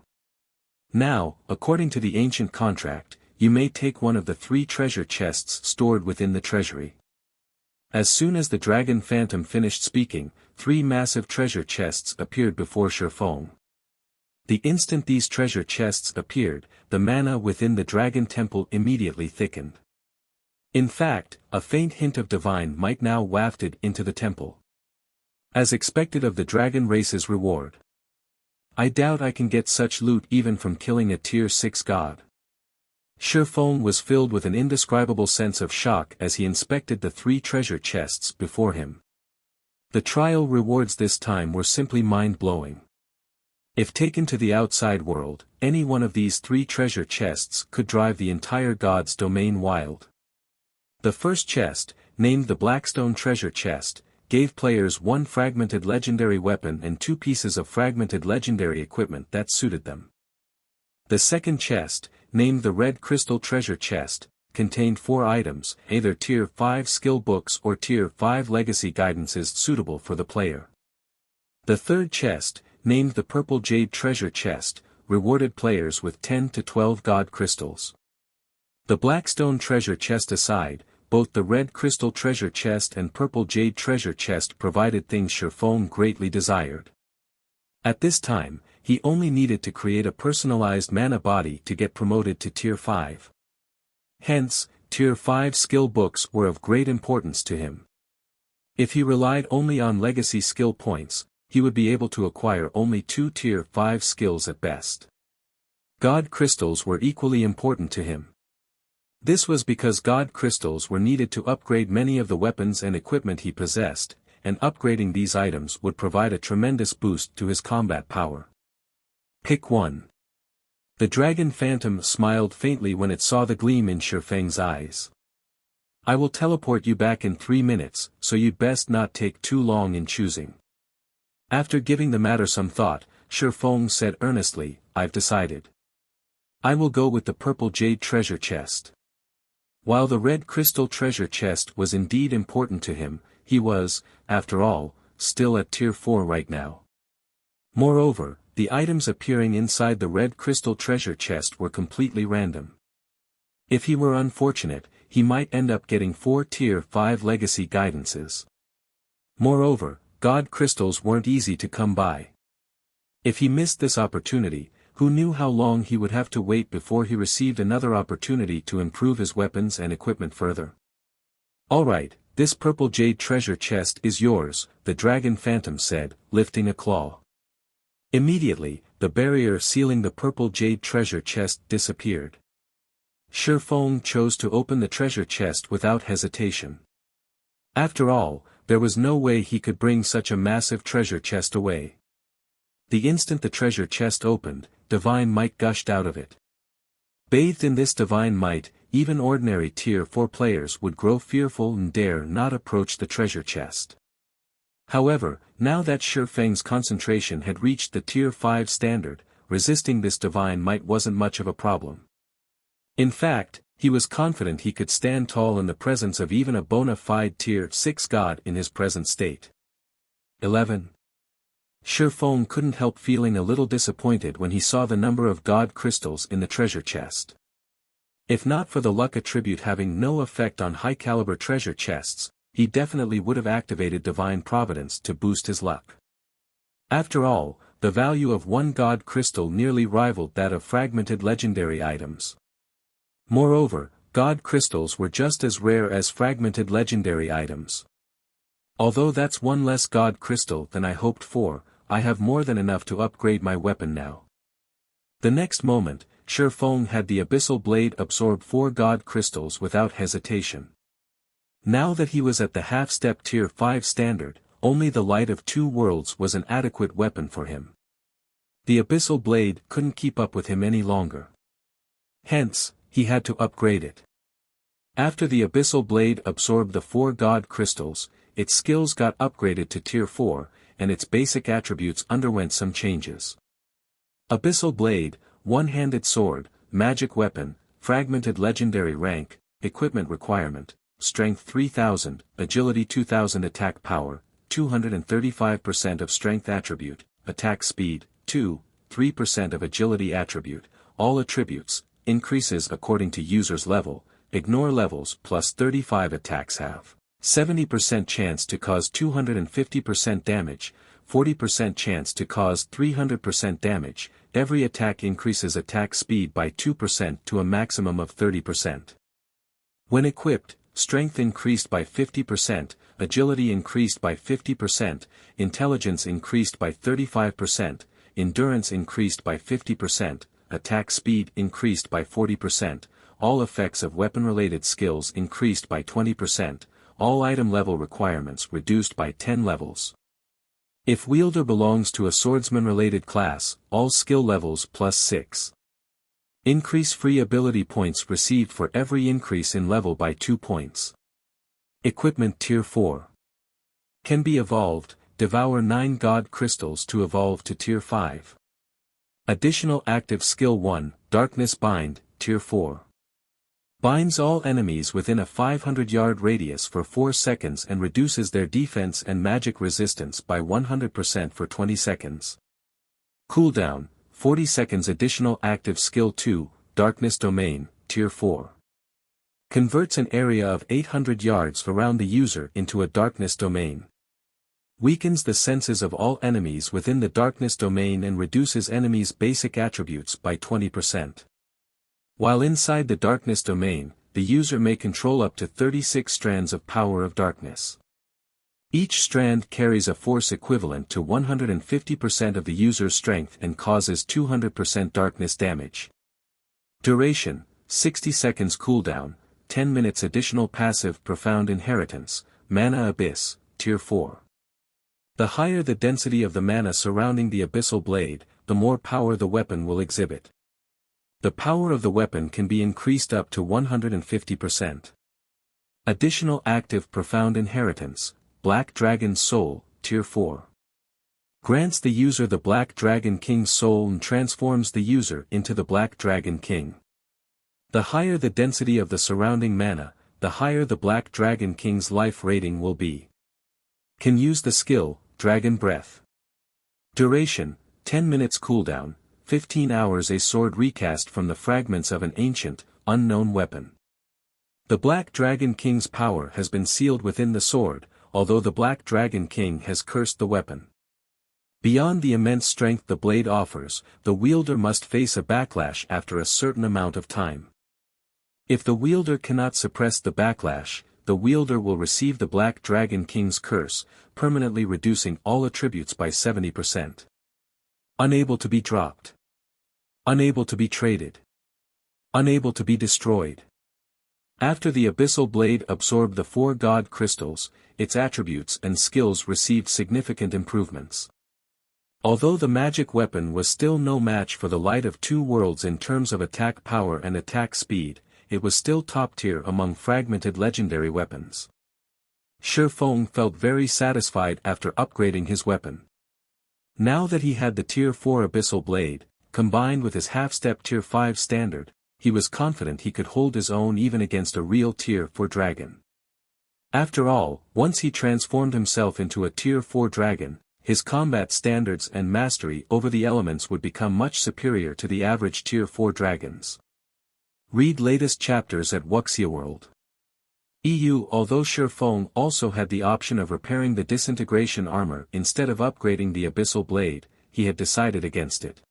S1: Now, according to the ancient contract, you may take one of the 3 treasure chests stored within the treasury. As soon as the Dragon Phantom finished speaking, 3 massive treasure chests appeared before Shifeng. The instant these treasure chests appeared, the mana within the Dragon Temple immediately thickened. In fact, a faint hint of divine might now wafted into the temple. As expected of the dragon race's reward. I doubt I can get such loot even from killing a Tier 6 god. Shifeng was filled with an indescribable sense of shock as he inspected the 3 treasure chests before him. The trial rewards this time were simply mind-blowing. If taken to the outside world, any one of these 3 treasure chests could drive the entire god's domain wild. The first chest, named the Blackstone Treasure Chest, gave players 1 fragmented legendary weapon and 2 pieces of fragmented legendary equipment that suited them. The second chest, named the Red Crystal Treasure Chest, contained 4 items, either Tier 5 skill books or Tier 5 legacy guidances suitable for the player. The third chest, named the Purple Jade Treasure Chest, rewarded players with 10 to 12 god crystals. The Blackstone Treasure Chest aside, both the Red Crystal Treasure Chest and Purple Jade Treasure Chest provided things Shifeng greatly desired. At this time, he only needed to create a personalized mana body to get promoted to Tier 5. Hence, Tier 5 skill books were of great importance to him. If he relied only on legacy skill points, he would be able to acquire only 2 Tier 5 skills at best. God crystals were equally important to him. This was because god crystals were needed to upgrade many of the weapons and equipment he possessed, and upgrading these items would provide a tremendous boost to his combat power. Pick 1. The Dragon Phantom smiled faintly when it saw the gleam in Shifeng's eyes. I will teleport you back in 3 minutes, so you'd best not take too long in choosing. After giving the matter some thought, Shifeng said earnestly, I've decided. I will go with the purple jade treasure chest. While the red crystal treasure chest was indeed important to him, he was, after all, still at tier 4 right now. Moreover, the items appearing inside the red crystal treasure chest were completely random. If he were unfortunate, he might end up getting 4 tier 5 legacy guidances. Moreover, god crystals weren't easy to come by. If he missed this opportunity, who knew how long he would have to wait before he received another opportunity to improve his weapons and equipment further. Alright, this purple jade treasure chest is yours, the dragon phantom said, lifting a claw. Immediately, the barrier sealing the purple jade treasure chest disappeared. Shifeng chose to open the treasure chest without hesitation. After all, there was no way he could bring such a massive treasure chest away. The instant the treasure chest opened, divine might gushed out of it. Bathed in this divine might, even ordinary tier 4 players would grow fearful and dare not approach the treasure chest. However, now that Shifeng's concentration had reached the tier 5 standard, resisting this divine might wasn't much of a problem. In fact, he was confident he could stand tall in the presence of even a bona fide tier 6 god in his present state. 11. Shifeng couldn't help feeling a little disappointed when he saw the number of god crystals in the treasure chest. If not for the luck attribute having no effect on high-caliber treasure chests, he definitely would have activated Divine Providence to boost his luck. After all, the value of one god crystal nearly rivaled that of fragmented legendary items. Moreover, god crystals were just as rare as fragmented legendary items. Although that's one less god crystal than I hoped for, I have more than enough to upgrade my weapon now. The next moment, Shifeng had the Abyssal Blade absorb 4 god crystals without hesitation. Now that he was at the half-step tier 5 standard, only the Light of 2 Worlds was an adequate weapon for him. The Abyssal Blade couldn't keep up with him any longer. Hence, he had to upgrade it. After the Abyssal Blade absorbed the 4 god crystals, its skills got upgraded to tier 4, and its basic attributes underwent some changes. Abyssal Blade, one-handed sword, magic weapon, fragmented legendary rank, equipment requirement, strength 3000, agility 2000 attack power, 235% of strength attribute, attack speed, 3% of agility attribute, all attributes, increases according to user's level, ignore levels plus 35 attacks have 70% chance to cause 250% damage, 40% chance to cause 300% damage, every attack increases attack speed by 2% to a maximum of 30%. When equipped, strength increased by 50%, agility increased by 50%, intelligence increased by 35%, endurance increased by 50%, attack speed increased by 40%, all effects of weapon-related skills increased by 20%, all item level requirements reduced by 10 levels. If wielder belongs to a swordsman-related class, all skill levels plus 6. Increase free ability points received for every increase in level by 2 points. Equipment Tier 4. Can be evolved, devour 9 god crystals to evolve to Tier 5. Additional active skill 1, Darkness Bind, Tier 4. Binds all enemies within a 500-yard radius for 4 seconds and reduces their defense and magic resistance by 100% for 20 seconds. Cooldown, 40 seconds. Additional active skill 2, Darkness Domain, Tier 4. Converts an area of 800 yards around the user into a darkness domain. Weakens the senses of all enemies within the darkness domain and reduces enemies' basic attributes by 20%. While inside the darkness domain, the user may control up to 36 strands of power of darkness. Each strand carries a force equivalent to 150% of the user's strength and causes 200% darkness damage. Duration, 60 seconds. Cooldown, 10 minutes. Additional passive Profound Inheritance, Mana Abyss, Tier 4. The higher the density of the mana surrounding the Abyssal Blade, the more power the weapon will exhibit. The power of the weapon can be increased up to 150%. Additional active profound inheritance, Black Dragon Soul, Tier 4. Grants the user the Black Dragon King's soul and transforms the user into the Black Dragon King. The higher the density of the surrounding mana, the higher the Black Dragon King's life rating will be. Can use the skill, Dragon Breath. Duration, 10 minutes cooldown, 15 hours. A sword recast from the fragments of an ancient, unknown weapon. The Black Dragon King's power has been sealed within the sword, although the Black Dragon King has cursed the weapon. Beyond the immense strength the blade offers, the wielder must face a backlash after a certain amount of time. If the wielder cannot suppress the backlash, the wielder will receive the Black Dragon King's curse, permanently reducing all attributes by 70%. Unable to be dropped. Unable to be traded. Unable to be destroyed. After the Abyssal Blade absorbed the 4 God Crystals, its attributes and skills received significant improvements. Although the magic weapon was still no match for the Light of Two Worlds in terms of attack power and attack speed, it was still top tier among fragmented legendary weapons. Shi Feng felt very satisfied after upgrading his weapon. Now that he had the Tier 4 Abyssal Blade, combined with his half-step Tier 5 standard, he was confident he could hold his own even against a real Tier 4 dragon. After all, once he transformed himself into a Tier 4 dragon, his combat standards and mastery over the elements would become much superior to the average Tier 4 dragons. Read latest chapters at Wuxia World. EU. Although Shi Feng also had the option of repairing the disintegration armor instead of upgrading the Abyssal Blade, he had decided against it.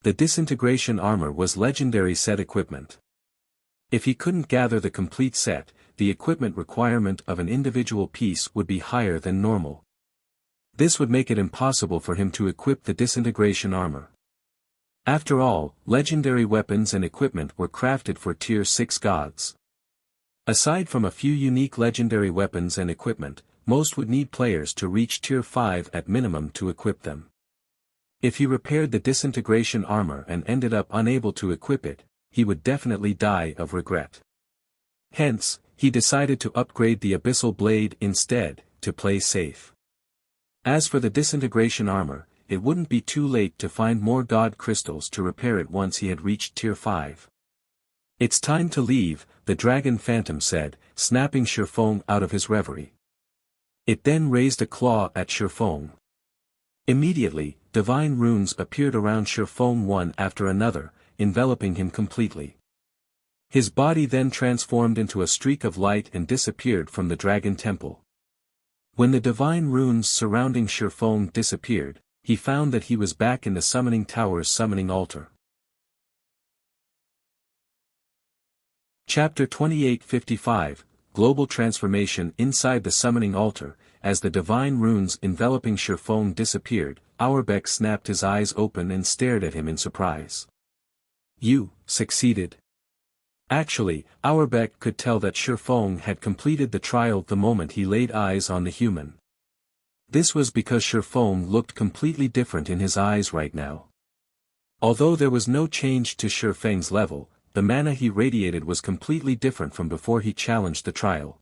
S1: The disintegration armor was legendary set equipment. If he couldn't gather the complete set, the equipment requirement of an individual piece would be higher than normal. This would make it impossible for him to equip the disintegration armor. After all, legendary weapons and equipment were crafted for Tier 6 gods. Aside from a few unique legendary weapons and equipment, most would need players to reach Tier 5 at minimum to equip them. If he repaired the disintegration armor and ended up unable to equip it, he would definitely die of regret. Hence, he decided to upgrade the Abyssal Blade instead, to play safe. As for the disintegration armor, it wouldn't be too late to find more God Crystals to repair it once he had reached Tier 5. It's time to leave, the Dragon Phantom said, snapping Shi Feng out of his reverie. It then raised a claw at Shi Feng. Immediately, divine runes appeared around Shi Feng one after another, enveloping him completely. His body then transformed into a streak of light and disappeared from the Dragon Temple. When the divine runes surrounding Shi Feng disappeared, he found that he was back in the Summoning Tower's summoning altar. Chapter 2855, Global Transformation. Inside the summoning altar, as the divine runes enveloping Shi Feng disappeared, Auerbach snapped his eyes open and stared at him in surprise. You succeeded. Actually, Auerbach could tell that Shi Feng had completed the trial the moment he laid eyes on the human. This was because Shi Feng looked completely different in his eyes right now. Although there was no change to Shi Feng's level, the mana he radiated was completely different from before he challenged the trial.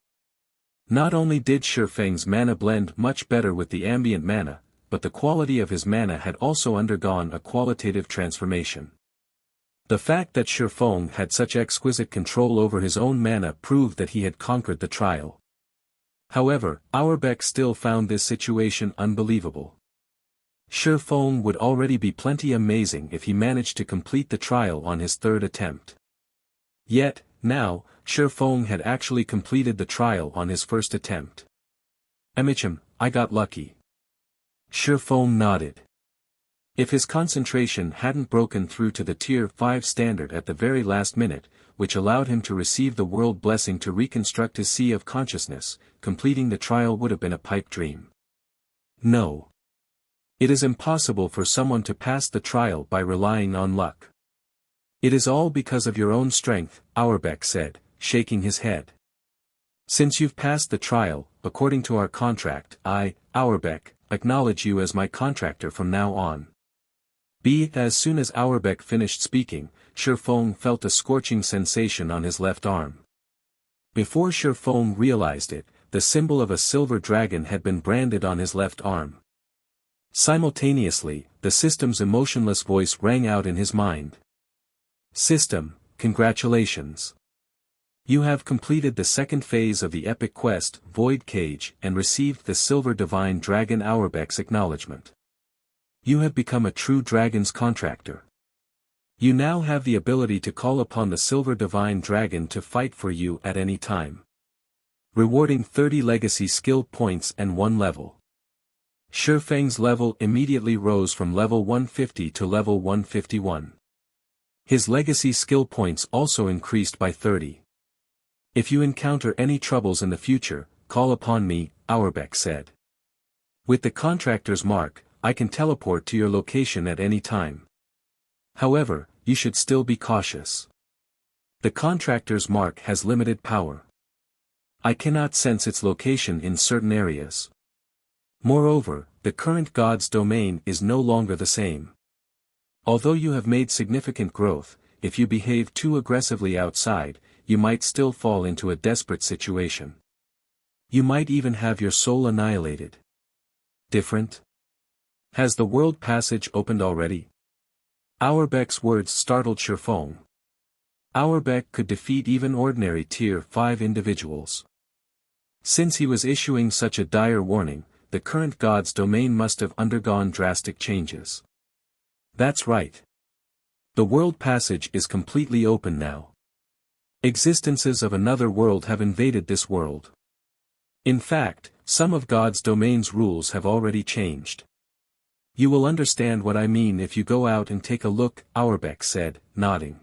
S1: Not only did Shi Feng's mana blend much better with the ambient mana, but the quality of his mana had also undergone a qualitative transformation. The fact that Shi Feng had such exquisite control over his own mana proved that he had conquered the trial. However, Auerbach still found this situation unbelievable. Shi Feng would already be plenty amazing if he managed to complete the trial on his 3rd attempt. Yet, now, Shi Feng had actually completed the trial on his 1st attempt. Emichim, I got lucky. Shi Feng nodded. If his concentration hadn't broken through to the Tier 5 standard at the very last minute, which allowed him to receive the world blessing to reconstruct his sea of consciousness, completing the trial would have been a pipe dream. No. It is impossible for someone to pass the trial by relying on luck. It is all because of your own strength, Auerbach said, shaking his head. Since you've passed the trial, according to our contract, I, Auerbach, acknowledge you as my contractor from now on. As soon as Auerbach finished speaking, Shi Feng felt a scorching sensation on his left arm. Before Shifeng realized it, the symbol of a silver dragon had been branded on his left arm. Simultaneously, the system's emotionless voice rang out in his mind. System, congratulations. You have completed the second phase of the epic quest, Void Cage, and received the Silver Divine Dragon Auerbach's acknowledgement. You have become a true dragon's contractor. You now have the ability to call upon the Silver Divine Dragon to fight for you at any time. Rewarding 30 legacy skill points and 1 level. Shifeng's level immediately rose from level 150 to level 151. His legacy skill points also increased by 30. If you encounter any troubles in the future, call upon me, Auerbach said. With the contractor's mark, I can teleport to your location at any time. However, you should still be cautious. The contractor's mark has limited power. I cannot sense its location in certain areas. Moreover, the current god's domain is no longer the same. Although you have made significant growth, if you behave too aggressively outside, you might still fall into a desperate situation. You might even have your soul annihilated. Different? Has the world passage opened already? Auerbach's words startled Shifeng. Auerbach could defeat even ordinary Tier 5 individuals. Since he was issuing such a dire warning, the current god's domain must have undergone drastic changes. That's right. The world passage is completely open now. Existences of another world have invaded this world. In fact, some of God's domain's rules have already changed. You will understand what I mean if you go out and take a look, Auerbach said, nodding.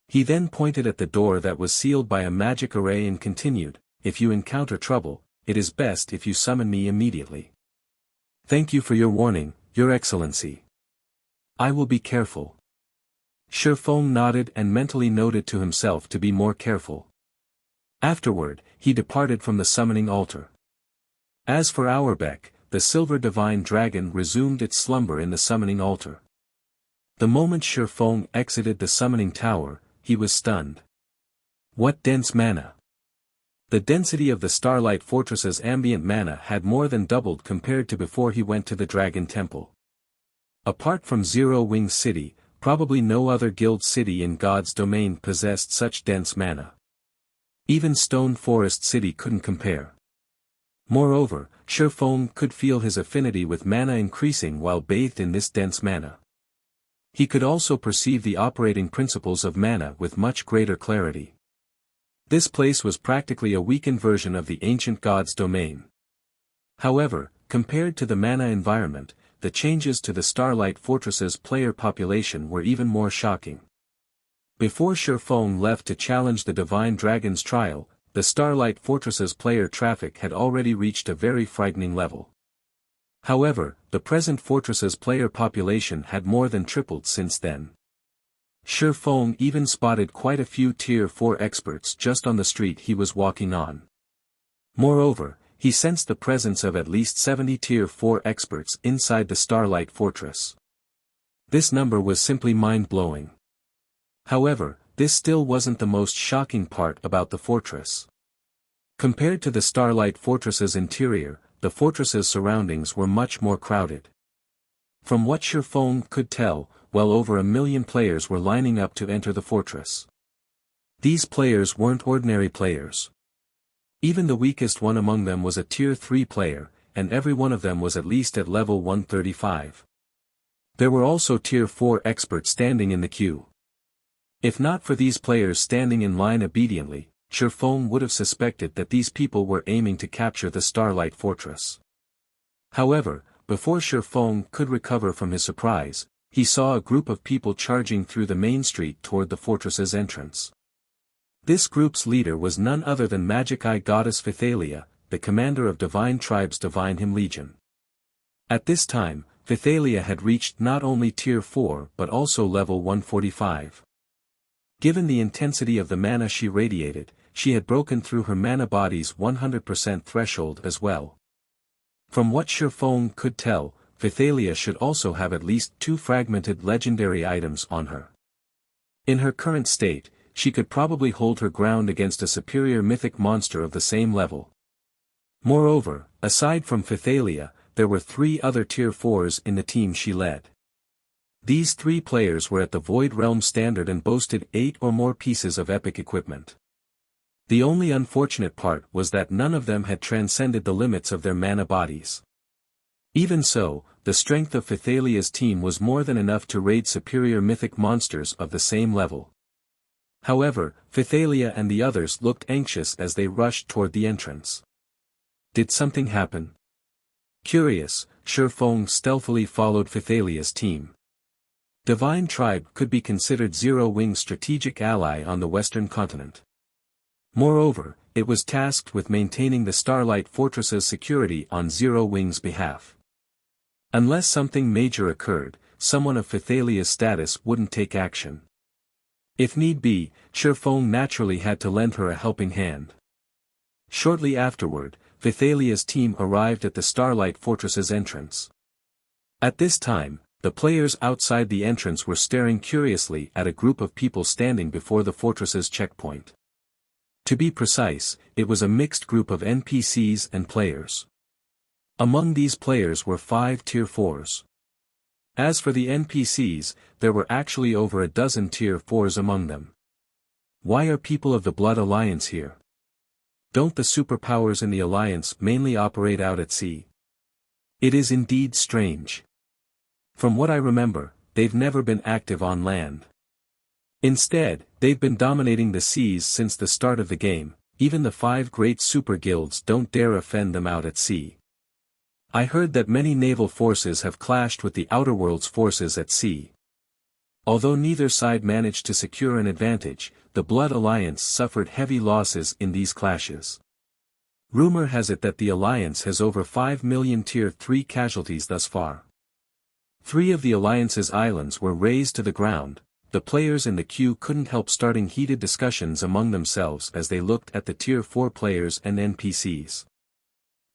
S1: He then pointed at the door that was sealed by a magic array and continued, if you encounter trouble, it is best if you summon me immediately. Thank you for your warning, Your Excellency. I will be careful. Shifeng nodded and mentally noted to himself to be more careful. Afterward, he departed from the summoning altar. As for Auerbach, the Silver Divine Dragon resumed its slumber in the summoning altar. The moment Shifeng exited the summoning tower, he was stunned. What dense mana! The density of the Starlight Fortress's ambient mana had more than doubled compared to before he went to the Dragon Temple. Apart from Zero Wings City, probably no other guild city in God's domain possessed such dense mana. Even Stone Forest City couldn't compare. Moreover, Shifeng could feel his affinity with mana increasing while bathed in this dense mana. He could also perceive the operating principles of mana with much greater clarity. This place was practically a weakened version of the ancient god's domain. However, compared to the mana environment, the changes to the Starlight Fortress's player population were even more shocking. Before Shifeng left to challenge the Divine Dragon's trial, the Starlight Fortress's player traffic had already reached a very frightening level. However, the present fortress's player population had more than tripled since then. Shifeng even spotted quite a few Tier 4 experts just on the street he was walking on. Moreover, he sensed the presence of at least 70 Tier 4 experts inside the Starlight Fortress. This number was simply mind-blowing. However, this still wasn't the most shocking part about the fortress. Compared to the Starlight Fortress's interior, the fortress's surroundings were much more crowded. From what Shifeng could tell, well over 1 million players were lining up to enter the fortress. These players weren't ordinary players. Even the weakest one among them was a Tier 3 player, and every one of them was at least at level 135. There were also Tier 4 experts standing in the queue. If not for these players standing in line obediently, Shifeng would have suspected that these people were aiming to capture the Starlight Fortress. However, before Shifeng could recover from his surprise, he saw a group of people charging through the main street toward the fortress's entrance. This group's leader was none other than Magic Eye Goddess Phythalia, the commander of Divine Tribe's Divine Hymn Legion. At this time, Phythalia had reached not only Tier 4 but also level 145. Given the intensity of the mana she radiated, she had broken through her mana body's 100% threshold as well. From what Shifeng could tell, Phythalia should also have at least 2 fragmented legendary items on her. In her current state, she could probably hold her ground against a superior mythic monster of the same level. Moreover, aside from Phythalia, there were 3 other tier 4s in the team she led. These 3 players were at the Void Realm standard and boasted 8 or more pieces of epic equipment. The only unfortunate part was that none of them had transcended the limits of their mana bodies. Even so, the strength of Phythalia's team was more than enough to raid superior mythic monsters of the same level. However, Phythalia and the others looked anxious as they rushed toward the entrance. Did something happen? Curious, Shifeng stealthily followed Phythalia's team. Divine Tribe could be considered Zero Wing's strategic ally on the western continent. Moreover, it was tasked with maintaining the Starlight Fortress's security on Zero Wing's behalf. Unless something major occurred, someone of Phythalia's status wouldn't take action. If need be, Shifeng naturally had to lend her a helping hand. Shortly afterward, Phythalia's team arrived at the Starlight Fortress's entrance. At this time, the players outside the entrance were staring curiously at a group of people standing before the fortress's checkpoint. To be precise, it was a mixed group of NPCs and players. Among these players were 5 tier 4s. As for the NPCs, there were actually over a dozen tier 4s among them. Why are people of the Blood Alliance here? Don't the superpowers in the Alliance mainly operate out at sea? It is indeed strange. From what I remember, they've never been active on land. Instead, they've been dominating the seas since the start of the game. Even the 5 great super guilds don't dare offend them out at sea. I heard that many naval forces have clashed with the Outer World's forces at sea. Although neither side managed to secure an advantage, the Blood Alliance suffered heavy losses in these clashes. Rumor has it that the Alliance has over 5 million tier 3 casualties thus far. 3 of the Alliance's islands were razed to the ground. The players in the queue couldn't help starting heated discussions among themselves as they looked at the tier 4 players and NPCs.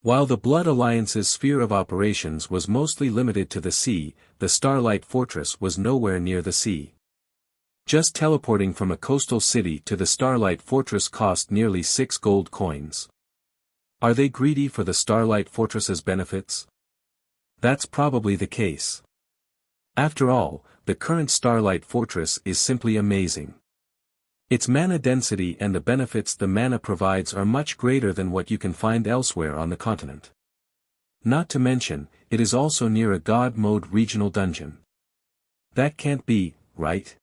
S1: While the Blood Alliance's sphere of operations was mostly limited to the sea, the Starlight Fortress was nowhere near the sea. Just teleporting from a coastal city to the Starlight Fortress cost nearly 6 gold coins. Are they greedy for the Starlight Fortress's benefits? That's probably the case. After all, the current Starlight Fortress is simply amazing. Its mana density and the benefits the mana provides are much greater than what you can find elsewhere on the continent. Not to mention, it is also near a God Mode regional dungeon. That can't be, right?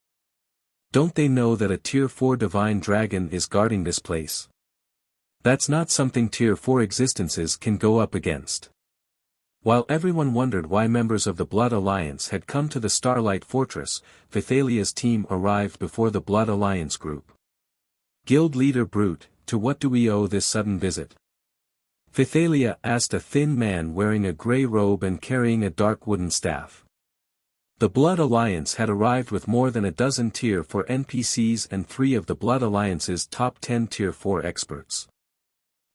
S1: Don't they know that a tier 4 divine dragon is guarding this place? That's not something tier 4 existences can go up against. While everyone wondered why members of the Blood Alliance had come to the Starlight Fortress, Phythalia's team arrived before the Blood Alliance group. Guild leader Brute, to what do we owe this sudden visit? Phythalia asked a thin man wearing a grey robe and carrying a dark wooden staff. The Blood Alliance had arrived with more than a dozen tier 4 NPCs and 3 of the Blood Alliance's top 10 tier 4 experts.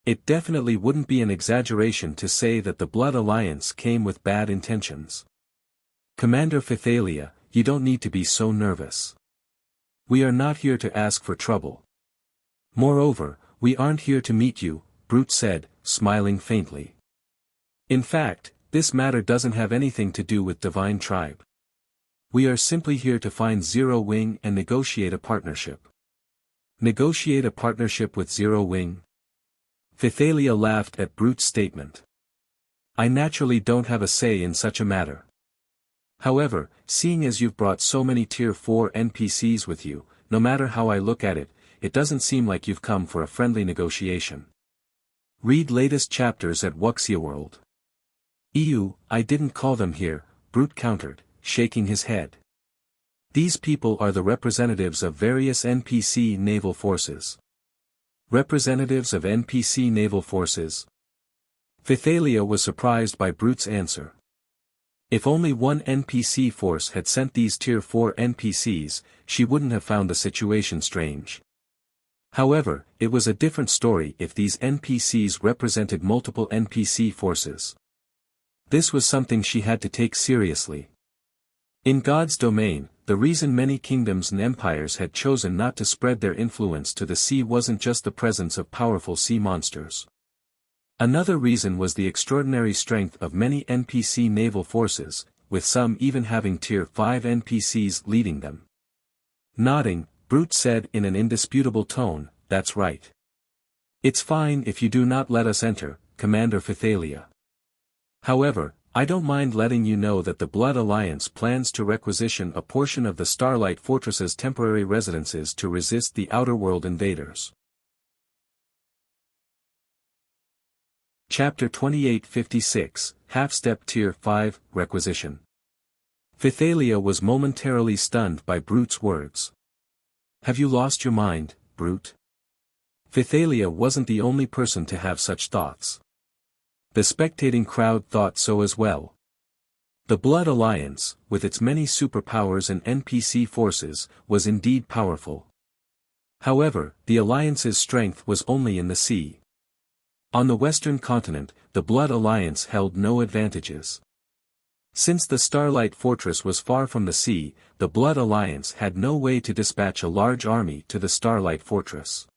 S1: It definitely wouldn't be an exaggeration to say that the Blood Alliance came with bad intentions. Commander Phythalia, you don't need to be so nervous. We are not here to ask for trouble. Moreover, we aren't here to meet you, Brute said, smiling faintly. In fact, this matter doesn't have anything to do with Divine Tribe. We are simply here to find Zero Wing and negotiate a partnership. Negotiate a partnership with Zero Wing? Phythalia laughed at Brute's statement. I naturally don't have a say in such a matter. However, seeing as you've brought so many tier 4 NPCs with you, no matter how I look at it, it doesn't seem like you've come for a friendly negotiation. Read latest chapters at Wuxia World. I didn't call them here, Brute countered, shaking his head. These people are the representatives of various NPC naval forces. Representatives of NPC naval forces? Phythalia was surprised by Brute's answer. If only one NPC force had sent these tier 4 NPCs, she wouldn't have found the situation strange. However, it was a different story if these NPCs represented multiple NPC forces. This was something she had to take seriously. In God's domain, the reason many kingdoms and empires had chosen not to spread their influence to the sea wasn't just the presence of powerful sea monsters. Another reason was the extraordinary strength of many NPC naval forces, with some even having Tier 5 NPCs leading them. Nodding, Brute said in an indisputable tone, "That's right. It's fine if you do not let us enter, Commander Phythalia. However, I don't mind letting you know that the Blood Alliance plans to requisition a portion of the Starlight Fortress's temporary residences to resist the Outer World invaders." Chapter 2856, Half-Step Tier 5, Requisition. Phythalia was momentarily stunned by Brute's words. "Have you lost your mind, Brute?" Phythalia wasn't the only person to have such thoughts. The spectating crowd thought so as well. The Blood Alliance, with its many superpowers and NPC forces, was indeed powerful. However, the Alliance's strength was only in the sea. On the Western continent, the Blood Alliance held no advantages. Since the Starlight Fortress was far from the sea, the Blood Alliance had no way to dispatch a large army to the Starlight Fortress.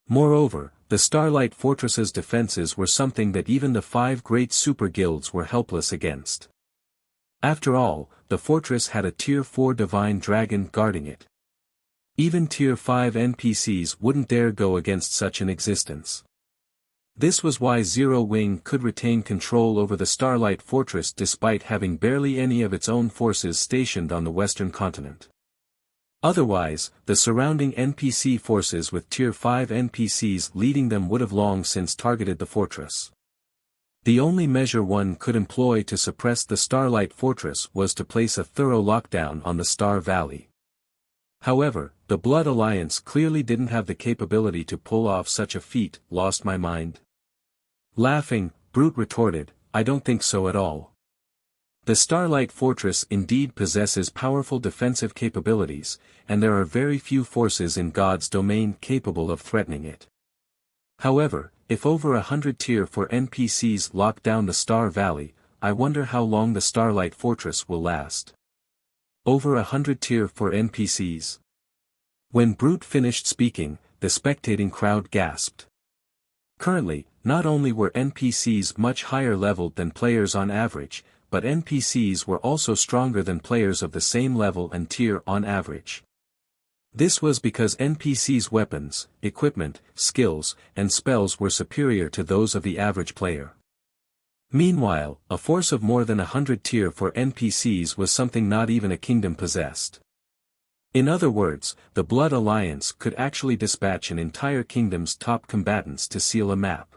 S1: Moreover, the Starlight Fortress's defenses were something that even the 5 great super guilds were helpless against. After all, the fortress had a Tier 4 divine dragon guarding it. Even Tier 5 NPCs wouldn't dare go against such an existence. This was why Zero Wing could retain control over the Starlight Fortress despite having barely any of its own forces stationed on the Western continent. Otherwise, the surrounding NPC forces with Tier 5 NPCs leading them would have long since targeted the fortress. The only measure one could employ to suppress the Starlight Fortress was to place a thorough lockdown on the Star Valley. However, the Blood Alliance clearly didn't have the capability to pull off such a feat. "Lost my mind?" Laughing, Brute retorted, "I don't think so at all. The Starlight Fortress indeed possesses powerful defensive capabilities, and there are very few forces in God's domain capable of threatening it. However, if over 100 Tier 4 NPCs lock down the Star Valley, I wonder how long the Starlight Fortress will last." Over 100 Tier 4 NPCs. When Brute finished speaking, the spectating crowd gasped. Currently, not only were NPCs much higher leveled than players on average, but NPCs were also stronger than players of the same level and tier on average. This was because NPCs' weapons, equipment, skills, and spells were superior to those of the average player. Meanwhile, a force of more than 100 Tier 4 NPCs was something not even a kingdom possessed. In other words, the Blood Alliance could actually dispatch an entire kingdom's top combatants to seal a map.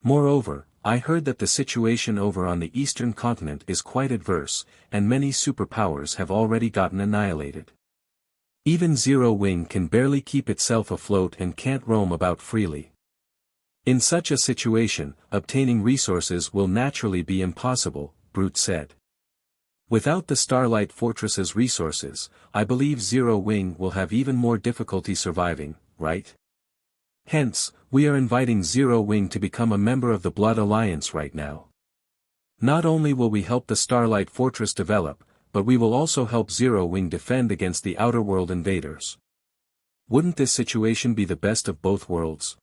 S1: Moreover, I heard that the situation over on the eastern continent is quite adverse, and many superpowers have already gotten annihilated. Even Zero Wing can barely keep itself afloat and can't roam about freely. In such a situation, obtaining resources will naturally be impossible, Brute said. Without the Starlight Fortress's resources, I believe Zero Wing will have even more difficulty surviving, right? Hence, we are inviting Zero Wing to become a member of the Blood Alliance right now. Not only will we help the Starlight Fortress develop, but we will also help Zero Wing defend against the Outer World invaders. Wouldn't this situation be the best of both worlds?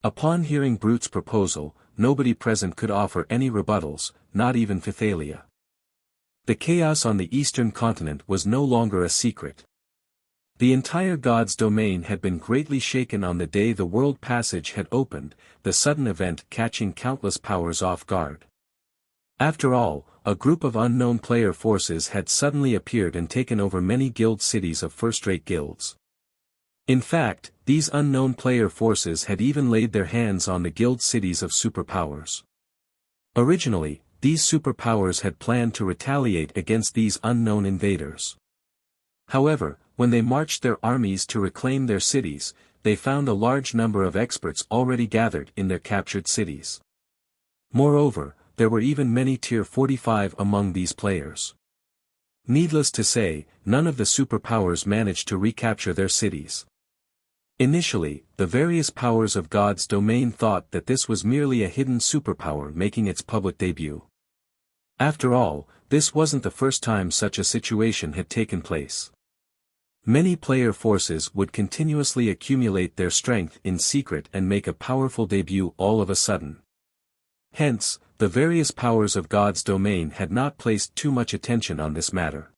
S1: Upon hearing Brute's proposal, nobody present could offer any rebuttals, not even Phythalia. The chaos on the eastern continent was no longer a secret. The entire God's domain had been greatly shaken on the day the World Passage had opened, the sudden event catching countless powers off guard. After all, a group of unknown player forces had suddenly appeared and taken over many guild cities of first-rate guilds. In fact, these unknown player forces had even laid their hands on the guild cities of superpowers. Originally, these superpowers had planned to retaliate against these unknown invaders. However, when they marched their armies to reclaim their cities, they found a large number of experts already gathered in their captured cities. Moreover, there were even many Tier 45 among these players. Needless to say, none of the superpowers managed to recapture their cities. Initially, the various powers of God's domain thought that this was merely a hidden superpower making its public debut. After all, this wasn't the first time such a situation had taken place. Many player forces would continuously accumulate their strength in secret and make a powerful debut all of a sudden. Hence, the various powers of God's domain had not placed too much attention on this matter.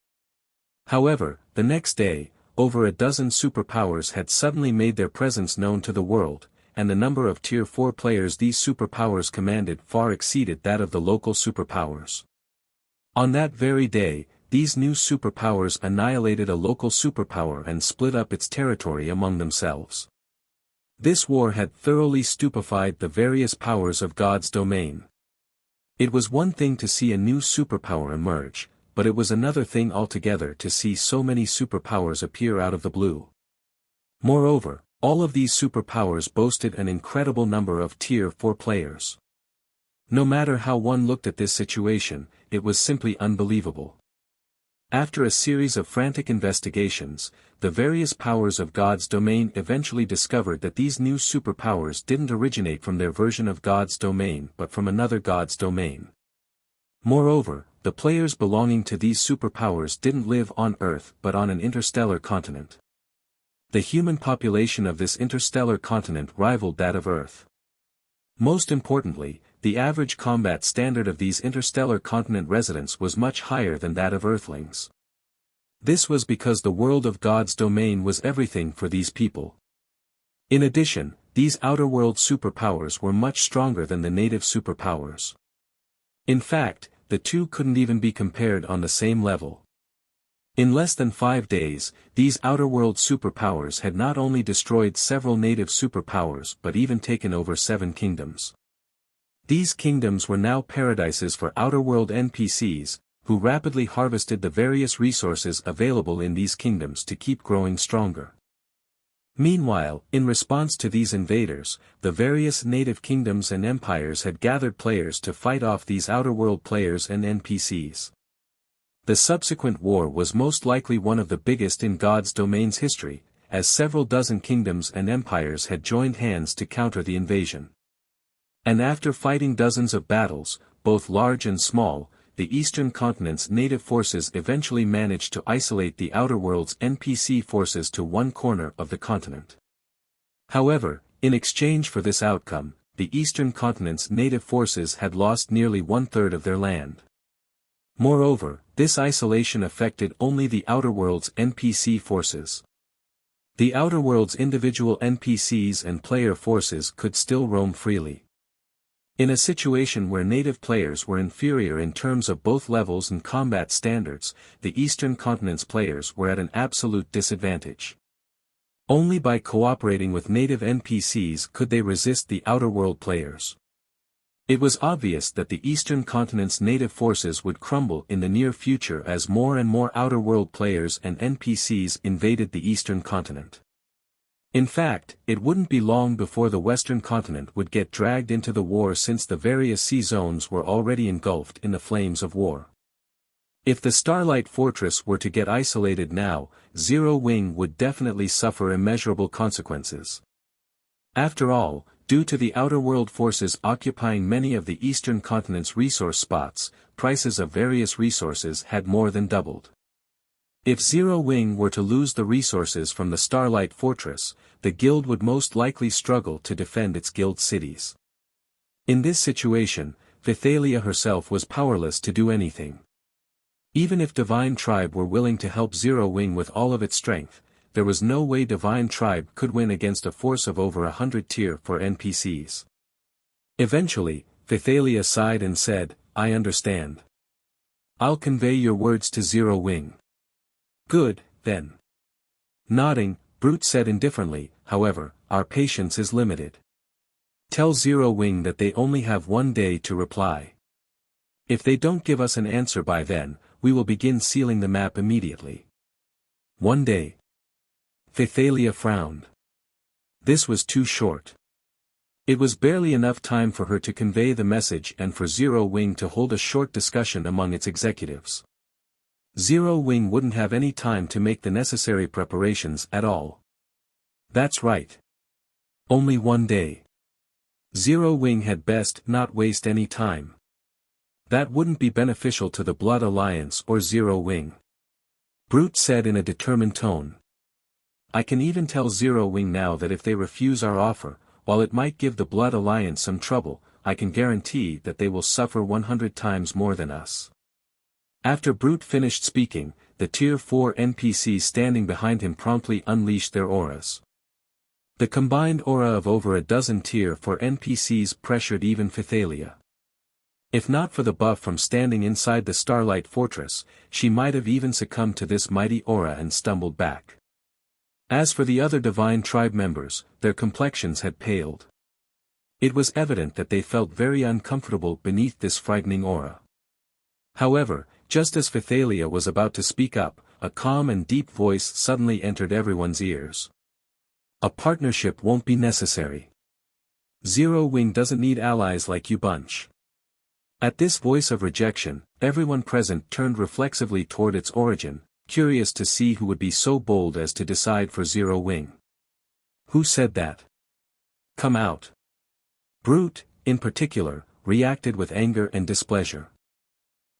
S1: However, the next day, over a dozen superpowers had suddenly made their presence known to the world, and the number of Tier 4 players these superpowers commanded far exceeded that of the local superpowers. On that very day, these new superpowers annihilated a local superpower and split up its territory among themselves. This war had thoroughly stupefied the various powers of God's domain. It was one thing to see a new superpower emerge, but it was another thing altogether to see so many superpowers appear out of the blue. Moreover, all of these superpowers boasted an incredible number of Tier 4 players. No matter how one looked at this situation, it was simply unbelievable. After a series of frantic investigations, the various powers of God's domain eventually discovered that these new superpowers didn't originate from their version of God's domain but from another God's domain. Moreover, the players belonging to these superpowers didn't live on Earth but on an interstellar continent. The human population of this interstellar continent rivaled that of Earth. Most importantly, the average combat standard of these interstellar continent residents was much higher than that of Earthlings. This was because the world of God's domain was everything for these people. In addition, these outer-world superpowers were much stronger than the native superpowers. In fact, the two couldn't even be compared on the same level. In less than 5 days, these outer-world superpowers had not only destroyed several native superpowers but even taken over 7 kingdoms. These kingdoms were now paradises for outer-world NPCs, who rapidly harvested the various resources available in these kingdoms to keep growing stronger. Meanwhile, in response to these invaders, the various native kingdoms and empires had gathered players to fight off these outer-world players and NPCs. The subsequent war was most likely one of the biggest in God's domain's history, as several dozen kingdoms and empires had joined hands to counter the invasion. And after fighting dozens of battles, both large and small, the Eastern Continent's native forces eventually managed to isolate the Outer World's NPC forces to one corner of the continent. However, in exchange for this outcome, the Eastern Continent's native forces had lost nearly 1/3 of their land. Moreover, this isolation affected only the Outer World's NPC forces. The Outer World's individual NPCs and player forces could still roam freely. In a situation where native players were inferior in terms of both levels and combat standards, the Eastern Continent's players were at an absolute disadvantage. Only by cooperating with native NPCs could they resist the Outer World players. It was obvious that the Eastern Continent's native forces would crumble in the near future as more and more Outer World players and NPCs invaded the Eastern Continent. In fact, it wouldn't be long before the Western Continent would get dragged into the war since the various sea zones were already engulfed in the flames of war. If the Starlight Fortress were to get isolated now, Zero Wing would definitely suffer immeasurable consequences. After all, due to the Outer World forces occupying many of the Eastern Continent's resource spots, prices of various resources had more than doubled. If Zero Wing were to lose the resources from the Starlight Fortress, the guild would most likely struggle to defend its guild cities. In this situation, Vithalia herself was powerless to do anything. Even if Divine Tribe were willing to help Zero Wing with all of its strength, there was no way Divine Tribe could win against a force of over 100 Tier 4 NPCs. Eventually, Vithalia sighed and said, "I understand. I'll convey your words to Zero Wing." "Good, then." Nodding, Brute said indifferently, "However, our patience is limited. Tell Zero Wing that they only have 1 day to reply. If they don't give us an answer by then, we will begin sealing the map immediately." 1 day. Vithalia frowned. This was too short. It was barely enough time for her to convey the message and for Zero Wing to hold a short discussion among its executives. Zero Wing wouldn't have any time to make the necessary preparations at all. That's right. Only 1 day. Zero Wing had best not waste any time. That wouldn't be beneficial to the Blood Alliance or Zero Wing. Brute said in a determined tone. I can even tell Zero Wing now that if they refuse our offer, while it might give the Blood Alliance some trouble, I can guarantee that they will suffer 100 times more than us. After Brute finished speaking, the Tier 4 NPCs standing behind him promptly unleashed their auras. The combined aura of over a dozen Tier 4 NPCs pressured even Phythalia. If not for the buff from standing inside the Starlight Fortress, she might have even succumbed to this mighty aura and stumbled back. As for the other Divine Tribe members, their complexions had paled. It was evident that they felt very uncomfortable beneath this frightening aura. However, just as Phythalia was about to speak up, a calm and deep voice suddenly entered everyone's ears. A partnership won't be necessary. Zero Wing doesn't need allies like you bunch. At this voice of rejection, everyone present turned reflexively toward its origin, curious to see who would be so bold as to decide for Zero Wing. Who said that? Come out. Brute, in particular, reacted with anger and displeasure.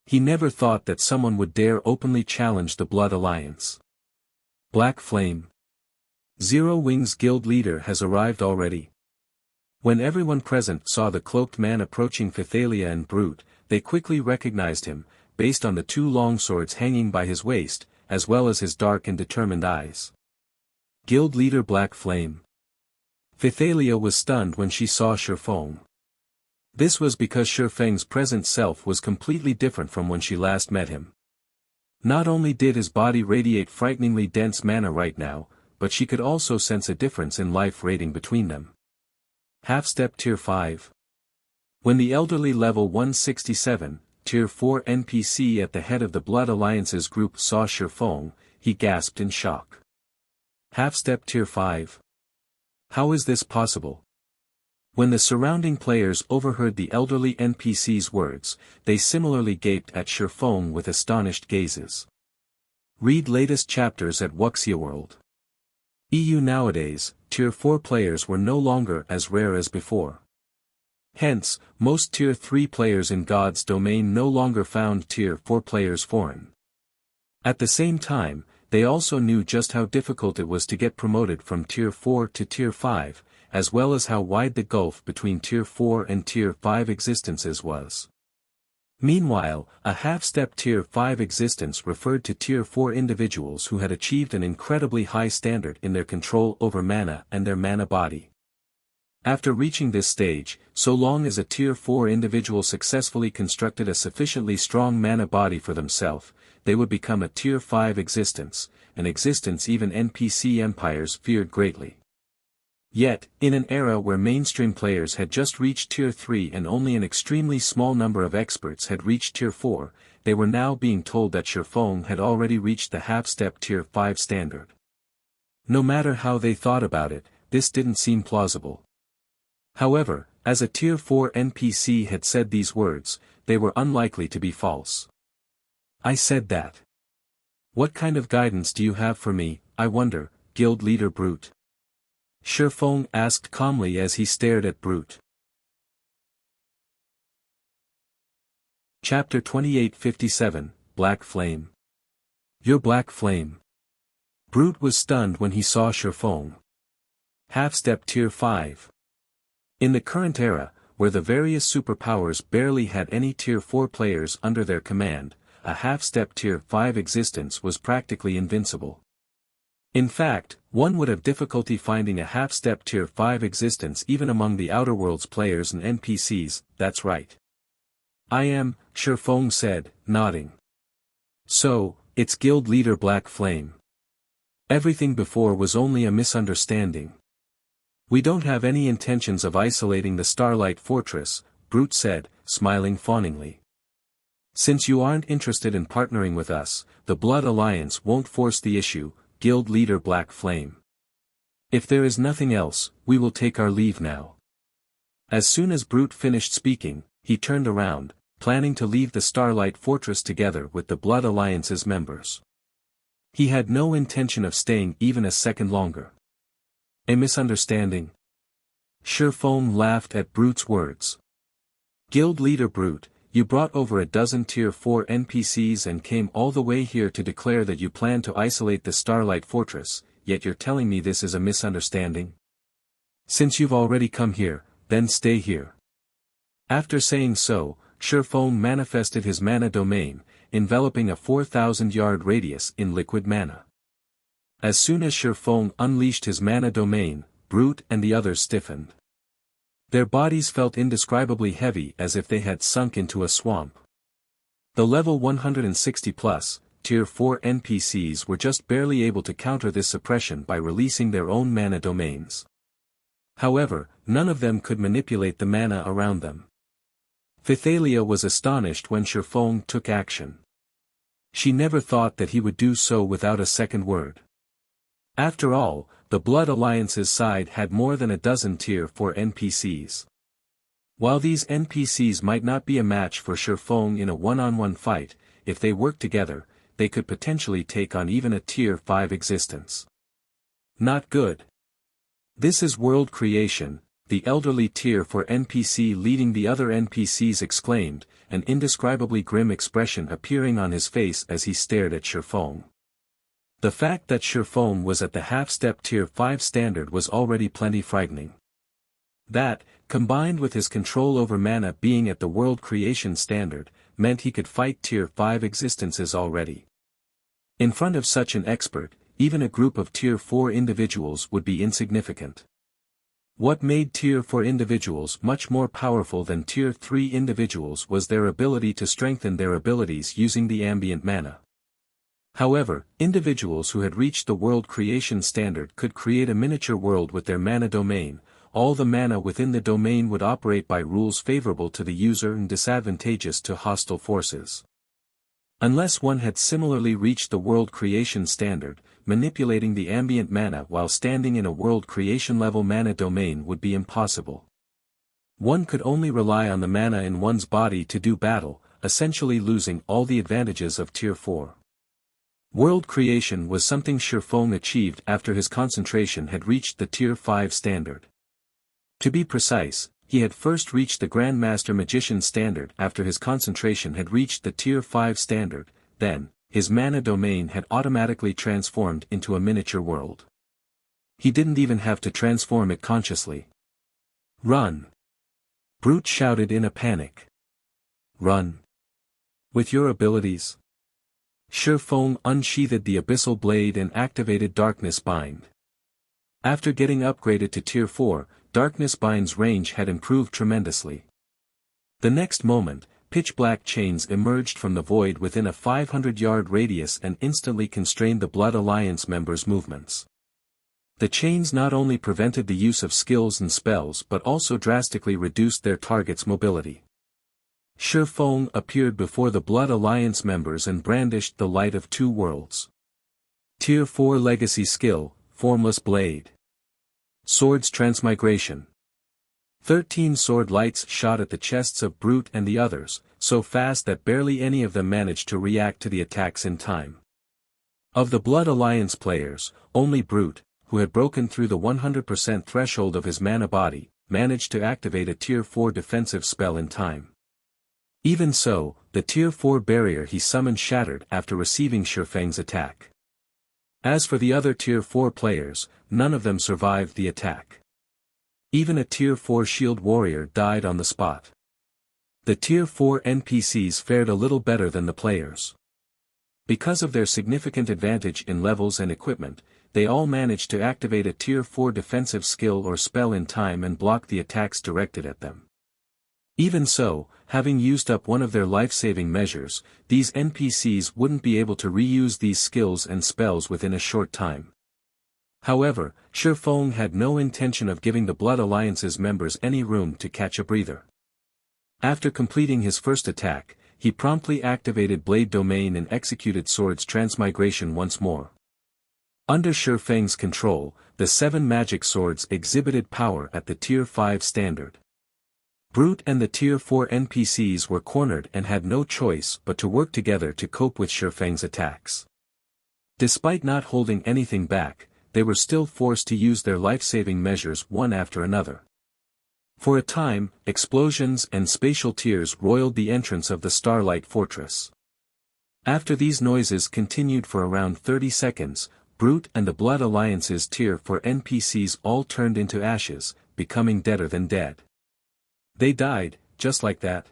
S1: He never thought that someone would dare openly challenge the Blood Alliance. Black Flame. Zero Wing's guild leader has arrived already. When everyone present saw the cloaked man approaching Phythalia and Brute, they quickly recognized him, based on the two longswords hanging by his waist, as well as his dark and determined eyes. Guild leader Black Flame. Phythalia was stunned when she saw Shifeng. This was because Shifeng's present self was completely different from when she last met him. Not only did his body radiate frighteningly dense mana right now, but she could also sense a difference in life rating between them. Half-step Tier 5. When the elderly level 167, Tier 4 NPC at the head of the Blood Alliance's group saw Shifeng, he gasped in shock. Half-step Tier 5. How is this possible? When the surrounding players overheard the elderly NPC's words, they similarly gaped at Shifeng with astonished gazes. Read latest chapters at Wuxia World. EU nowadays, Tier 4 players were no longer as rare as before. Hence, most Tier 3 players in God's domain no longer found Tier 4 players foreign. At the same time, they also knew just how difficult it was to get promoted from Tier 4 to Tier 5, as well as how wide the gulf between Tier 4 and Tier 5 existences was. Meanwhile, a half-step Tier 5 existence referred to Tier 4 individuals who had achieved an incredibly high standard in their control over mana and their mana body. After reaching this stage, so long as a Tier 4 individual successfully constructed a sufficiently strong mana body for themselves, they would become a Tier 5 existence, an existence even NPC empires feared greatly. Yet, in an era where mainstream players had just reached Tier 3 and only an extremely small number of experts had reached Tier 4, they were now being told that Shifeng had already reached the half-step Tier 5 standard. No matter how they thought about it, this didn't seem plausible. However, as a Tier 4 NPC had said these words, they were unlikely to be false. I said that. What kind of guidance do you have for me, I wonder, Guild Leader Brute? Shifeng asked calmly as he stared at Brute. Chapter 2857, Black Flame. Your Black Flame. Brute was stunned when he saw Shifeng. Half-step Tier 5. In the current era, where the various superpowers barely had any Tier 4 players under their command, a half-step Tier 5 existence was practically invincible. In fact, one would have difficulty finding a half-step Tier 5 existence even among the Outer Worlds players and NPCs, that's right. I am, Shifeng said, nodding. So, it's Guild Leader Black Flame. Everything before was only a misunderstanding. We don't have any intentions of isolating the Starlight Fortress, Brute said, smiling fawningly. Since you aren't interested in partnering with us, the Blood Alliance won't force the issue, Guild Leader Black Flame. If there is nothing else, we will take our leave now. As soon as Brute finished speaking, he turned around, planning to leave the Starlight Fortress together with the Blood Alliance's members. He had no intention of staying even a second longer. A misunderstanding? Shifeng laughed at Brute's words. Guild Leader Brute, You brought over a dozen Tier 4 NPCs and came all the way here to declare that you plan to isolate the Starlight Fortress, yet you're telling me this is a misunderstanding? Since you've already come here, then stay here. After saying so, Shifeng manifested his mana domain, enveloping a 4,000-yard radius in liquid mana. As soon as Shifeng unleashed his mana domain, Brute and the others stiffened. Their bodies felt indescribably heavy as if they had sunk into a swamp. The level 160+, Tier 4 NPCs were just barely able to counter this suppression by releasing their own mana domains. However, none of them could manipulate the mana around them. Phythalia was astonished when Shifeng took action. She never thought that he would do so without a second word. After all, the Blood Alliance's side had more than a dozen Tier 4 NPCs. While these NPCs might not be a match for Shifeng in a one-on-one fight, if they worked together, they could potentially take on even a Tier 5 existence. Not good. This is world creation, the elderly Tier 4 NPC leading the other NPCs exclaimed, an indescribably grim expression appearing on his face as he stared at Shifeng. The fact that Shifeng was at the half-step Tier 5 standard was already plenty frightening. That, combined with his control over mana being at the world creation standard, meant he could fight Tier 5 existences already. In front of such an expert, even a group of Tier 4 individuals would be insignificant. What made Tier 4 individuals much more powerful than Tier 3 individuals was their ability to strengthen their abilities using the ambient mana. However, individuals who had reached the world creation standard could create a miniature world with their mana domain. All the mana within the domain would operate by rules favorable to the user and disadvantageous to hostile forces. Unless one had similarly reached the world creation standard, manipulating the ambient mana while standing in a world creation level mana domain would be impossible. One could only rely on the mana in one's body to do battle, essentially losing all the advantages of Tier 4. World creation was something Shifeng achieved after his concentration had reached the Tier 5 standard. To be precise, he had first reached the Grandmaster Magician standard after his concentration had reached the Tier 5 standard, then, his mana domain had automatically transformed into a miniature world. He didn't even have to transform it consciously. Run! Brute shouted in a panic. Run! With your abilities? Shifeng unsheathed the Abyssal Blade and activated Darkness Bind. After getting upgraded to Tier 4, Darkness Bind's range had improved tremendously. The next moment, pitch-black chains emerged from the void within a 500-yard radius and instantly constrained the Blood Alliance members' movements. The chains not only prevented the use of skills and spells but also drastically reduced their target's mobility. Shifeng appeared before the Blood Alliance members and brandished the Light of Two Worlds. Tier 4 Legacy Skill, Formless Blade. Swords Transmigration. 13 sword lights shot at the chests of Brute and the others, so fast that barely any of them managed to react to the attacks in time. Of the Blood Alliance players, only Brute, who had broken through the 100% threshold of his mana body, managed to activate a Tier 4 defensive spell in time. Even so, the Tier 4 barrier he summoned shattered after receiving Shifeng's attack. As for the other Tier 4 players, none of them survived the attack. Even a Tier 4 shield warrior died on the spot. The Tier 4 NPCs fared a little better than the players. Because of their significant advantage in levels and equipment, they all managed to activate a Tier 4 defensive skill or spell in time and block the attacks directed at them. Even so, having used up one of their life-saving measures, these NPCs wouldn't be able to reuse these skills and spells within a short time. However, Shifeng had no intention of giving the Blood Alliance's members any room to catch a breather. After completing his first attack, he promptly activated Blade Domain and executed Swords Transmigration once more. Under Shifeng's control, the 7 magic swords exhibited power at the Tier 5 standard. Brute and the Tier 4 NPCs were cornered and had no choice but to work together to cope with Shifeng's attacks. Despite not holding anything back, they were still forced to use their life-saving measures one after another. For a time, explosions and spatial tears roiled the entrance of the Starlight Fortress. After these noises continued for around 30 seconds, Brute and the Blood Alliance's tier 4 NPCs all turned into ashes, becoming deader than dead. They died, just like that.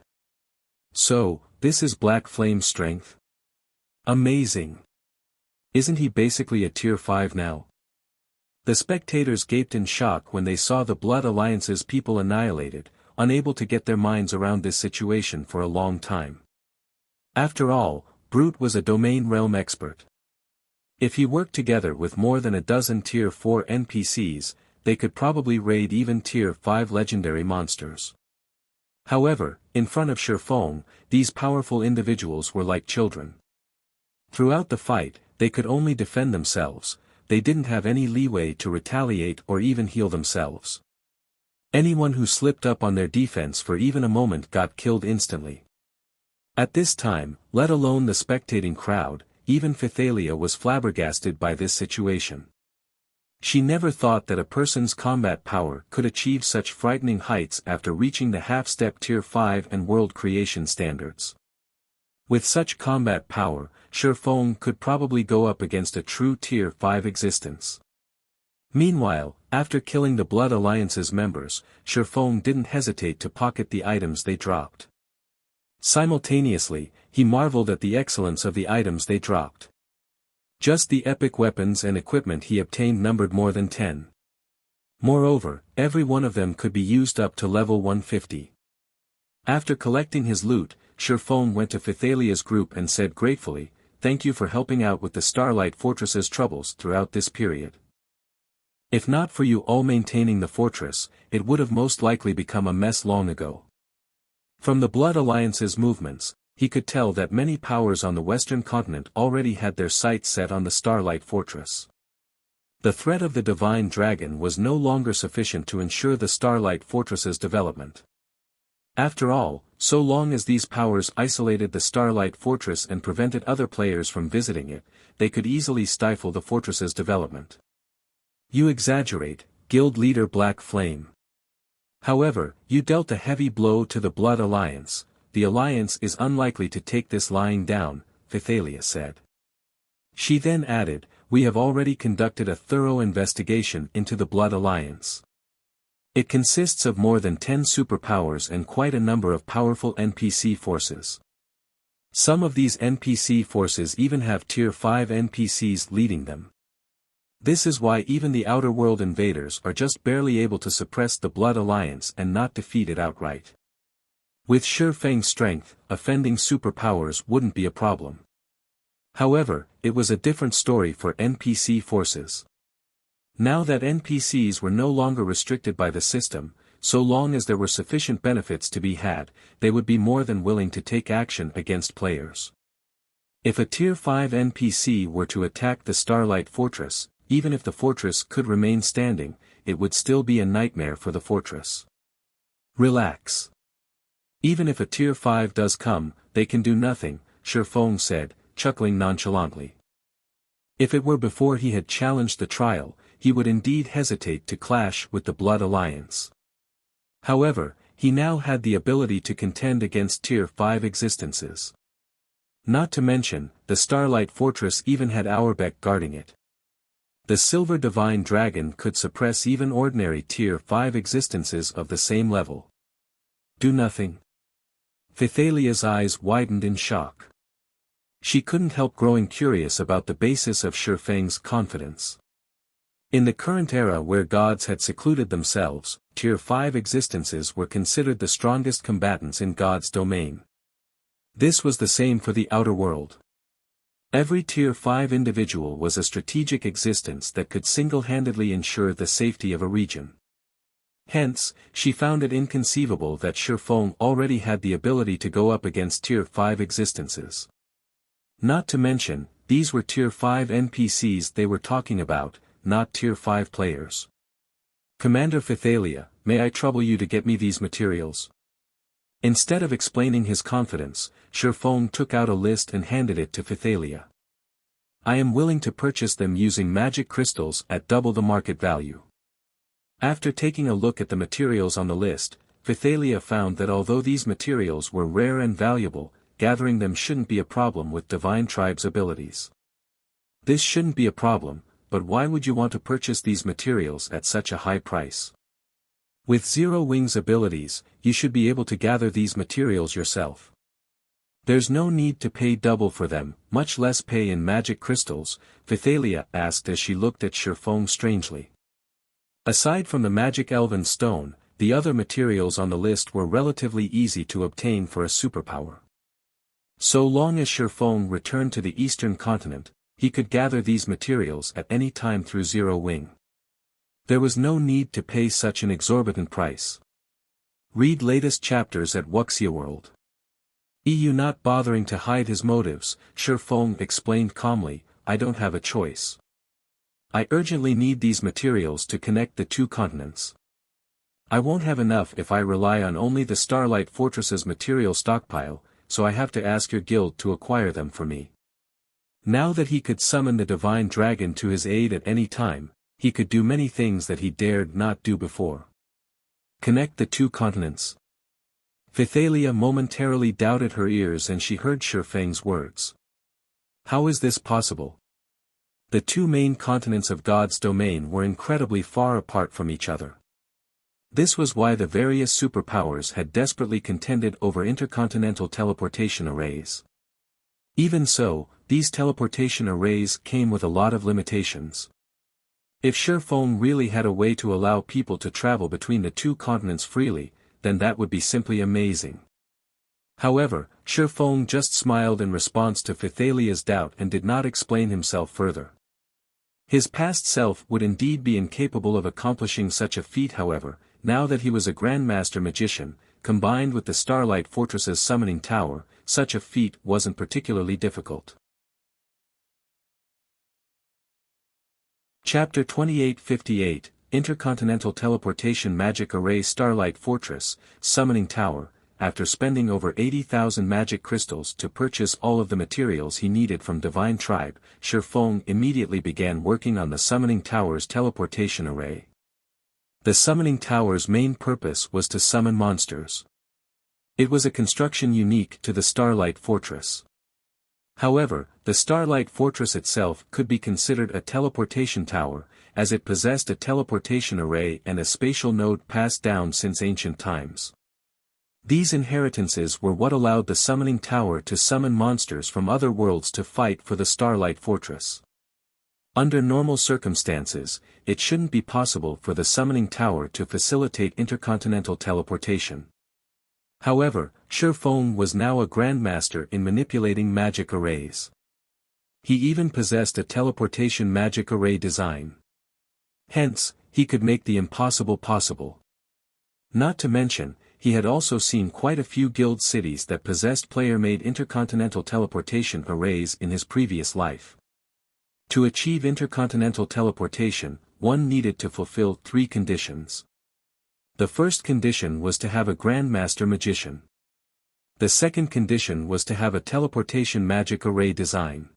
S1: So, this is Black Flame's strength? Amazing. Isn't he basically a tier 5 now? The spectators gaped in shock when they saw the Blood Alliance's people annihilated, unable to get their minds around this situation for a long time. After all, Brute was a domain realm expert. If he worked together with more than a dozen tier 4 NPCs, they could probably raid even tier 5 legendary monsters. However, in front of Shifeng, these powerful individuals were like children. Throughout the fight, they could only defend themselves. They didn't have any leeway to retaliate or even heal themselves. Anyone who slipped up on their defense for even a moment got killed instantly. At this time, let alone the spectating crowd, even Phythalia was flabbergasted by this situation. She never thought that a person's combat power could achieve such frightening heights after reaching the half-step tier 5 and world creation standards. With such combat power, Shifeng could probably go up against a true tier 5 existence. Meanwhile, after killing the Blood Alliance's members, Shifeng didn't hesitate to pocket the items they dropped. Simultaneously, he marveled at the excellence of the items they dropped. Just the epic weapons and equipment he obtained numbered more than 10. Moreover, every one of them could be used up to level 150. After collecting his loot, Shifeng went to Phythalia's group and said gratefully, "Thank you for helping out with the Starlight Fortress's troubles throughout this period. If not for you all maintaining the fortress, it would have most likely become a mess long ago." From the Blood Alliance's movements, he could tell that many powers on the western continent already had their sights set on the Starlight Fortress. The threat of the Divine Dragon was no longer sufficient to ensure the Starlight Fortress's development. After all, so long as these powers isolated the Starlight Fortress and prevented other players from visiting it, they could easily stifle the fortress's development. "You exaggerate, Guild Leader Black Flame. However, you dealt a heavy blow to the Blood Alliance. The Alliance is unlikely to take this lying down," Phythalia said. She then added, "We have already conducted a thorough investigation into the Blood Alliance. It consists of more than 10 superpowers and quite a number of powerful NPC forces. Some of these NPC forces even have tier 5 NPCs leading them. This is why even the Outer World invaders are just barely able to suppress the Blood Alliance and not defeat it outright. With Shifeng's strength, offending superpowers wouldn't be a problem." However, it was a different story for NPC forces. Now that NPCs were no longer restricted by the system, so long as there were sufficient benefits to be had, they would be more than willing to take action against players. If a tier 5 NPC were to attack the Starlight Fortress, even if the fortress could remain standing, it would still be a nightmare for the fortress. "Relax. Even if a tier 5 does come, they can do nothing," Shifeng said, chuckling nonchalantly. If it were before he had challenged the trial, he would indeed hesitate to clash with the Blood Alliance. However, he now had the ability to contend against tier 5 existences. Not to mention, the Starlight Fortress even had Auerbeck guarding it. The Silver Divine Dragon could suppress even ordinary tier 5 existences of the same level. "Do nothing?" Phythalia's eyes widened in shock. She couldn't help growing curious about the basis of Shifeng's confidence. In the current era where gods had secluded themselves, tier 5 existences were considered the strongest combatants in God's domain. This was the same for the Outer World. Every tier 5 individual was a strategic existence that could single-handedly ensure the safety of a region. Hence, she found it inconceivable that Shifeng already had the ability to go up against tier 5 existences. Not to mention, these were tier 5 NPCs they were talking about, not tier 5 players. "Commander Phythalia, may I trouble you to get me these materials?" Instead of explaining his confidence, Shifeng took out a list and handed it to Phythalia. "I am willing to purchase them using magic crystals at double the market value." After taking a look at the materials on the list, Vithalia found that although these materials were rare and valuable, gathering them shouldn't be a problem with Divine Tribe's abilities. This shouldn't be a problem, but why would you want to purchase these materials at such a high price? With Zero Wing's abilities, you should be able to gather these materials yourself. There's no need to pay double for them, much less pay in magic crystals, Vithalia asked as she looked at Shifeng strangely. Aside from the magic elven stone, the other materials on the list were relatively easy to obtain for a superpower. So long as Shifeng returned to the eastern continent, he could gather these materials at any time through Zero Wing. There was no need to pay such an exorbitant price. Read latest chapters at Wuxia World. EU not bothering to hide his motives, Shifeng explained calmly, I don't have a choice. I urgently need these materials to connect the two continents. I won't have enough if I rely on only the Starlight Fortress's material stockpile, so I have to ask your guild to acquire them for me. Now that he could summon the Divine Dragon to his aid at any time, he could do many things that he dared not do before. Connect the two continents. Vithalia momentarily doubted her ears and she heard Shifeng's words. How is this possible? The two main continents of God's domain were incredibly far apart from each other. This was why the various superpowers had desperately contended over intercontinental teleportation arrays. Even so, these teleportation arrays came with a lot of limitations. If Shifeng really had a way to allow people to travel between the two continents freely, then that would be simply amazing. However, Shifeng just smiled in response to Vithalia's doubt and did not explain himself further. His past self would indeed be incapable of accomplishing such a feat. However, now that he was a Grandmaster Magician, combined with the Starlight Fortress's summoning tower, such a feat wasn't particularly difficult. Chapter 2858, Intercontinental Teleportation Magic Array Starlight Fortress, Summoning Tower. After spending over 80,000 magic crystals to purchase all of the materials he needed from Divine Tribe, Shifeng immediately began working on the Summoning Tower's teleportation array. The Summoning Tower's main purpose was to summon monsters. It was a construction unique to the Starlight Fortress. However, the Starlight Fortress itself could be considered a teleportation tower, as it possessed a teleportation array and a spatial node passed down since ancient times. These inheritances were what allowed the Summoning Tower to summon monsters from other worlds to fight for the Starlight Fortress. Under normal circumstances, it shouldn't be possible for the Summoning Tower to facilitate intercontinental teleportation. However, Shifeng was now a grandmaster in manipulating magic arrays. He even possessed a teleportation magic array design. Hence, he could make the impossible possible. Not to mention, he had also seen quite a few guild cities that possessed player-made intercontinental teleportation arrays in his previous life. To achieve intercontinental teleportation, one needed to fulfill 3 conditions. The first condition was to have a Grandmaster Magician. The second condition was to have a teleportation magic array design.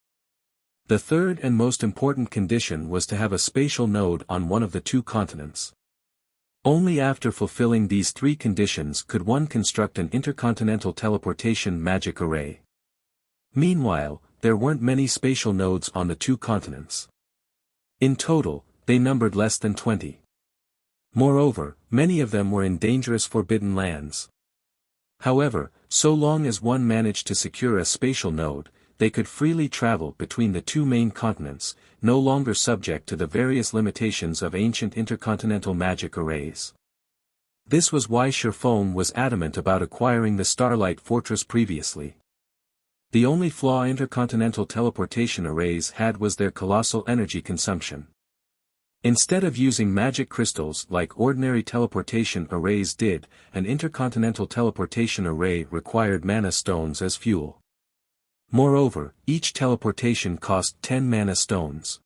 S1: The third and most important condition was to have a spatial node on one of the 2 continents. Only after fulfilling these 3 conditions could one construct an intercontinental teleportation magic array. Meanwhile, there weren't many spatial nodes on the 2 continents. In total, they numbered less than 20. Moreover, many of them were in dangerous forbidden lands. However, so long as one managed to secure a spatial node, they could freely travel between the 2 main continents, no longer subject to the various limitations of ancient intercontinental magic arrays. This was why Shifeng was adamant about acquiring the Starlight Fortress previously. The only flaw intercontinental teleportation arrays had was their colossal energy consumption. Instead of using magic crystals like ordinary teleportation arrays did, an intercontinental teleportation array required mana stones as fuel. Moreover, each teleportation cost 10 mana stones.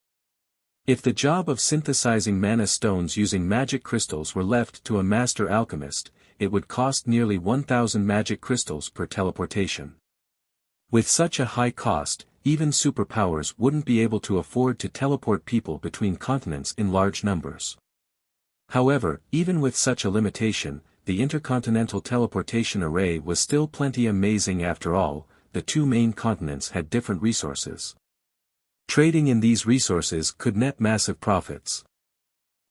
S1: If the job of synthesizing mana stones using magic crystals were left to a master alchemist, it would cost nearly 1,000 magic crystals per teleportation. With such a high cost, even superpowers wouldn't be able to afford to teleport people between continents in large numbers. However, even with such a limitation, the Intercontinental Teleportation Array was still plenty amazing after all. The two main continents had different resources. Trading in these resources could net massive profits.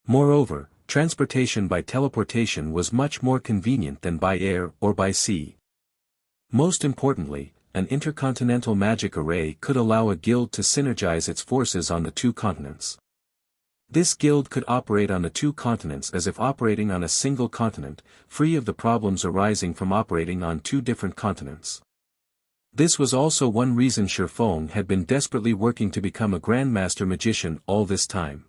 S1: Moreover, transportation by teleportation was much more convenient than by air or by sea. Most importantly, an intercontinental magic array could allow a guild to synergize its forces on the two continents. This guild could operate on the two continents as if operating on a single continent, free of the problems arising from operating on two different continents. This was also one reason Shifeng had been desperately working to become a Grandmaster Magician all this time.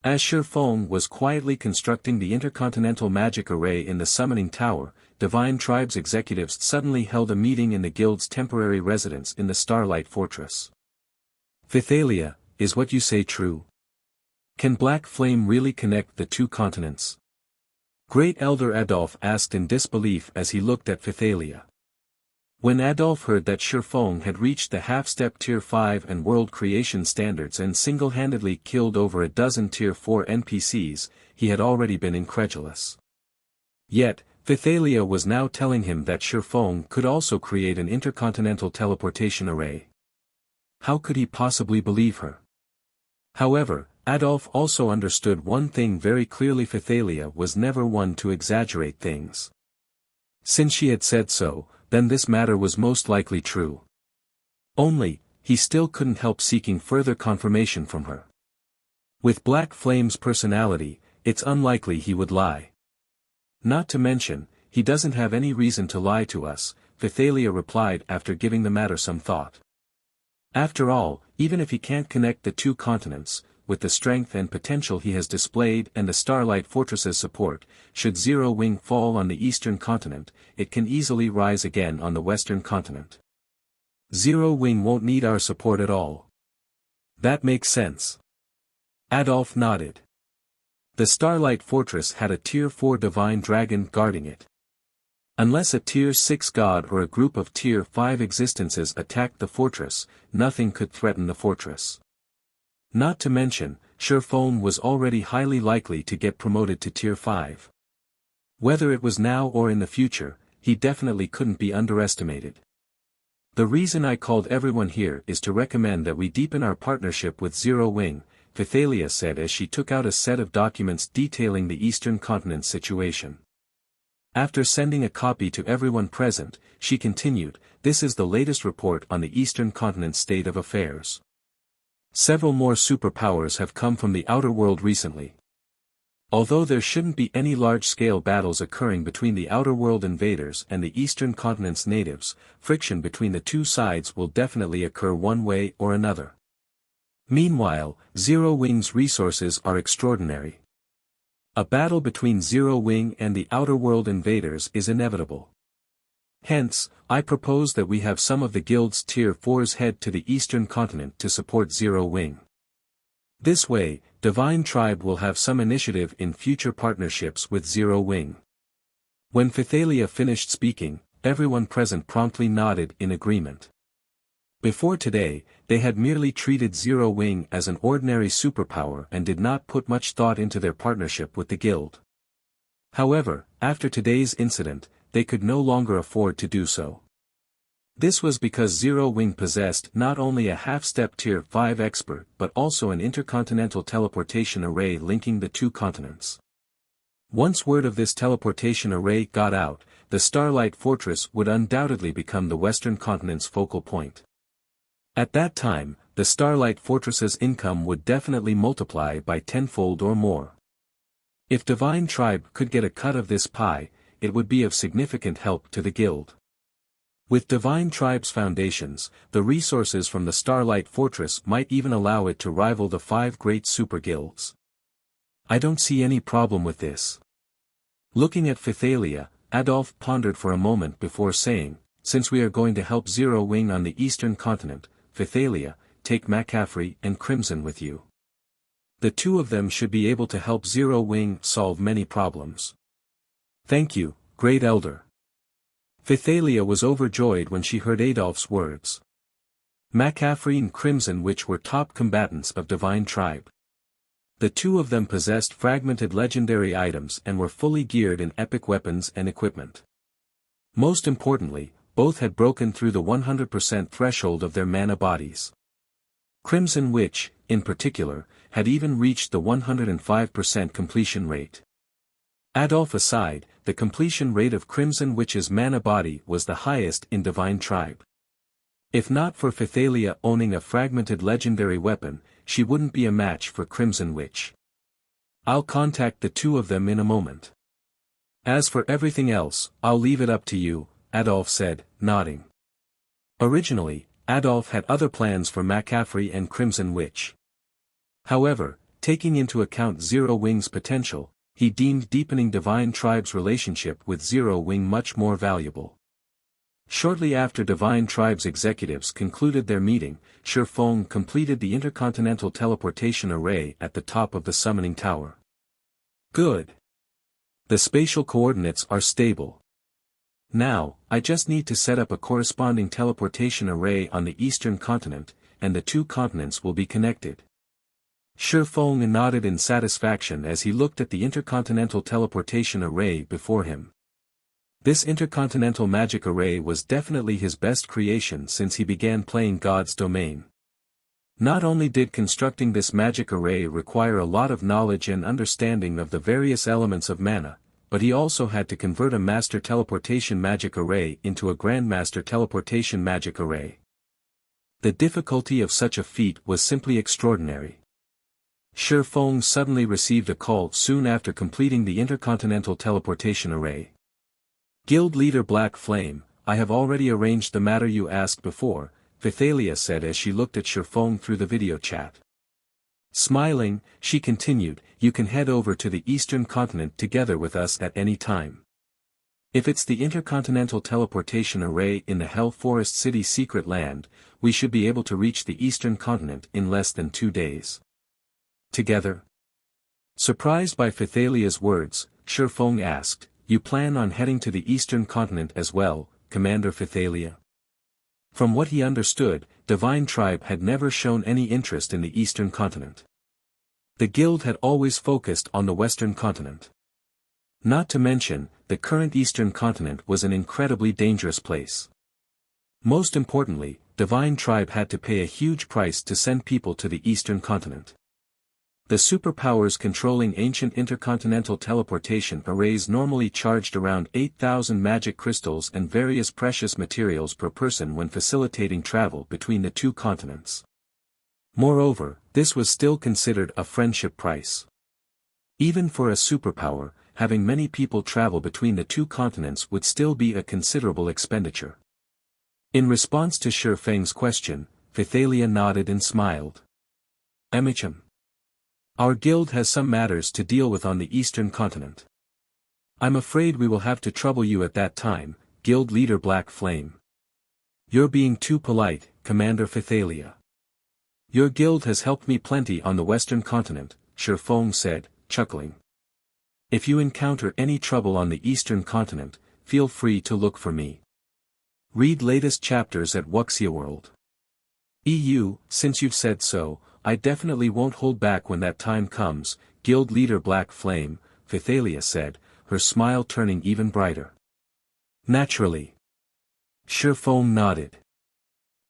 S1: As Shifeng was quietly constructing the Intercontinental Magic Array in the Summoning Tower, Divine Tribe's executives suddenly held a meeting in the guild's temporary residence in the Starlight Fortress. Phythalia, is what you say true? Can Black Flame really connect the two continents? Great Elder Adolf asked in disbelief as he looked at Phythalia. When Adolf heard that Shifeng had reached the half-step Tier 5 and World Creation standards and single-handedly killed over a dozen Tier 4 NPCs, he had already been incredulous. Yet, Phythalia was now telling him that Shifeng could also create an intercontinental teleportation array. How could he possibly believe her? However, Adolf also understood one thing very clearly: Phythalia was never one to exaggerate things. Since she had said so, then this matter was most likely true. Only, he still couldn't help seeking further confirmation from her. With Black Flame's personality, it's unlikely he would lie. Not to mention, he doesn't have any reason to lie to us, Phythalia replied after giving the matter some thought. After all, even if he can't connect the two continents, with the strength and potential he has displayed and the Starlight Fortress's support, should Zero Wing fall on the eastern continent, it can easily rise again on the western continent. Zero Wing won't need our support at all. That makes sense. Adolf nodded. The Starlight Fortress had a Tier 4 Divine Dragon guarding it. Unless a Tier 6 god or a group of Tier 5 existences attacked the fortress, nothing could threaten the fortress. Not to mention, Shifeng was already highly likely to get promoted to Tier 5. Whether it was now or in the future, he definitely couldn't be underestimated. The reason I called everyone here is to recommend that we deepen our partnership with Zero Wing, Phythalia said as she took out a set of documents detailing the Eastern Continent's situation. After sending a copy to everyone present, she continued, "This is the latest report on the Eastern Continent's state of affairs. Several more superpowers have come from the outer world recently. Although there shouldn't be any large-scale battles occurring between the outer world invaders and the Eastern Continent's natives, friction between the two sides will definitely occur one way or another. Meanwhile, Zero Wing's resources are extraordinary. A battle between Zero Wing and the outer world invaders is inevitable. Hence, I propose that we have some of the guild's Tier 4s head to the Eastern Continent to support Zero Wing. This way, Divine Tribe will have some initiative in future partnerships with Zero Wing." When Phythalia finished speaking, everyone present promptly nodded in agreement. Before today, they had merely treated Zero Wing as an ordinary superpower and did not put much thought into their partnership with the guild. However, after today's incident, they could no longer afford to do so. This was because Zero Wing possessed not only a half-step Tier 5 expert but also an intercontinental teleportation array linking the two continents. Once word of this teleportation array got out, the Starlight Fortress would undoubtedly become the Western Continent's focal point. At that time, the Starlight Fortress's income would definitely multiply by tenfold or more. If Divine Tribe could get a cut of this pie, it would be of significant help to the guild. With Divine Tribe's foundations, the resources from the Starlight Fortress might even allow it to rival the 5 great super guilds. I don't see any problem with this. Looking at Phythalia, Adolf pondered for a moment before saying, "Since we are going to help Zero Wing on the Eastern Continent, Phythalia, take McCaffrey and Crimson with you. The two of them should be able to help Zero Wing solve many problems." "Thank you, Great Elder." Phythalia was overjoyed when she heard Adolf's words. McCaffrey and Crimson, which were top combatants of Divine Tribe. The two of them possessed fragmented legendary items and were fully geared in epic weapons and equipment. Most importantly, both had broken through the 100% threshold of their mana bodies. Crimson Witch, in particular, had even reached the 105% completion rate. Adolf aside, the completion rate of Crimson Witch's mana body was the highest in Divine Tribe. If not for Phythalia owning a fragmented legendary weapon, she wouldn't be a match for Crimson Witch. I'll contact the two of them in a moment. As for everything else, I'll leave it up to you, Adolf said, nodding. Originally, Adolf had other plans for McCaffrey and Crimson Witch. However, taking into account Zero Wing's potential, he deemed deepening Divine Tribe's relationship with Zero Wing much more valuable. Shortly after Divine Tribe's executives concluded their meeting, Shifeng completed the Intercontinental Teleportation Array at the top of the summoning tower. Good. The spatial coordinates are stable. Now, I just need to set up a corresponding teleportation array on the eastern continent, and the two continents will be connected. Shifeng nodded in satisfaction as he looked at the Intercontinental Teleportation Array before him. This intercontinental magic array was definitely his best creation since he began playing God's Domain. Not only did constructing this magic array require a lot of knowledge and understanding of the various elements of mana, but he also had to convert a Master Teleportation Magic Array into a Grandmaster Teleportation Magic Array. The difficulty of such a feat was simply extraordinary. Shifeng suddenly received a call soon after completing the Intercontinental Teleportation Array. Guild Leader Black Flame, I have already arranged the matter you asked before, Phythalia said as she looked at Shifeng through the video chat. Smiling, she continued, you can head over to the eastern continent together with us at any time. If it's the Intercontinental Teleportation Array in the Hell Forest City Secret Land, we should be able to reach the eastern continent in less than 2 days. Together? Surprised by Phythalia's words, Shifeng asked, you plan on heading to the eastern continent as well, Commander Phythalia? From what he understood, Divine Tribe had never shown any interest in the eastern continent. The guild had always focused on the western continent. Not to mention, the current eastern continent was an incredibly dangerous place. Most importantly, Divine Tribe had to pay a huge price to send people to the eastern continent. The superpowers controlling ancient intercontinental teleportation arrays normally charged around 8,000 magic crystals and various precious materials per person when facilitating travel between the two continents. Moreover, this was still considered a friendship price. Even for a superpower, having many people travel between the two continents would still be a considerable expenditure. In response to Shifeng's question, Phythalia nodded and smiled. Amicham. Our guild has some matters to deal with on the eastern continent. I'm afraid we will have to trouble you at that time, Guild Leader Black Flame. You're being too polite, Commander Phythalia. Your guild has helped me plenty on the western continent, Shifeng said, chuckling. If you encounter any trouble on the eastern continent, feel free to look for me. Read latest chapters at Wuxia World. EU, since you've said so, I definitely won't hold back when that time comes, Guild Leader Black Flame, Phythalia said, her smile turning even brighter. Naturally. Shifeng nodded.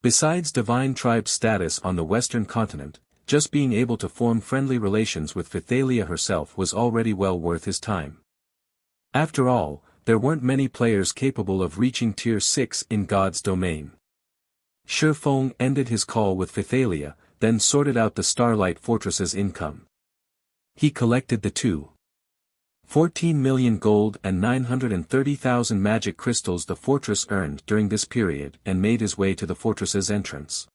S1: Besides Divine Tribe's status on the western continent, just being able to form friendly relations with Phythalia herself was already well worth his time. After all, there weren't many players capable of reaching Tier 6 in God's Domain. Shifeng ended his call with Phythalia, then sorted out the Starlight Fortress's income. He collected the 14 million gold and 930,000 magic crystals the fortress earned during this period and made his way to the fortress's entrance.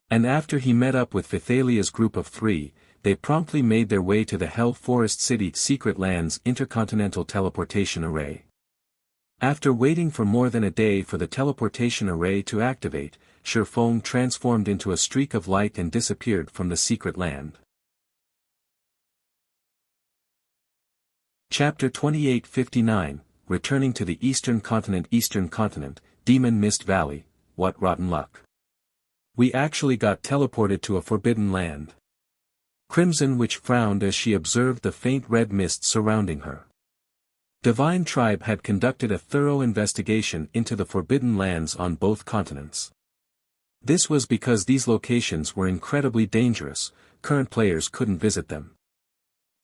S1: And after he met up with Phythalia's group of 3, they promptly made their way to the Hell Forest City Secret Land's Intercontinental Teleportation Array. After waiting for more than a day for the teleportation array to activate, Shifeng transformed into a streak of light and disappeared from the secret land. Chapter 2859, Returning to the Eastern Continent, Demon Mist Valley, what rotten luck. We actually got teleported to a forbidden land. Crimson Witch frowned as she observed the faint red mist surrounding her. Divine Tribe had conducted a thorough investigation into the Forbidden Lands on both continents. This was because these locations were incredibly dangerous, current players couldn't visit them.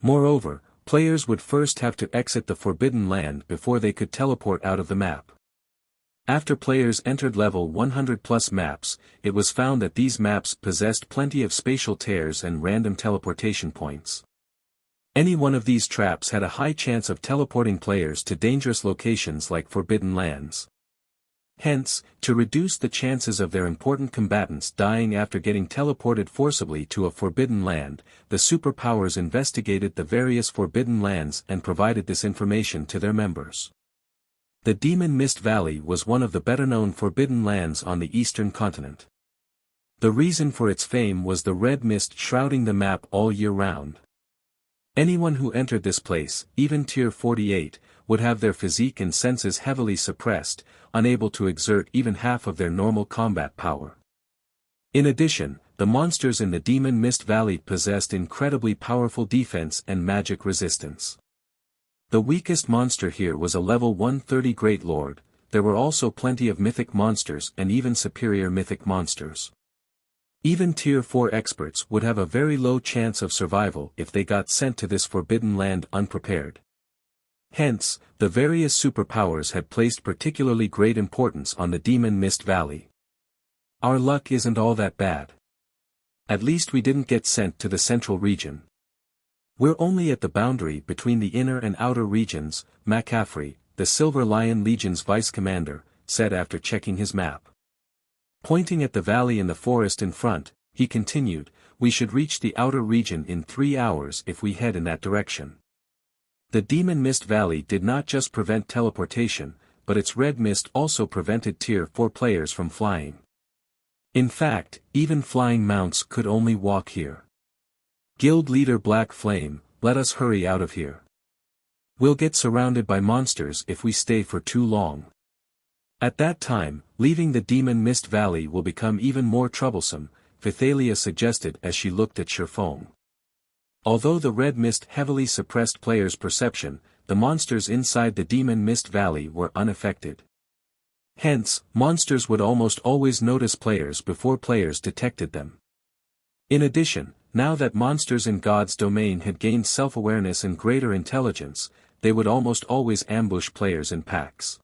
S1: Moreover, players would first have to exit the Forbidden Land before they could teleport out of the map. After players entered level 100+ maps, it was found that these maps possessed plenty of spatial tears and random teleportation points. Any one of these traps had a high chance of teleporting players to dangerous locations like Forbidden Lands. Hence, to reduce the chances of their important combatants dying after getting teleported forcibly to a Forbidden Land, the superpowers investigated the various Forbidden Lands and provided this information to their members. The Demon Mist Valley was one of the better-known Forbidden Lands on the eastern continent. The reason for its fame was the red mist shrouding the map all year round. Anyone who entered this place, even Tier 48, would have their physique and senses heavily suppressed, unable to exert even half of their normal combat power. In addition, the monsters in the Demon Mist Valley possessed incredibly powerful defense and magic resistance. The weakest monster here was a level 130 Great Lord. There were also plenty of mythic monsters and even superior mythic monsters. Even Tier 4 experts would have a very low chance of survival if they got sent to this Forbidden Land unprepared. Hence, the various superpowers had placed particularly great importance on the Demon Mist Valley. Our luck isn't all that bad. At least we didn't get sent to the central region. We're only at the boundary between the inner and outer regions, McCaffrey, the Silver Lion Legion's vice commander, said after checking his map. Pointing at the valley in the forest in front, he continued, we should reach the outer region in 3 hours if we head in that direction. The Demon Mist Valley did not just prevent teleportation, but its red mist also prevented Tier 4 players from flying. In fact, even flying mounts could only walk here. Guild leader Black Flame, let us hurry out of here. We'll get surrounded by monsters if we stay for too long. At that time, leaving the Demon Mist Valley will become even more troublesome, Vithalia suggested as she looked at Shifeng. Although the red mist heavily suppressed players' perception, the monsters inside the Demon Mist Valley were unaffected. Hence, monsters would almost always notice players before players detected them. In addition, now that monsters in God's domain had gained self-awareness and greater intelligence, they would almost always ambush players in packs.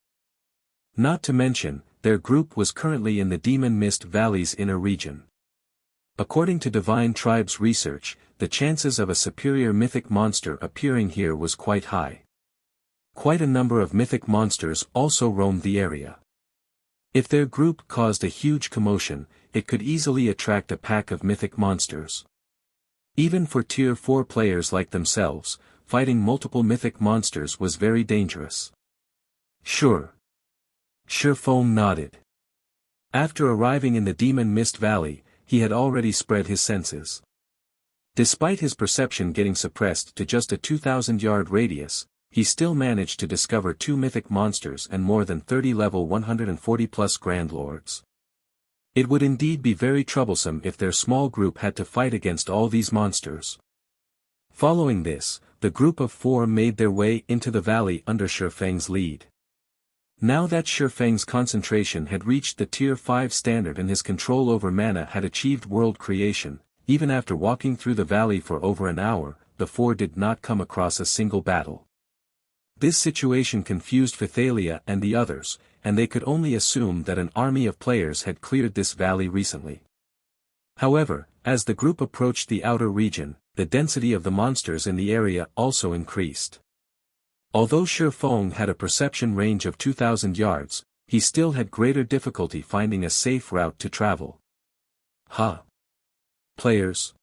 S1: Not to mention, their group was currently in the Demon Mist Valley's inner region. According to Divine Tribe's research, the chances of a superior mythic monster appearing here was quite high. Quite a number of mythic monsters also roamed the area. If their group caused a huge commotion, it could easily attract a pack of mythic monsters. Even for Tier 4 players like themselves, fighting multiple mythic monsters was very dangerous. Sure. Shifeng nodded. After arriving in the Demon Mist Valley, he had already spread his senses. Despite his perception getting suppressed to just a 2,000-yard radius, he still managed to discover 2 mythic monsters and more than 30 level 140+ Grand Lords. It would indeed be very troublesome if their small group had to fight against all these monsters. Following this, the group of 4 made their way into the valley under Shifeng's lead. Now that Shifeng's concentration had reached the Tier 5 standard and his control over mana had achieved world creation, even after walking through the valley for over an hour, the 4 did not come across a single battle. This situation confused Vithalia and the others, and they could only assume that an army of players had cleared this valley recently. However, as the group approached the outer region, the density of the monsters in the area also increased. Although Shifeng had a perception range of 2,000 yards, he still had greater difficulty finding a safe route to travel. Players.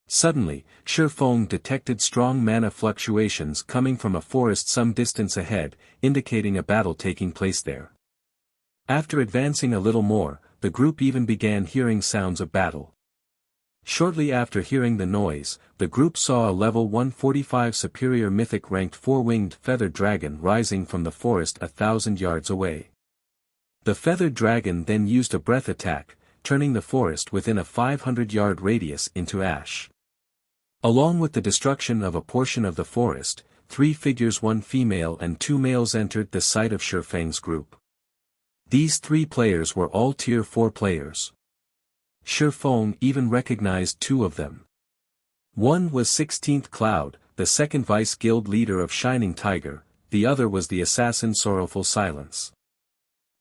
S1: Suddenly, Shifeng detected strong mana fluctuations coming from a forest some distance ahead, indicating a battle taking place there. After advancing a little more, the group even began hearing sounds of battle. Shortly after hearing the noise, the group saw a level 145 superior mythic ranked 4-winged feathered dragon rising from the forest 1,000 yards away. The feathered dragon then used a breath attack, turning the forest within a 500-yard radius into ash. Along with the destruction of a portion of the forest, 3 figures, 1 female and 2 males entered the sight of Shifeng's group. These 3 players were all Tier 4 players. Shifeng even recognized 2 of them. One was 16th Cloud, the second vice guild leader of Shining Tiger, the other was the assassin Sorrowful Silence.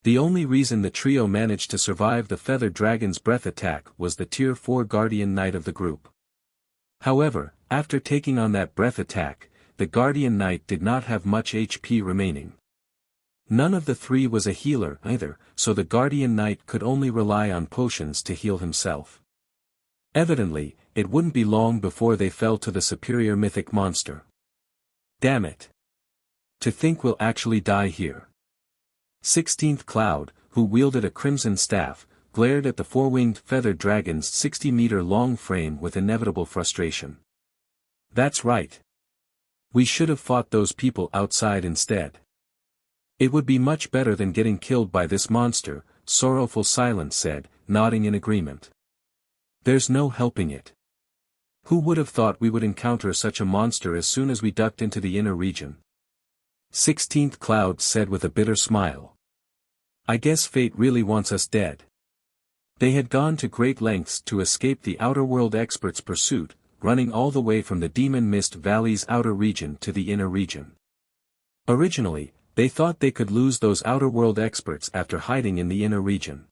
S1: The only reason the trio managed to survive the Feathered Dragon's breath attack was the Tier 4 Guardian Knight of the group. However, after taking on that breath attack, the Guardian Knight did not have much HP remaining. None of the 3 was a healer either, so the Guardian Knight could only rely on potions to heal himself. Evidently, it wouldn't be long before they fell to the superior mythic monster. Damn it! To think we'll actually die here. 16th Cloud, who wielded a crimson staff, glared at the 4-winged feathered dragon's 60-meter-long frame with inevitable frustration. That's right. We should have fought those people outside instead. It would be much better than getting killed by this monster, Sorrowful Silence said, nodding in agreement. There's no helping it. Who would have thought we would encounter such a monster as soon as we ducked into the inner region? 16th Cloud said with a bitter smile. I guess fate really wants us dead. They had gone to great lengths to escape the Outer World experts' pursuit, running all the way from the Demon Mist Valley's outer region to the inner region. Originally, they thought they could lose those Outer World experts after hiding in the inner region.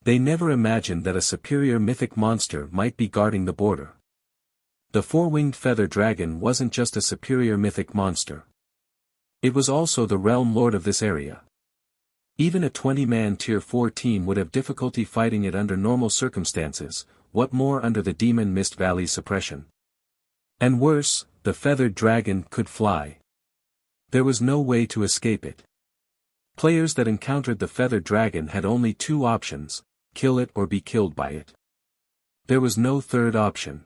S1: They never imagined that a superior mythic monster might be guarding the border. The 4-winged feather dragon wasn't just a superior mythic monster. It was also the realm lord of this area. Even a 20-man Tier 4 team would have difficulty fighting it under normal circumstances, what more under the Demon Mist Valley suppression. And worse, the feathered dragon could fly. There was no way to escape it. Players that encountered the feathered dragon had only 2 options, kill it or be killed by it. There was no third option.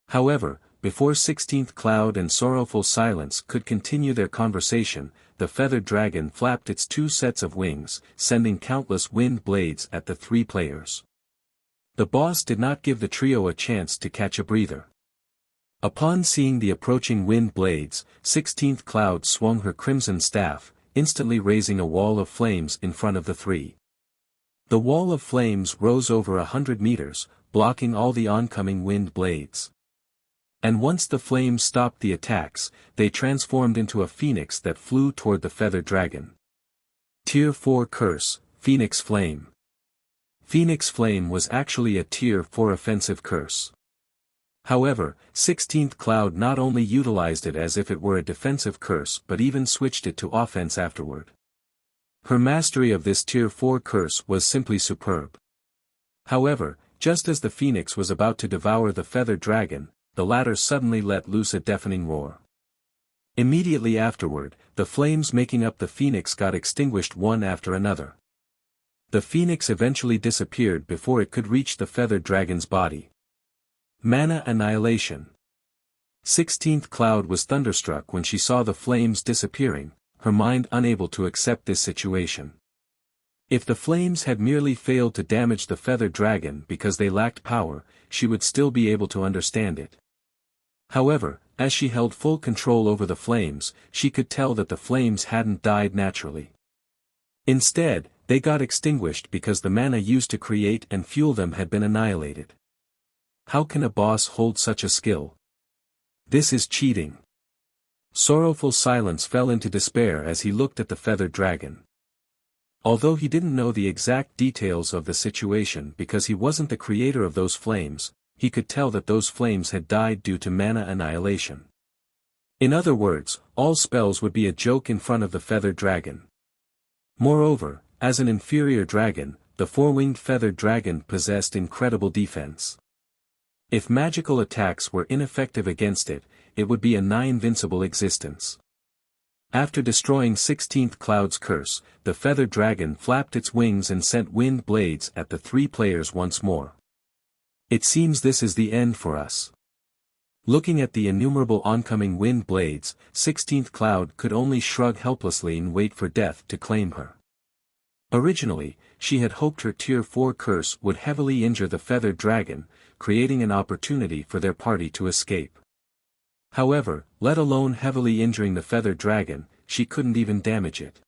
S1: However, before 16th Cloud and Sorrowful Silence could continue their conversation, the feathered dragon flapped its 2 sets of wings, sending countless wind blades at the 3 players. The boss did not give the trio a chance to catch a breather. Upon seeing the approaching wind blades, 16th Cloud swung her crimson staff, instantly raising a wall of flames in front of the 3. The wall of flames rose over 100 meters, blocking all the oncoming wind blades. And once the flames stopped the attacks, they transformed into a phoenix that flew toward the feathered dragon. Tier 4 Curse, Phoenix Flame. Phoenix Flame was actually a Tier 4 offensive curse. However, 16th Cloud not only utilized it as if it were a defensive curse but even switched it to offense afterward. Her mastery of this Tier 4 curse was simply superb. However, just as the phoenix was about to devour the feathered dragon, the latter suddenly let loose a deafening roar. Immediately afterward, the flames making up the phoenix got extinguished one after another. The phoenix eventually disappeared before it could reach the feathered dragon's body. Mana Annihilation. 16th Cloud was thunderstruck when she saw the flames disappearing, her mind unable to accept this situation. If the flames had merely failed to damage the feathered dragon because they lacked power, she would still be able to understand it. However, as she held full control over the flames, she could tell that the flames hadn't died naturally. Instead, they got extinguished because the mana used to create and fuel them had been annihilated. How can a boss hold such a skill? This is cheating. Sorrowful Silence fell into despair as he looked at the feathered dragon. Although he didn't know the exact details of the situation because he wasn't the creator of those flames, he could tell that those flames had died due to mana annihilation. In other words, all spells would be a joke in front of the feathered dragon. Moreover, as an inferior dragon, the 4-winged feathered dragon possessed incredible defense. If magical attacks were ineffective against it, it would be a nigh-invincible existence. After destroying 16th Cloud's curse, the feathered dragon flapped its wings and sent wind blades at the 3 players once more. It seems this is the end for us. Looking at the innumerable oncoming wind blades, 16th Cloud could only shrug helplessly and wait for death to claim her. Originally, she had hoped her Tier 4 curse would heavily injure the feathered dragon, creating an opportunity for their party to escape. However, let alone heavily injuring the feathered dragon, she couldn't even damage it.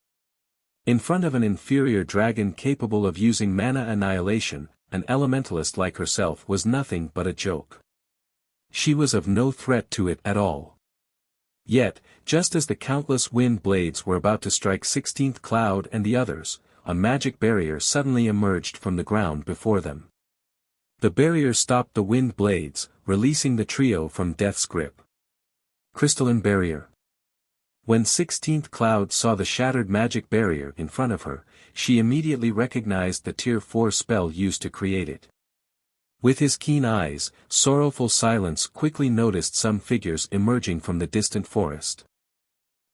S1: In front of an inferior dragon capable of using mana annihilation, an elementalist like herself was nothing but a joke. She was of no threat to it at all. Yet, just as the countless wind blades were about to strike 16th Cloud and the others, a magic barrier suddenly emerged from the ground before them. The barrier stopped the wind blades, releasing the trio from death's grip. Crystalline barrier. When 16th Cloud saw the shattered magic barrier in front of her, she immediately recognized the Tier 4 spell used to create it. With his keen eyes, Sorrowful Silence quickly noticed some figures emerging from the distant forest.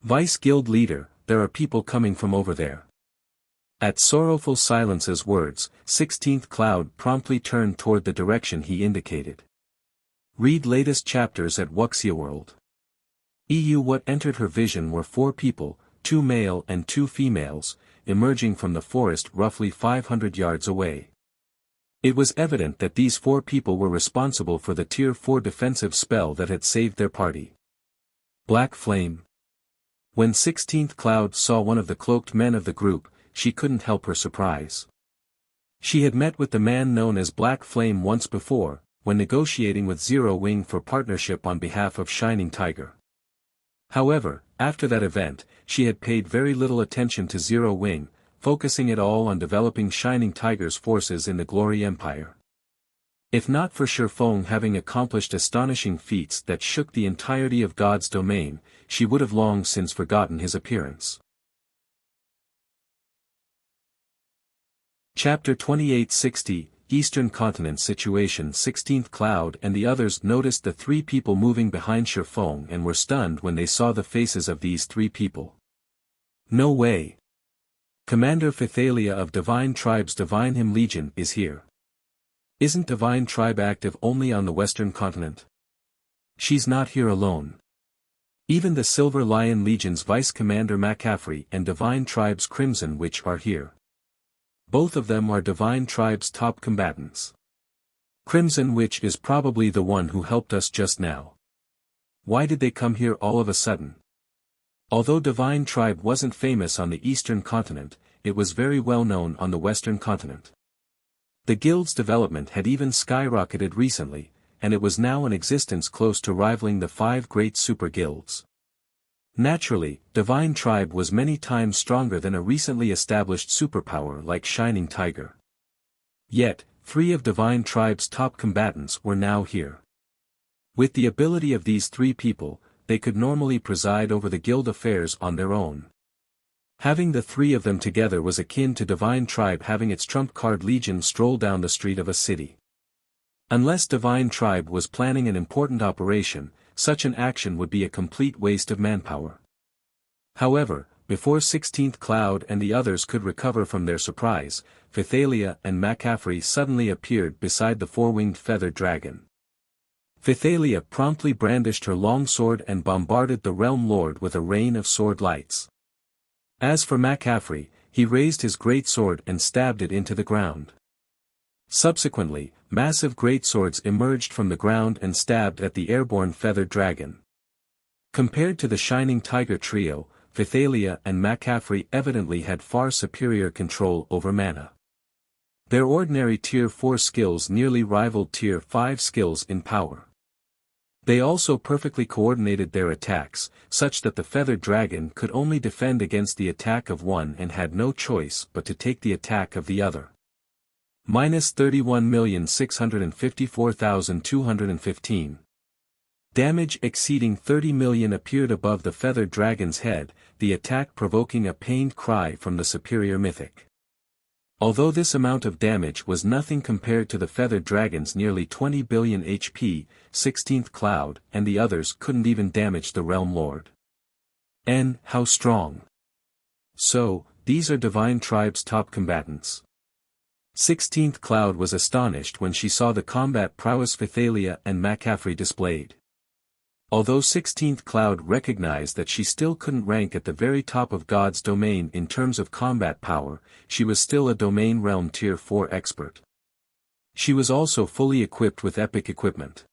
S1: Vice Guild Leader, there are people coming from over there. At Sorrowful Silence's words, 16th Cloud promptly turned toward the direction he indicated. Read latest chapters at Wuxia World. What entered her vision were 4 people, 2 male and 2 females, emerging from the forest roughly 500 yards away. It was evident that these 4 people were responsible for the Tier 4 defensive spell that had saved their party. Black Flame. When 16th Cloud saw one of the cloaked men of the group, she couldn't help her surprise. She had met with the man known as Black Flame once before, when negotiating with Zero Wing for partnership on behalf of Shining Tiger. However, after that event, she had paid very little attention to Zero Wing, focusing it all on developing Shining Tiger's forces in the Glory Empire. If not for Shifeng having accomplished astonishing feats that shook the entirety of God's domain, she would have long since forgotten his appearance. Chapter 2860, Eastern Continent Situation. 16th Cloud and the others noticed the 3 people moving behind Shifeng and were stunned when they saw the faces of these 3 people. No way! Commander Phythalia of Divine Tribe's Divine Hymn Legion is here. Isn't Divine Tribe active only on the Western Continent? She's not here alone. Even the Silver Lion Legion's Vice Commander McCaffrey and Divine Tribe's Crimson Witch are here. Both of them are Divine Tribe's top combatants. Crimson Witch is probably the one who helped us just now. Why did they come here all of a sudden? Although Divine Tribe wasn't famous on the Eastern Continent, it was very well known on the Western Continent. The guild's development had even skyrocketed recently, and it was now in existence close to rivaling the 5 great super guilds. Naturally, Divine Tribe was many times stronger than a recently established superpower like Shining Tiger. Yet, 3 of Divine Tribe's top combatants were now here. With the ability of these 3 people, they could normally preside over the guild affairs on their own. Having the 3 of them together was akin to Divine Tribe having its trump card legion stroll down the street of a city. Unless Divine Tribe was planning an important operation, such an action would be a complete waste of manpower. However, before 16th Cloud and the others could recover from their surprise, Phythalia and McCaffrey suddenly appeared beside the 4-winged feathered dragon. Phythalia promptly brandished her longsword and bombarded the Realm Lord with a rain of sword lights. As for McCaffrey, he raised his greatsword and stabbed it into the ground. Subsequently, massive greatswords emerged from the ground and stabbed at the airborne feathered dragon. Compared to the Shining Tiger trio, Phythalia and McCaffrey evidently had far superior control over mana. Their ordinary Tier 4 skills nearly rivaled Tier 5 skills in power. They also perfectly coordinated their attacks, such that the feathered dragon could only defend against the attack of one and had no choice but to take the attack of the other. -31,654,215. Damage exceeding 30 million appeared above the feathered dragon's head, the attack provoking a pained cry from the superior mythic. Although this amount of damage was nothing compared to the feathered dragon's nearly 20 billion HP, 16th Cloud and the others couldn't even damage the Realm Lord. And how strong! So, these are Divine Tribe's top combatants. 16th Cloud was astonished when she saw the combat prowess Phythalia and McCaffrey displayed. Although 16th Cloud recognized that she still couldn't rank at the very top of God's domain in terms of combat power, she was still a domain realm tier 4 expert. She was also fully equipped with epic equipment.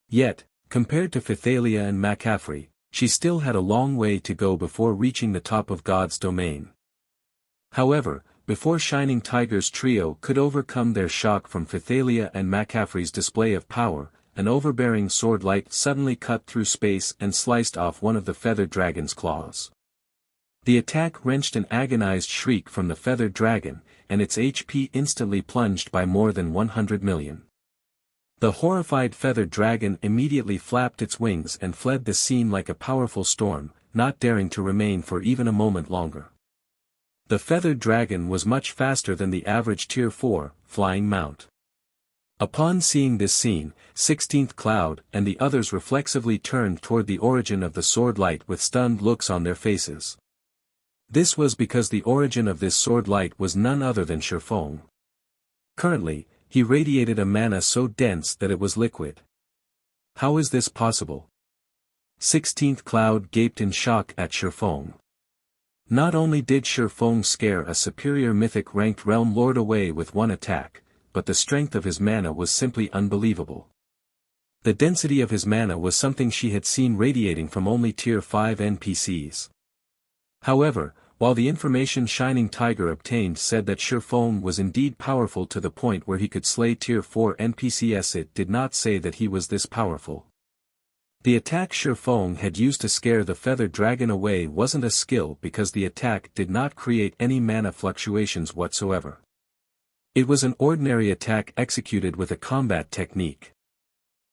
S1: Yet, compared to Phythalia and McCaffrey, she still had a long way to go before reaching the top of God's domain. However, before Shining Tiger's trio could overcome their shock from Phythalia and McCaffrey's display of power, an overbearing sword light suddenly cut through space and sliced off one of the feathered dragon's claws. The attack wrenched an agonized shriek from the feathered dragon, and its HP instantly plunged by more than 100 million. The horrified feathered dragon immediately flapped its wings and fled the scene like a powerful storm, not daring to remain for even a moment longer. The feathered dragon was much faster than the average tier 4, flying mount. Upon seeing this scene, 16th Cloud and the others reflexively turned toward the origin of the sword light with stunned looks on their faces. This was because the origin of this sword light was none other than Shifeng. Currently, he radiated a mana so dense that it was liquid. How is this possible? 16th Cloud gaped in shock at Shifeng. Not only did Shifeng scare a superior mythic-ranked realm lord away with one attack, but the strength of his mana was simply unbelievable. The density of his mana was something she had seen radiating from only tier 5 NPCs. However, while the information Shining Tiger obtained said that Shifeng was indeed powerful to the point where he could slay tier 4 NPCs, it did not say that he was this powerful. The attack Shifeng had used to scare the feathered dragon away wasn't a skill because the attack did not create any mana fluctuations whatsoever. It was an ordinary attack executed with a combat technique.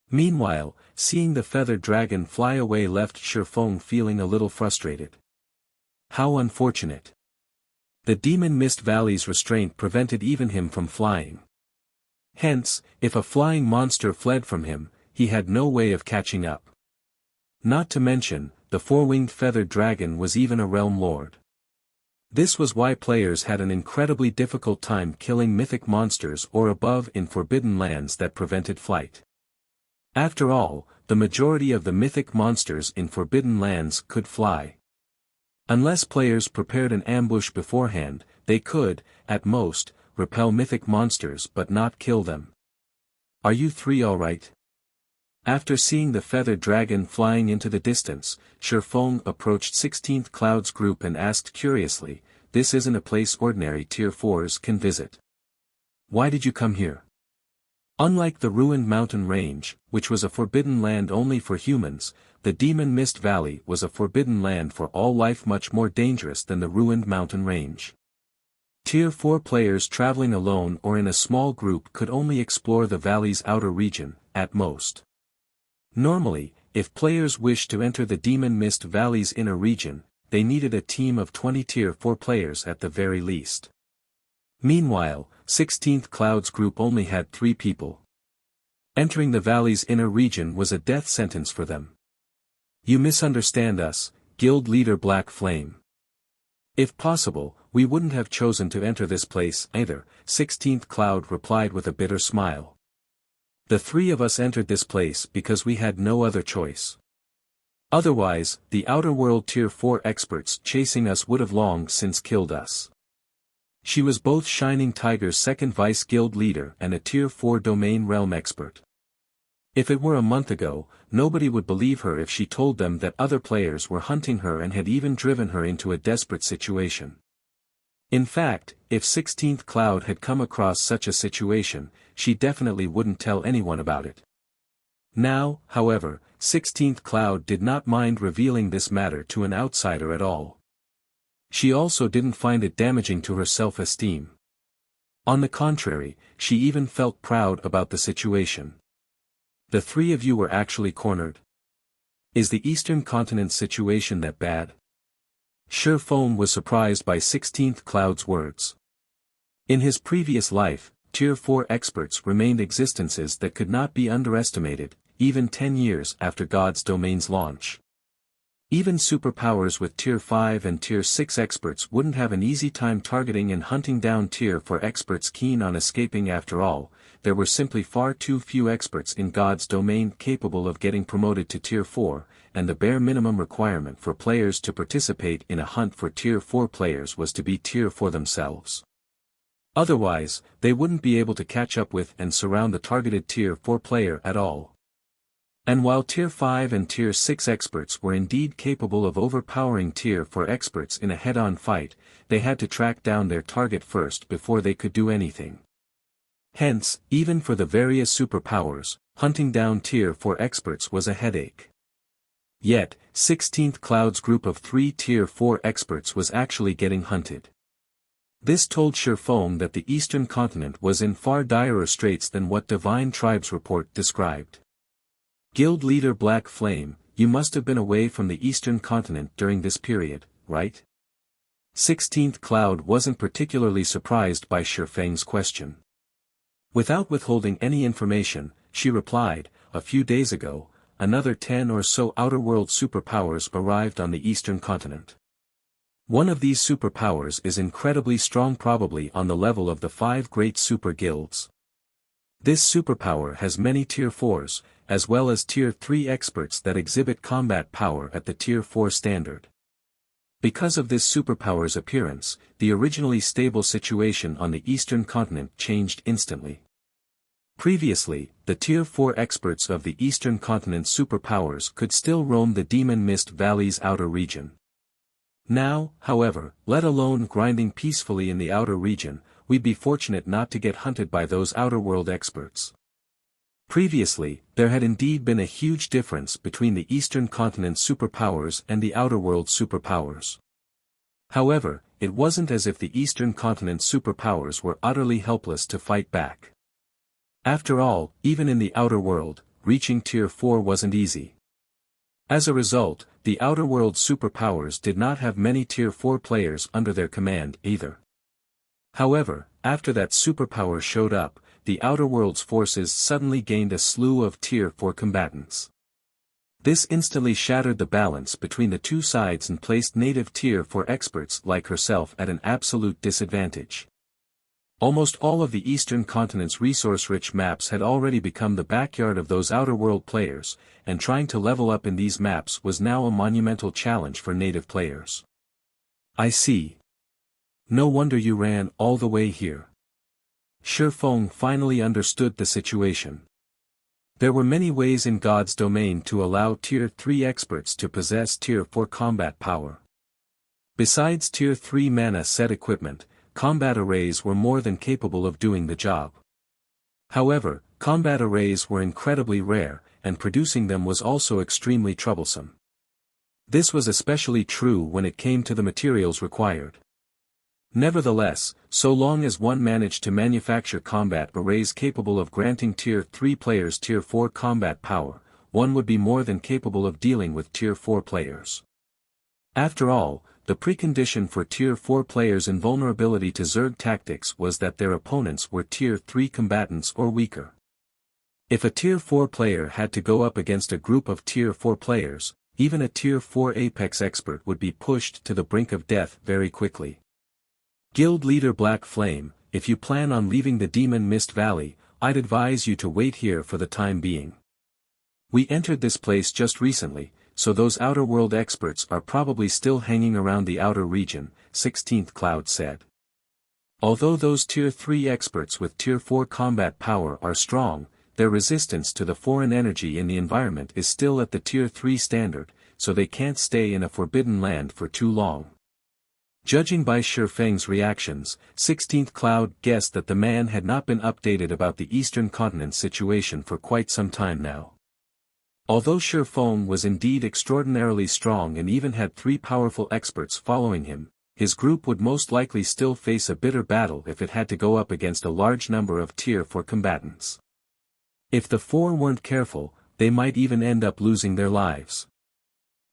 S1: Meanwhile, seeing the feathered dragon fly away left Shifeng feeling a little frustrated. How unfortunate. The Demon Mist Valley's restraint prevented even him from flying. Hence, if a flying monster fled from him, he had no way of catching up. Not to mention, the four-winged feathered dragon was even a realm lord. This was why players had an incredibly difficult time killing mythic monsters or above in forbidden lands that prevented flight. After all, the majority of the mythic monsters in forbidden lands could fly. Unless players prepared an ambush beforehand, they could, at most, repel mythic monsters but not kill them. Are you three alright? After seeing the feathered dragon flying into the distance, Shifeng approached 16th Cloud's group and asked curiously, "This isn't a place ordinary tier 4s can visit. Why did you come here?" Unlike the ruined mountain range, which was a forbidden land only for humans, the Demon Mist Valley was a forbidden land for all life, much more dangerous than the ruined mountain range. Tier 4 players traveling alone or in a small group could only explore the valley's outer region, at most. Normally, if players wished to enter the Demon Mist Valley's inner region, they needed a team of 20 tier 4 players at the very least. Meanwhile, 16th Cloud's group only had 3 people. Entering the valley's inner region was a death sentence for them. "You misunderstand us, Guild Leader Black Flame. If possible, we wouldn't have chosen to enter this place either," 16th Cloud replied with a bitter smile. "The 3 of us entered this place because we had no other choice. Otherwise, the Outer World Tier 4 experts chasing us would have long since killed us." She was both Shining Tiger's second vice guild leader and a Tier 4 domain realm expert. If it were a month ago, nobody would believe her if she told them that other players were hunting her and had even driven her into a desperate situation. In fact, if 16th Cloud had come across such a situation, she definitely wouldn't tell anyone about it. Now, however, 16th Cloud did not mind revealing this matter to an outsider at all. She also didn't find it damaging to her self-esteem. On the contrary, she even felt proud about the situation. "The 3 of you were actually cornered? Is the Eastern Continent situation that bad?" Shifeng was surprised by 16th Cloud's words. In his previous life, Tier 4 experts remained existences that could not be underestimated, even 10 years after God's Domain's launch. Even superpowers with Tier 5 and Tier 6 experts wouldn't have an easy time targeting and hunting down Tier 4 experts keen on escaping. After all, there were simply far too few experts in God's domain capable of getting promoted to Tier 4, and the bare minimum requirement for players to participate in a hunt for Tier 4 players was to be Tier 4 themselves. Otherwise, they wouldn't be able to catch up with and surround the targeted Tier 4 player at all. And while Tier 5 and Tier 6 experts were indeed capable of overpowering Tier 4 experts in a head-on fight, they had to track down their target first before they could do anything. Hence, even for the various superpowers, hunting down Tier 4 experts was a headache. Yet, 16th Cloud's group of 3 Tier 4 experts was actually getting hunted. This told Shifeng that the Eastern Continent was in far direr straits than what Divine Tribe's report described. Guild leader Black Flame, you must have been away from the Eastern Continent during this period, right? 16th Cloud wasn't particularly surprised by Shifeng's question. Without withholding any information, she replied, a few days ago, another 10 or so outer-world superpowers arrived on the Eastern Continent. One of these superpowers is incredibly strong, probably on the level of the 5 great super guilds. This superpower has many Tier 4s, as well as Tier 3 experts that exhibit combat power at the Tier 4 standard. Because of this superpower's appearance, the originally stable situation on the Eastern Continent changed instantly. Previously, the Tier 4 experts of the Eastern Continent superpowers could still roam the Demon Mist Valley's outer region. Now, however, let alone grinding peacefully in the outer region, we'd be fortunate not to get hunted by those outer world experts. Previously, there had indeed been a huge difference between the Eastern Continent superpowers and the outer world superpowers. However, it wasn't as if the Eastern Continent superpowers were utterly helpless to fight back. After all, even in the outer world, reaching Tier 4 wasn't easy. As a result, the outer world superpowers did not have many Tier 4 players under their command either. However, after that superpower showed up, the outer world's forces suddenly gained a slew of Tier 4 combatants. This instantly shattered the balance between the two sides and placed native Tier 4 experts like herself at an absolute disadvantage. Almost all of the Eastern Continent's resource-rich maps had already become the backyard of those outer world players, and trying to level up in these maps was now a monumental challenge for native players. I see. No wonder you ran all the way here. Shifeng finally understood the situation. There were many ways in God's domain to allow Tier 3 experts to possess Tier 4 combat power. Besides Tier 3 mana set equipment, combat arrays were more than capable of doing the job. However, combat arrays were incredibly rare, and producing them was also extremely troublesome. This was especially true when it came to the materials required. Nevertheless, so long as one managed to manufacture combat arrays capable of granting Tier 3 players Tier 4 combat power, one would be more than capable of dealing with Tier 4 players. After all, the precondition for Tier 4 players' invulnerability to Zerg tactics was that their opponents were Tier 3 combatants or weaker. If a Tier 4 player had to go up against a group of Tier 4 players, even a Tier 4 Apex expert would be pushed to the brink of death very quickly. Guild leader Black Flame, if you plan on leaving the Demon Mist Valley, I'd advise you to wait here for the time being. We entered this place just recently, so those outer world experts are probably still hanging around the outer region, 16th Cloud said. Although those Tier 3 experts with Tier 4 combat power are strong, their resistance to the foreign energy in the environment is still at the Tier 3 standard, so they can't stay in a forbidden land for too long. Judging by Shifeng's reactions, 16th Cloud guessed that the man had not been updated about the Eastern Continent situation for quite some time now. Although Shifeng was indeed extraordinarily strong and even had 3 powerful experts following him, his group would most likely still face a bitter battle if it had to go up against a large number of Tier 4 combatants. If the 4 weren't careful, they might even end up losing their lives.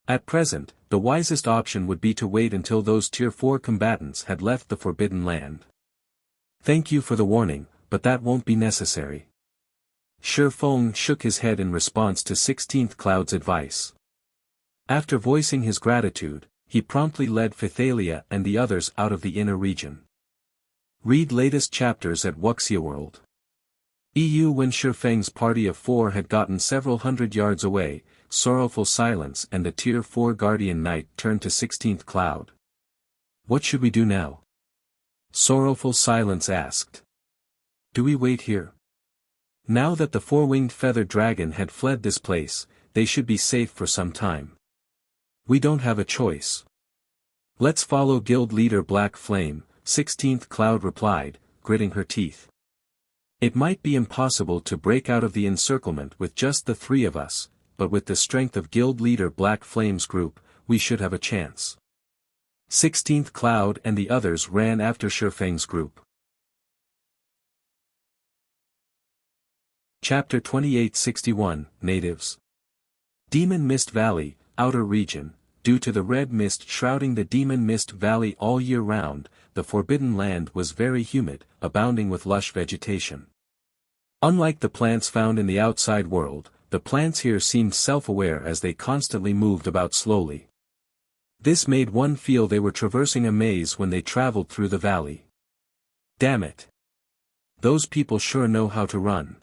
S1: At present, the wisest option would be to wait until those Tier 4 combatants had left the Forbidden Land. Thank you for the warning, but that won't be necessary. Shifeng shook his head in response to 16th Cloud's advice. After voicing his gratitude, he promptly led Phythalia and the others out of the inner region. Read latest chapters at Wuxia World. When Shifeng's party of 4 had gotten several hundred yards away, sorrowful silence and the Tier 4 Guardian Knight turned to 16th Cloud. What should we do now? Sorrowful silence asked. Do we wait here? Now that the 4-winged feather dragon had fled this place, they should be safe for some time. We don't have a choice. Let's follow guild leader Black Flame, 16th Cloud replied, gritting her teeth. It might be impossible to break out of the encirclement with just the 3 of us, but with the strength of guild leader Black Flame's group, we should have a chance. 16th Cloud and the others ran after Shifeng's group. Chapter 2861, Natives. Demon Mist Valley, Outer Region. Due to the red mist shrouding the Demon Mist Valley all year round, the Forbidden Land was very humid, abounding with lush vegetation. Unlike the plants found in the outside world, the plants here seemed self-aware as they constantly moved about slowly. This made one feel they were traversing a maze when they traveled through the valley. Damn it! Those people sure know how to run.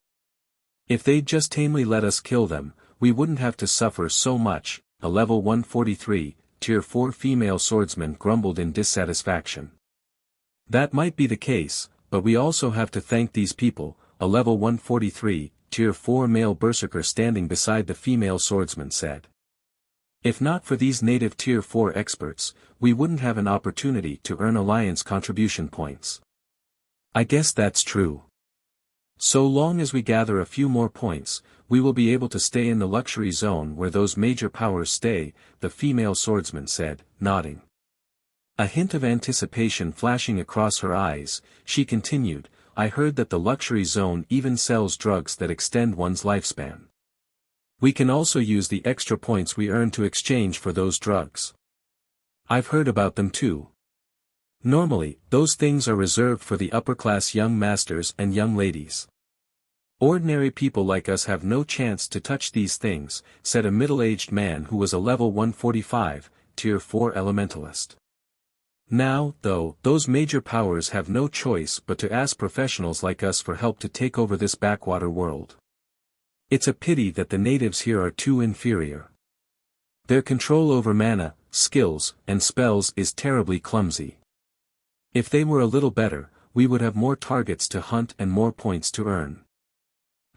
S1: If they'd just tamely let us kill them, we wouldn't have to suffer so much. A level 143, Tier 4 female swordsman grumbled in dissatisfaction. That might be the case, but we also have to thank these people, a level 143, Tier 4 male berserker standing beside the female swordsman said. If not for these native Tier 4 experts, we wouldn't have an opportunity to earn alliance contribution points. I guess that's true. So long as we gather a few more points, we will be able to stay in the luxury zone where those major powers stay, the female swordsman said, nodding. A hint of anticipation flashing across her eyes, she continued, I heard that the luxury zone even sells drugs that extend one's lifespan. We can also use the extra points we earn to exchange for those drugs. I've heard about them too. Normally, those things are reserved for the upper-class young masters and young ladies. Ordinary people like us have no chance to touch these things, said a middle-aged man who was a level 145, Tier 4 elementalist. Now, though, those major powers have no choice but to ask professionals like us for help to take over this backwater world. It's a pity that the natives here are too inferior. Their control over mana, skills, and spells is terribly clumsy. If they were a little better, we would have more targets to hunt and more points to earn.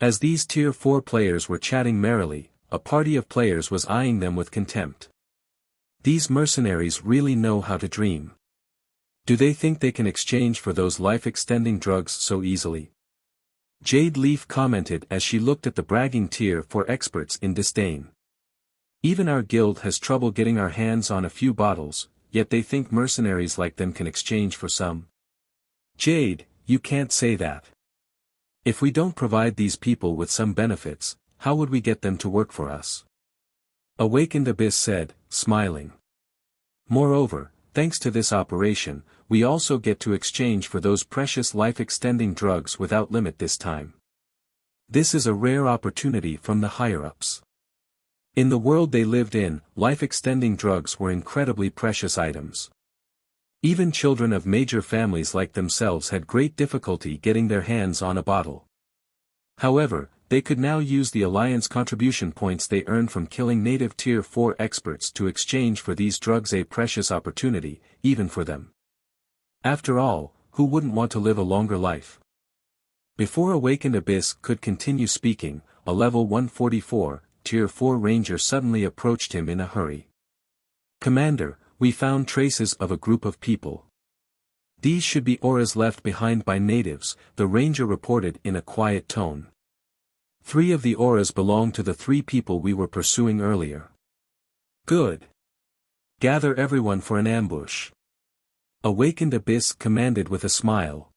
S1: As these Tier 4 players were chatting merrily, a party of players was eyeing them with contempt. These mercenaries really know how to dream. Do they think they can exchange for those life-extending drugs so easily? Jade Leaf commented as she looked at the bragging Tier 4 experts in disdain. Even our guild has trouble getting our hands on a few bottles, yet they think mercenaries like them can exchange for some. Jade, you can't say that. If we don't provide these people with some benefits, how would we get them to work for us? Awakened Abyss said, smiling. Moreover, thanks to this operation, we also get to exchange for those precious life-extending drugs without limit this time. This is a rare opportunity from the higher-ups. In the world they lived in, life-extending drugs were incredibly precious items. Even children of major families like themselves had great difficulty getting their hands on a bottle. However, they could now use the alliance contribution points they earned from killing native Tier 4 experts to exchange for these drugs, a precious opportunity, even for them. After all, who wouldn't want to live a longer life? Before Awakened Abyss could continue speaking, a level 144, Tier 4 ranger suddenly approached him in a hurry. Commander, we found traces of a group of people. These should be auras left behind by natives, the ranger reported in a quiet tone. 3 of the auras belong to the 3 people we were pursuing earlier. Good. Gather everyone for an ambush. Awakened Abyss commanded with a smile.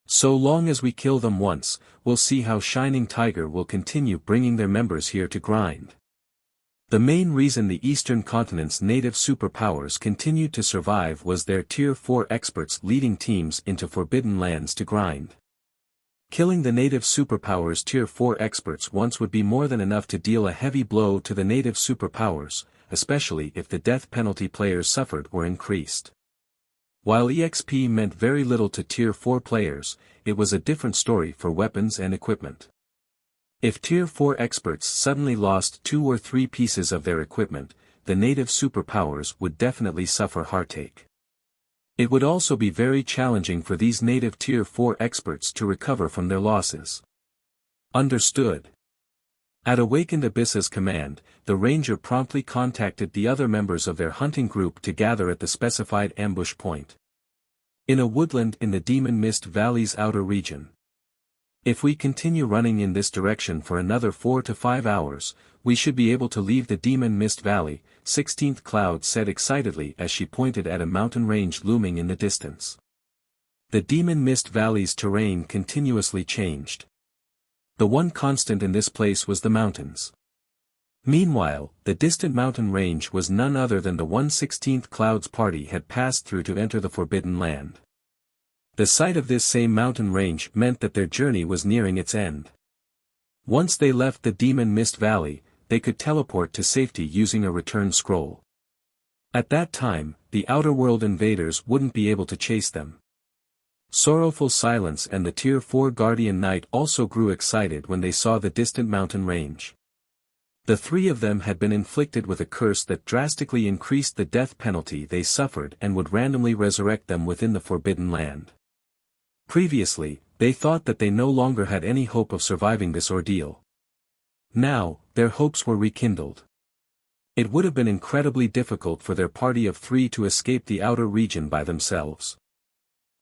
S1: So long as we kill them once, we'll see how Shining Tiger will continue bringing their members here to grind. The main reason the Eastern Continent's native superpowers continued to survive was their Tier 4 experts leading teams into Forbidden Lands to grind. Killing the native superpowers Tier 4 experts once would be more than enough to deal a heavy blow to the native superpowers, especially if the death penalty players suffered were increased. While EXP meant very little to Tier 4 players, it was a different story for weapons and equipment. If Tier 4 experts suddenly lost 2 or 3 pieces of their equipment, the native superpowers would definitely suffer heartache. It would also be very challenging for these native Tier 4 experts to recover from their losses. Understood. At Awakened Abyss's command, the ranger promptly contacted the other members of their hunting group to gather at the specified ambush point. In a woodland in the Demon Mist Valley's outer region. If we continue running in this direction for another 4 to 5 hours, we should be able to leave the Demon Mist Valley, 16th Cloud said excitedly as she pointed at a mountain range looming in the distance. The Demon Mist Valley's terrain continuously changed. The one constant in this place was the mountains. Meanwhile, the distant mountain range was none other than the 1/16th Cloud's party had passed through to enter the Forbidden Land. The sight of this same mountain range meant that their journey was nearing its end. Once they left the Demon Mist Valley, they could teleport to safety using a return scroll. At that time, the outer world invaders wouldn't be able to chase them. Sorrowful Silence and the Tier 4 Guardian Knight also grew excited when they saw the distant mountain range. The 3 of them had been inflicted with a curse that drastically increased the death penalty they suffered and would randomly resurrect them within the Forbidden Land. Previously, they thought that they no longer had any hope of surviving this ordeal. Now, their hopes were rekindled. It would have been incredibly difficult for their party of 3 to escape the outer region by themselves.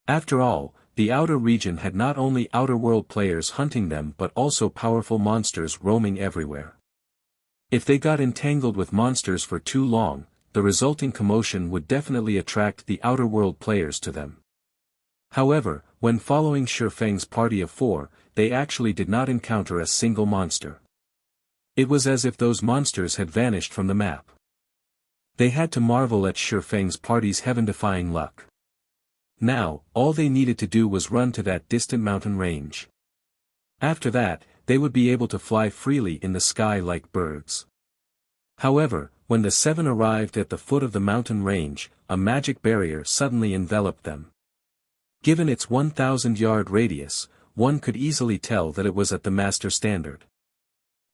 S1: After all, the outer region had not only outer world players hunting them but also powerful monsters roaming everywhere. If they got entangled with monsters for too long, the resulting commotion would definitely attract the outer world players to them. However, when following Shifeng's party of 4, they actually did not encounter a single monster. It was as if those monsters had vanished from the map. They had to marvel at Shifeng's party's heaven-defying luck. Now, all they needed to do was run to that distant mountain range. After that, they would be able to fly freely in the sky like birds. However, when the 7 arrived at the foot of the mountain range, a magic barrier suddenly enveloped them. Given its 1,000-yard radius, one could easily tell that it was at the master standard.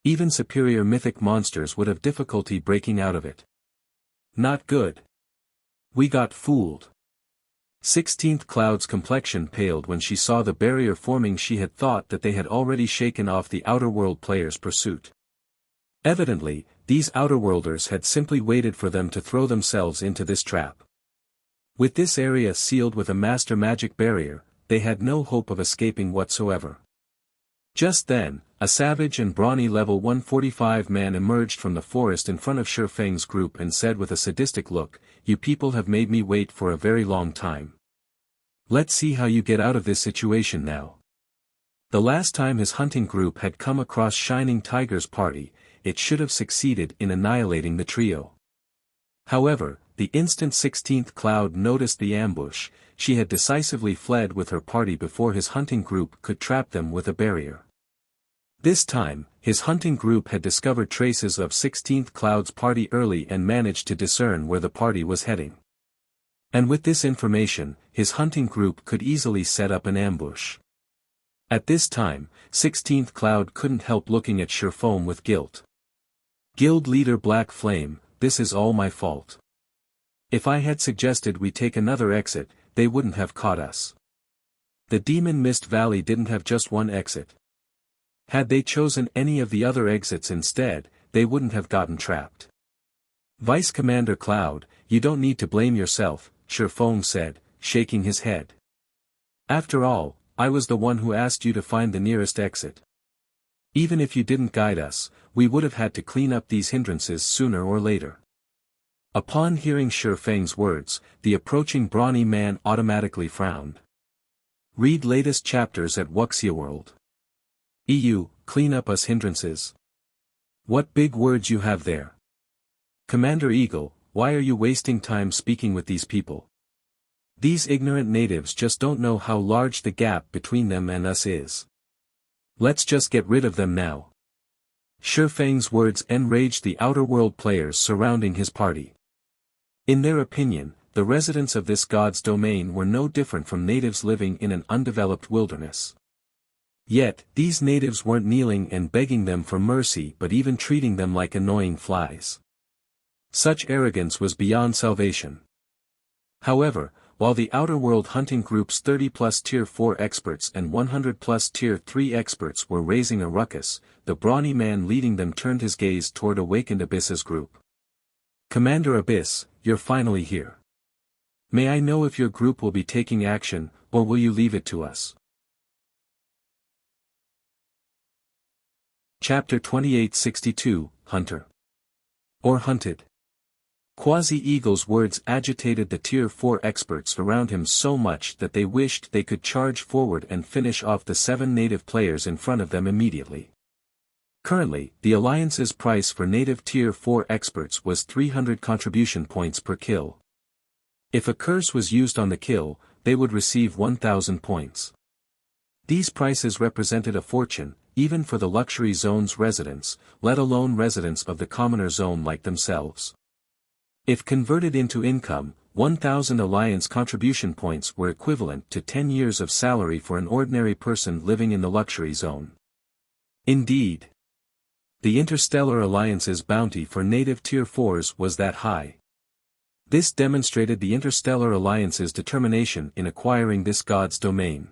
S1: Even superior mythic monsters would have difficulty breaking out of it. Not good. We got fooled. 16th Cloud's complexion paled when she saw the barrier forming. She had thought that they had already shaken off the outer world players' pursuit. Evidently, these outerworlders had simply waited for them to throw themselves into this trap. With this area sealed with a master magic barrier, they had no hope of escaping whatsoever. Just then, a savage and brawny level 145 man emerged from the forest in front of Shifeng's group and said with a sadistic look, "You people have made me wait for a very long time. Let's see how you get out of this situation now." The last time his hunting group had come across Shining Tiger's party, it should have succeeded in annihilating the trio. However, the instant 16th Cloud noticed the ambush, she had decisively fled with her party before his hunting group could trap them with a barrier. This time, his hunting group had discovered traces of 16th Cloud's party early and managed to discern where the party was heading. And with this information, his hunting group could easily set up an ambush. At this time, 16th Cloud couldn't help looking at Shifeng with guilt. Guild leader Black Flame, this is all my fault. If I had suggested we take another exit, they wouldn't have caught us. The Demon Mist Valley didn't have just one exit. Had they chosen any of the other exits instead, they wouldn't have gotten trapped. Vice Commander Cloud, you don't need to blame yourself, Shifeng said, shaking his head. After all, I was the one who asked you to find the nearest exit. Even if you didn't guide us, we would have had to clean up these hindrances sooner or later. Upon hearing Shifeng's words, the approaching brawny man automatically frowned. Read latest chapters at Wuxia World. EU, clean up us hindrances. What big words you have there. Commander Eagle, why are you wasting time speaking with these people? These ignorant natives just don't know how large the gap between them and us is. Let's just get rid of them now. Shifeng's words enraged the outer world players surrounding his party. In their opinion, the residents of this god's domain were no different from natives living in an undeveloped wilderness. Yet, these natives weren't kneeling and begging them for mercy but even treating them like annoying flies. Such arrogance was beyond salvation. However, while the Outer World hunting group's 30-plus Tier 4 experts and 100-plus Tier 3 experts were raising a ruckus, the brawny man leading them turned his gaze toward Awakened Abyss's group. "Commander Abyss, you're finally here. May I know if your group will be taking action, or will you leave it to us?" Chapter 2862, Hunter. Or Hunted. Quasi-Eagle's words agitated the Tier 4 experts around him so much that they wished they could charge forward and finish off the 7 native players in front of them immediately. Currently, the Alliance's price for native Tier 4 experts was 300 contribution points per kill. If a curse was used on the kill, they would receive 1,000 points. These prices represented a fortune, even for the luxury zone's residents, let alone residents of the commoner zone like themselves. If converted into income, 1,000 Alliance contribution points were equivalent to 10 years of salary for an ordinary person living in the luxury zone. Indeed, the Interstellar Alliance's bounty for native Tier 4s was that high. This demonstrated the Interstellar Alliance's determination in acquiring this god's domain.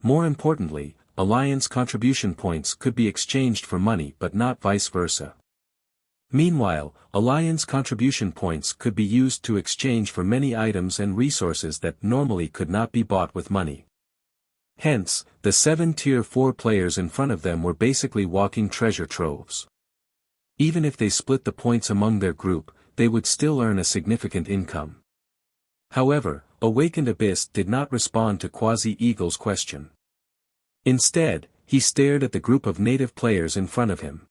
S1: More importantly, Alliance contribution points could be exchanged for money but not vice versa. Meanwhile, Alliance contribution points could be used to exchange for many items and resources that normally could not be bought with money. Hence, the 7 Tier 4 players in front of them were basically walking treasure troves. Even if they split the points among their group, they would still earn a significant income. However, Awakened Abyss did not respond to Quasi-Eagle's question. Instead, he stared at the group of native players in front of him.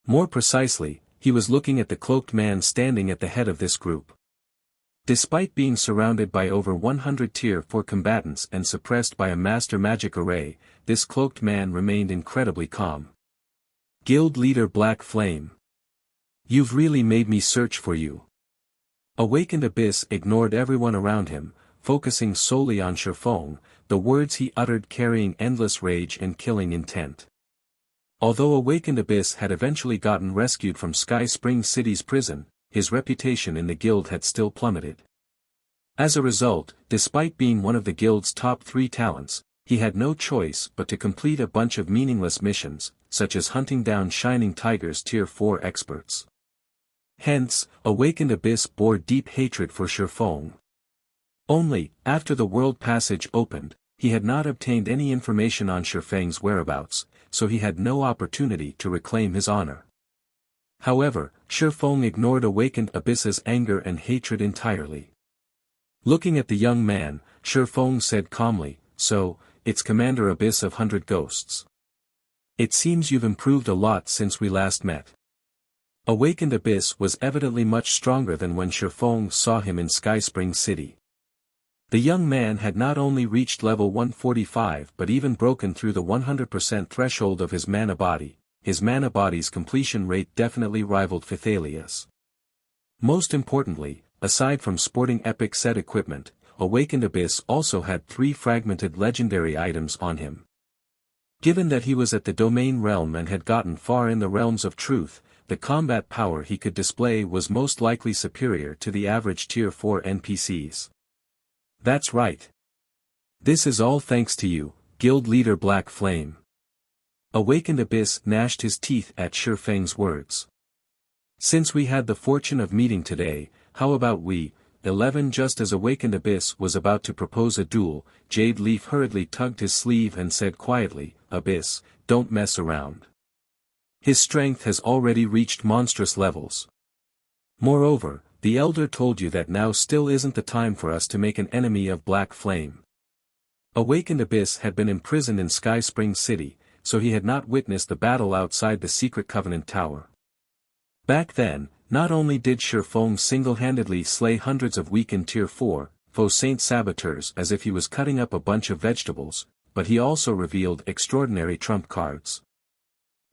S1: More precisely, he was looking at the cloaked man standing at the head of this group. Despite being surrounded by over 100 Tier 4 combatants and suppressed by a master magic array, this cloaked man remained incredibly calm. Guild Leader Black Flame. "You've really made me search for you." Awakened Abyss ignored everyone around him, focusing solely on Shifeng, the words he uttered carrying endless rage and killing intent. Although Awakened Abyss had eventually gotten rescued from Sky Spring City's prison, his reputation in the guild had still plummeted. As a result, despite being one of the guild's top 3 talents, he had no choice but to complete a bunch of meaningless missions, such as hunting down Shining Tiger's Tier 4 experts. Hence, Awakened Abyss bore deep hatred for Shifeng. Only, after the world passage opened, he had not obtained any information on Shifeng's whereabouts, so he had no opportunity to reclaim his honor. However, Shifeng ignored Awakened Abyss's anger and hatred entirely. Looking at the young man, Shifeng said calmly, "So, it's Commander Abyss of 100 Ghosts. It seems you've improved a lot since we last met." Awakened Abyss was evidently much stronger than when Shifeng saw him in Sky Spring City. The young man had not only reached level 145 but even broken through the 100% threshold of his mana body. His mana body's completion rate definitely rivaled Phythalia's. Most importantly, aside from sporting epic set equipment, Awakened Abyss also had 3 fragmented legendary items on him. Given that he was at the domain realm and had gotten far in the realms of truth, the combat power he could display was most likely superior to the average Tier 4 NPCs. "That's right. This is all thanks to you, Guild Leader Black Flame." Awakened Abyss gnashed his teeth at Shifeng's words. "Since we had the fortune of meeting today, how about we, 11?" Just as Awakened Abyss was about to propose a duel, Jade Leaf hurriedly tugged his sleeve and said quietly, "Abyss, don't mess around. His strength has already reached monstrous levels. Moreover, the Elder told you that now still isn't the time for us to make an enemy of Black Flame." Awakened Abyss had been imprisoned in Sky Spring City, so he had not witnessed the battle outside the Secret Covenant Tower. Back then, not only did Shifeng single-handedly slay hundreds of weakened Tier 4, faux Saint saboteurs as if he was cutting up a bunch of vegetables, but he also revealed extraordinary trump cards.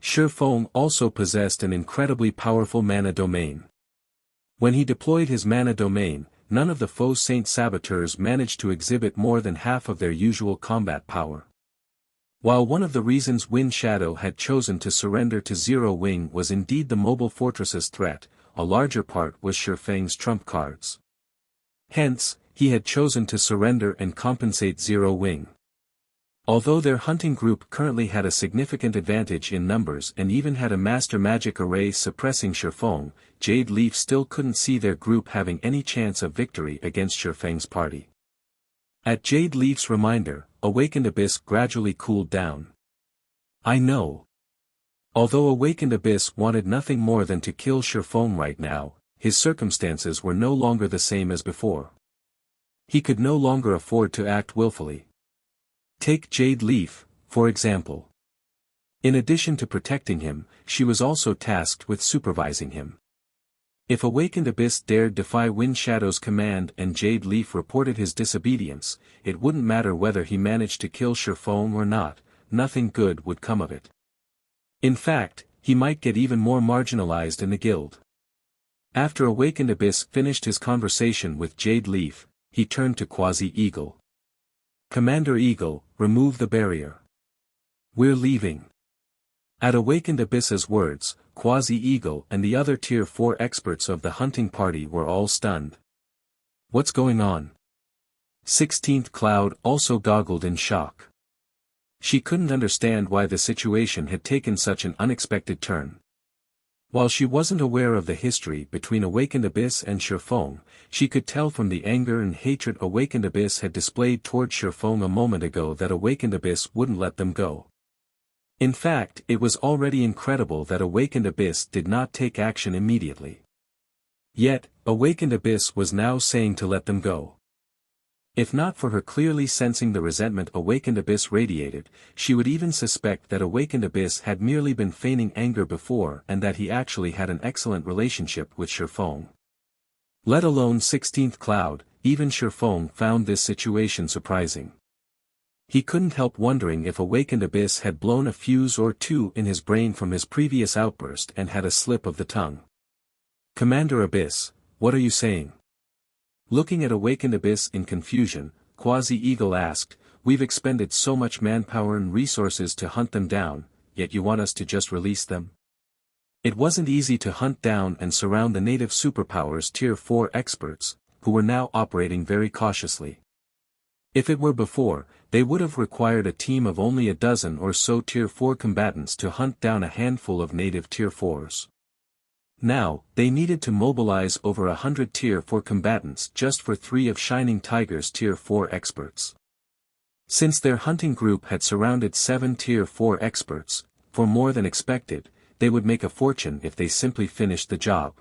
S1: Shifeng also possessed an incredibly powerful mana domain. When he deployed his mana domain, none of the faux Saint Saboteurs managed to exhibit more than half of their usual combat power. While one of the reasons Wind Shadow had chosen to surrender to Zero Wing was indeed the mobile fortress's threat, a larger part was Shifeng's trump cards. Hence, he had chosen to surrender and compensate Zero Wing. Although their hunting group currently had a significant advantage in numbers and even had a master magic array suppressing Shifeng, Jade Leaf still couldn't see their group having any chance of victory against Shifeng's party. At Jade Leaf's reminder, Awakened Abyss gradually cooled down. I know. Although Awakened Abyss wanted nothing more than to kill Shifeng right now, his circumstances were no longer the same as before. He could no longer afford to act willfully. Take Jade Leaf, for example. In addition to protecting him, she was also tasked with supervising him. If Awakened Abyss dared defy Wind Shadow's command and Jade Leaf reported his disobedience, it wouldn't matter whether he managed to kill Shifeng or not, nothing good would come of it. In fact, he might get even more marginalized in the guild. After Awakened Abyss finished his conversation with Jade Leaf, he turned to Quasi-Eagle. Commander Eagle, remove the barrier. We're leaving. At Awakened Abyss's words, Quasi-Eagle and the other Tier 4 experts of the hunting party were all stunned. What's going on? 16th Cloud also goggled in shock. She couldn't understand why the situation had taken such an unexpected turn. While she wasn't aware of the history between Awakened Abyss and Shifeng, she could tell from the anger and hatred Awakened Abyss had displayed toward Shifeng a moment ago that Awakened Abyss wouldn't let them go. In fact, it was already incredible that Awakened Abyss did not take action immediately. Yet, Awakened Abyss was now saying to let them go. If not for her clearly sensing the resentment Awakened Abyss radiated, she would even suspect that Awakened Abyss had merely been feigning anger before and that he actually had an excellent relationship with Shifeng. Let alone 16th Cloud, even Shifeng found this situation surprising. He couldn't help wondering if Awakened Abyss had blown a fuse or two in his brain from his previous outburst and had a slip of the tongue. Commander Abyss, what are you saying? Looking at Awakened Abyss in confusion, Quasi-Eagle asked, we've expended so much manpower and resources to hunt them down, yet you want us to just release them? It wasn't easy to hunt down and surround the native superpowers Tier 4 experts, who were now operating very cautiously. If it were before, they would have required a team of only a dozen or so Tier 4 combatants to hunt down a handful of native Tier 4s. Now, they needed to mobilize over 100 Tier 4 combatants just for 3 of Shining Tiger's Tier 4 experts. Since their hunting group had surrounded 7 Tier 4 experts, for more than expected, they would make a fortune if they simply finished the job.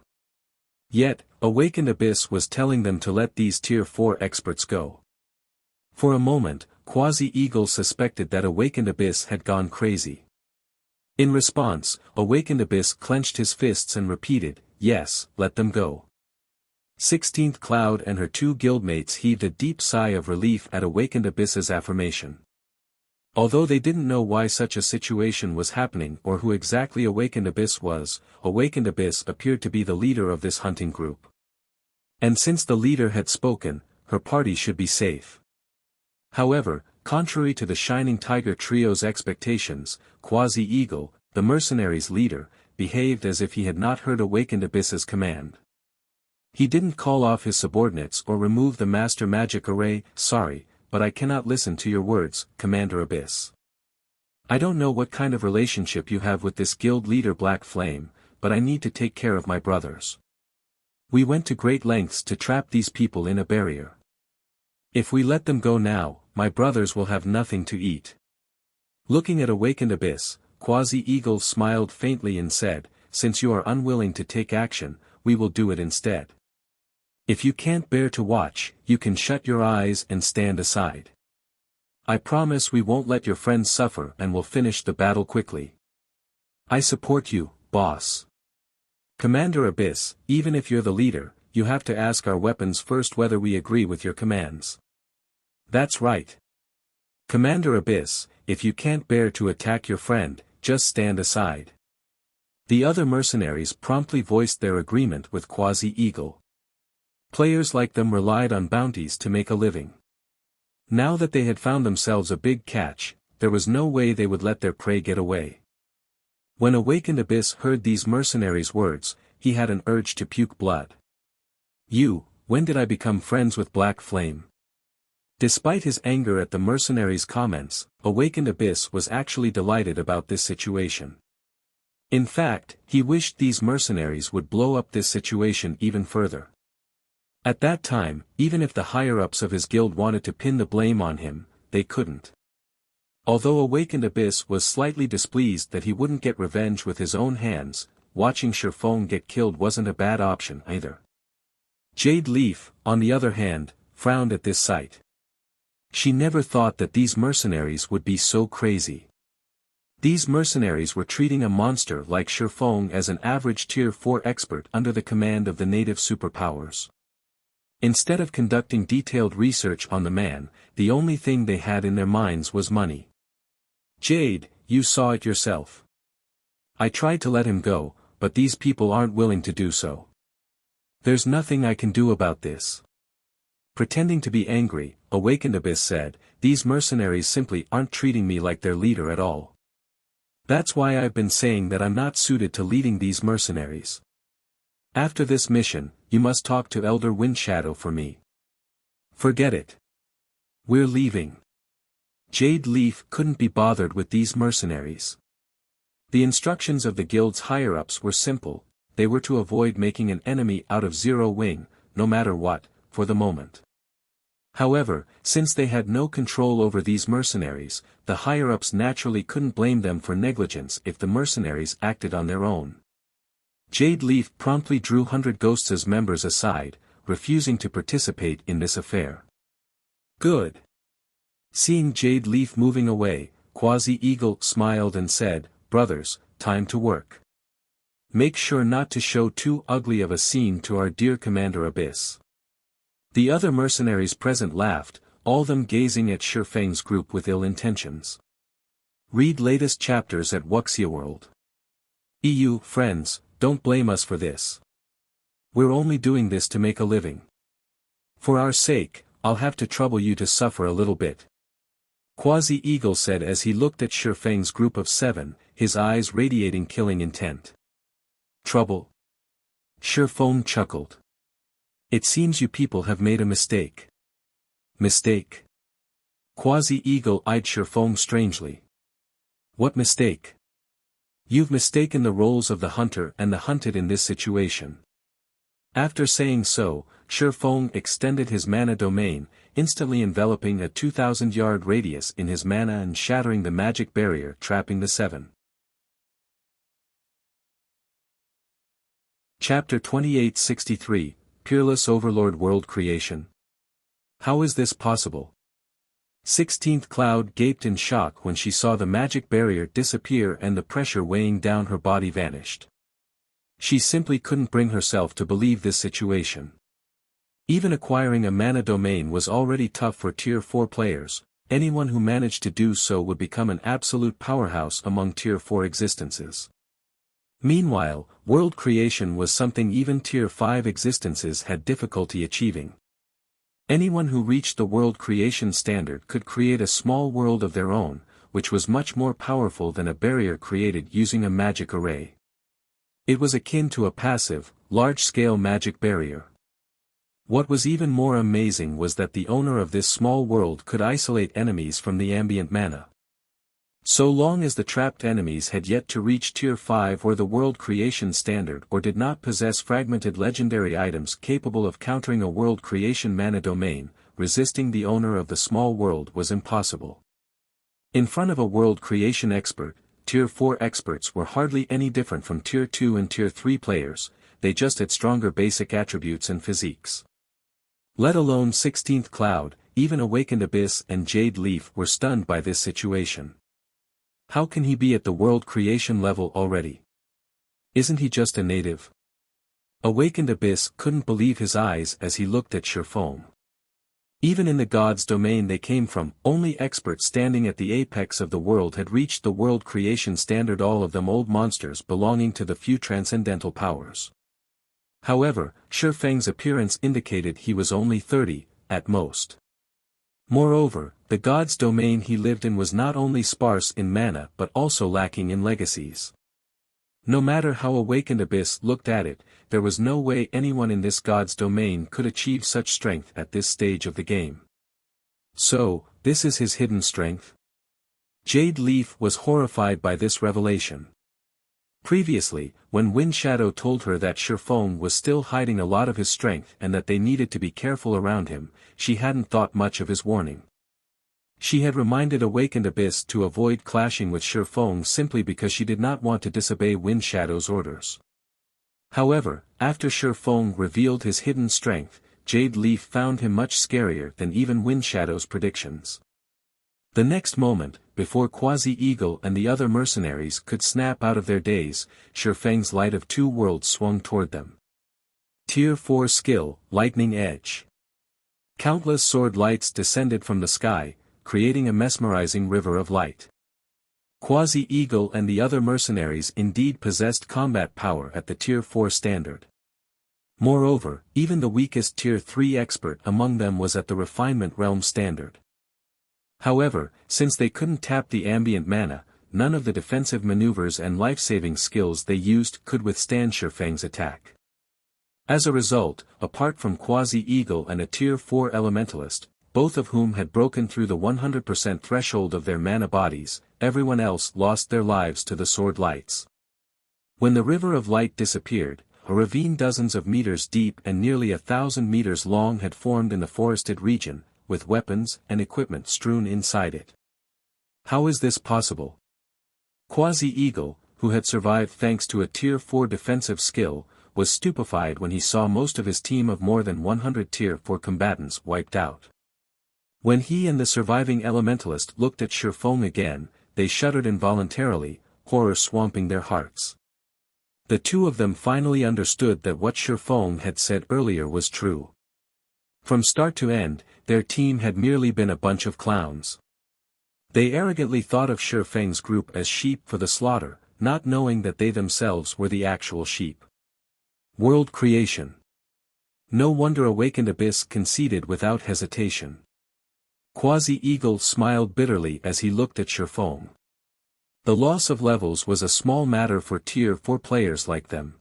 S1: Yet, Awakened Abyss was telling them to let these Tier 4 experts go. For a moment, Quasi-Eagle suspected that Awakened Abyss had gone crazy. In response, Awakened Abyss clenched his fists and repeated, yes, let them go. 16th Cloud and her 2 guildmates heaved a deep sigh of relief at Awakened Abyss's affirmation. Although they didn't know why such a situation was happening or who exactly Awakened Abyss was, Awakened Abyss appeared to be the leader of this hunting group. And since the leader had spoken, her party should be safe. However, contrary to the Shining Tiger trio's expectations, Quasi-Eagle, the mercenaries' leader, behaved as if he had not heard Awakened Abyss's command. He didn't call off his subordinates or remove the master magic array. Sorry, but I cannot listen to your words, Commander Abyss. I don't know what kind of relationship you have with this guild leader Black Flame, but I need to take care of my brothers. We went to great lengths to trap these people in a barrier. If we let them go now, my brothers will have nothing to eat. Looking at Awakened Abyss, Quasi-Eagle smiled faintly and said, since you are unwilling to take action, we will do it instead. If you can't bear to watch, you can shut your eyes and stand aside. I promise we won't let your friends suffer and will finish the battle quickly. I support you, boss. Commander Abyss, even if you're the leader, you have to ask our weapons first whether we agree with your commands. That's right. Commander Abyss, if you can't bear to attack your friend, just stand aside. The other mercenaries promptly voiced their agreement with Quasi-Eagle. Players like them relied on bounties to make a living. Now that they had found themselves a big catch, there was no way they would let their prey get away. When Awakened Abyss heard these mercenaries' words, he had an urge to puke blood. When did I become friends with Black Flame? Despite his anger at the mercenaries' comments, Awakened Abyss was actually delighted about this situation. In fact, he wished these mercenaries would blow up this situation even further. At that time, even if the higher-ups of his guild wanted to pin the blame on him, they couldn't. Although Awakened Abyss was slightly displeased that he wouldn't get revenge with his own hands, watching Shifeng get killed wasn't a bad option either. Jade Leaf, on the other hand, frowned at this sight. She never thought that these mercenaries would be so crazy. These mercenaries were treating a monster like Shifeng as an average Tier 4 expert under the command of the native superpowers. Instead of conducting detailed research on the man, the only thing they had in their minds was money. Jade, you saw it yourself. I tried to let him go, but these people aren't willing to do so. There's nothing I can do about this. Pretending to be angry, Awakened Abyss said, these mercenaries simply aren't treating me like their leader at all. That's why I've been saying that I'm not suited to leading these mercenaries. After this mission, you must talk to Elder Windshadow for me. Forget it. We're leaving. Jade Leaf couldn't be bothered with these mercenaries. The instructions of the guild's higher-ups were simple, they were to avoid making an enemy out of Zero Wing, no matter what, for the moment. However, since they had no control over these mercenaries, the higher-ups naturally couldn't blame them for negligence if the mercenaries acted on their own. Jade Leaf promptly drew 100 Ghosts' members aside, refusing to participate in this affair. Good. Seeing Jade Leaf moving away, Quasi-Eagle smiled and said, brothers, time to work. Make sure not to show too ugly of a scene to our dear Commander Abyss. The other mercenaries present laughed, all them gazing at Shifeng's group with ill intentions. Read latest chapters at Wuxia World. EU friends, don't blame us for this. We're only doing this to make a living. For our sake, I'll have to trouble you to suffer a little bit. Quasi-Eagle said as he looked at Shifeng's group of 7, his eyes radiating killing intent. Trouble? Shifeng chuckled. It seems you people have made a mistake. Mistake? Quasi-Eagle eyed Shifeng strangely. What mistake? You've mistaken the roles of the hunter and the hunted in this situation. After saying so, Shifeng extended his mana domain, instantly enveloping a 2,000-yard radius in his mana and shattering the magic barrier trapping the 7. Chapter 2863, Peerless Overlord World Creation. How is this possible? 16th Cloud gaped in shock when she saw the magic barrier disappear and the pressure weighing down her body vanished. She simply couldn't bring herself to believe this situation. Even acquiring a mana domain was already tough for Tier 4 players, anyone who managed to do so would become an absolute powerhouse among Tier 4 existences. Meanwhile, world creation was something even Tier 5 existences had difficulty achieving. Anyone who reached the world creation standard could create a small world of their own, which was much more powerful than a barrier created using a magic array. It was akin to a passive, large-scale magic barrier. What was even more amazing was that the owner of this small world could isolate enemies from the ambient mana. So long as the trapped enemies had yet to reach Tier 5 or the world creation standard or did not possess fragmented legendary items capable of countering a world creation mana domain, resisting the owner of the small world was impossible. In front of a world creation expert, Tier 4 experts were hardly any different from Tier 2 and Tier 3 players, they just had stronger basic attributes and physiques. Let alone 16th Cloud, even Awakened Abyss and Jade Leaf were stunned by this situation. How can he be at the world creation level already? Isn't he just a native? Awakened Abyss couldn't believe his eyes as he looked at Shifeng. Even in the gods' domain they came from, only experts standing at the apex of the world had reached the world creation standard, all of them old monsters belonging to the few transcendental powers. However, Shifeng's appearance indicated he was only 30, at most. Moreover, the god's domain he lived in was not only sparse in mana but also lacking in legacies. No matter how Awakened Abyss looked at it, there was no way anyone in this god's domain could achieve such strength at this stage of the game. So, this is his hidden strength? Jade Leaf was horrified by this revelation. Previously, when Wind Shadow told her that Shifeng was still hiding a lot of his strength and that they needed to be careful around him, she hadn't thought much of his warning. She had reminded Awakened Abyss to avoid clashing with Shifeng simply because she did not want to disobey Wind Shadow's orders. However, after Shifeng revealed his hidden strength, Jade Leaf found him much scarier than even Wind Shadow's predictions. The next moment, before Quasi-Eagle and the other mercenaries could snap out of their daze, Shifeng's Light of Two Worlds swung toward them. Tier 4 skill, Lightning Edge. Countless sword lights descended from the sky, creating a mesmerizing river of light. Quasi-Eagle and the other mercenaries indeed possessed combat power at the Tier 4 standard. Moreover, even the weakest Tier 3 expert among them was at the Refinement Realm standard. However, since they couldn't tap the ambient mana, none of the defensive maneuvers and life-saving skills they used could withstand Shifeng's attack. As a result, apart from Quasi-Eagle and a Tier 4 Elementalist, both of whom had broken through the 100% threshold of their mana bodies, everyone else lost their lives to the sword lights. When the river of light disappeared, a ravine dozens of meters deep and nearly 1,000 meters long had formed in the forested region, with weapons and equipment strewn inside it. How is this possible? Quasi-Eagle, who had survived thanks to a Tier 4 defensive skill, was stupefied when he saw most of his team of more than 100 Tier 4 combatants wiped out. When he and the surviving Elementalist looked at Shifeng again, they shuddered involuntarily, horror swamping their hearts. The two of them finally understood that what Shifeng had said earlier was true. From start to end, their team had merely been a bunch of clowns. They arrogantly thought of Shifeng's group as sheep for the slaughter, not knowing that they themselves were the actual sheep. World creation. No wonder Awakened Abyss conceded without hesitation. Quasi-Eagle smiled bitterly as he looked at Shifeng. The loss of levels was a small matter for Tier 4 players like them.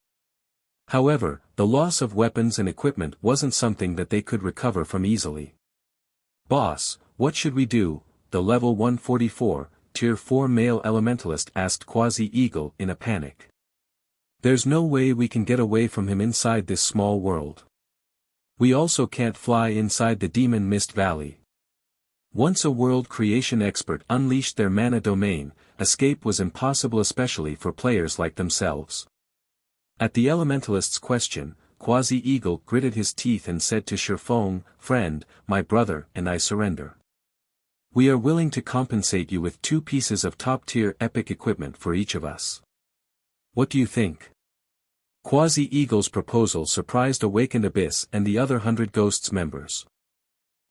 S1: However, the loss of weapons and equipment wasn't something that they could recover from easily. "Boss, what should we do?" the level 144, Tier 4 male Elementalist asked Quasi-Eagle in a panic. "There's no way we can get away from him inside this small world. We also can't fly inside the Demon Mist Valley. Once a world creation expert unleashed their mana domain, escape was impossible, especially for players like themselves." At the Elementalist's question, Quasi-Eagle gritted his teeth and said to Shifeng, "Friend, my brother and I surrender. We are willing to compensate you with 2 pieces of top-tier epic equipment for each of us. What do you think?" Quasi-Eagle's proposal surprised Awakened Abyss and the other 100 Ghosts members.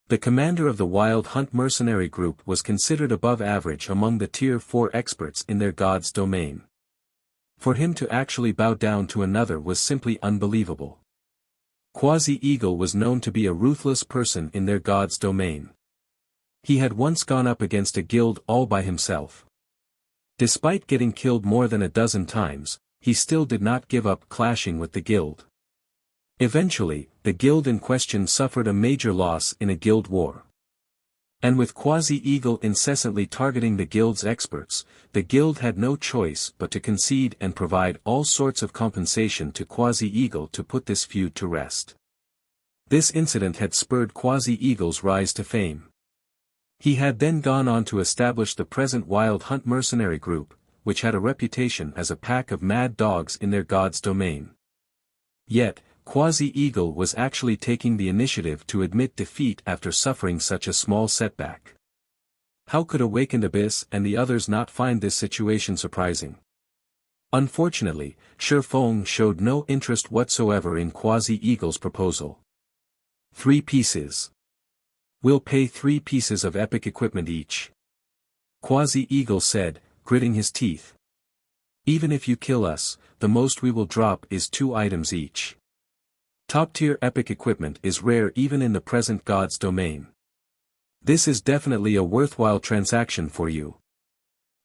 S1: The commander of the Wild Hunt mercenary group was considered above average among the Tier 4 experts in their god's domain. For him to actually bow down to another was simply unbelievable. Quasi-Eagle was known to be a ruthless person in their god's domain. He had once gone up against a guild all by himself. Despite getting killed more than a dozen times, he still did not give up clashing with the guild. Eventually, the guild in question suffered a major loss in a guild war. And with Quasi-Eagle incessantly targeting the guild's experts, the guild had no choice but to concede and provide all sorts of compensation to Quasi-Eagle to put this feud to rest. This incident had spurred Quasi-Eagle's rise to fame. He had then gone on to establish the present Wild Hunt mercenary group, which had a reputation as a pack of mad dogs in their god's domain. Yet, Quasi-Eagle was actually taking the initiative to admit defeat after suffering such a small setback. How could Awakened Abyss and the others not find this situation surprising? Unfortunately, Shifeng showed no interest whatsoever in Quasi-Eagle's proposal. 3 pieces. We'll pay 3 pieces of epic equipment each. Quasi-Eagle said, gritting his teeth. Even if you kill us, the most we will drop is 2 items each. Top-tier epic equipment is rare even in the present God's domain. This is definitely a worthwhile transaction for you.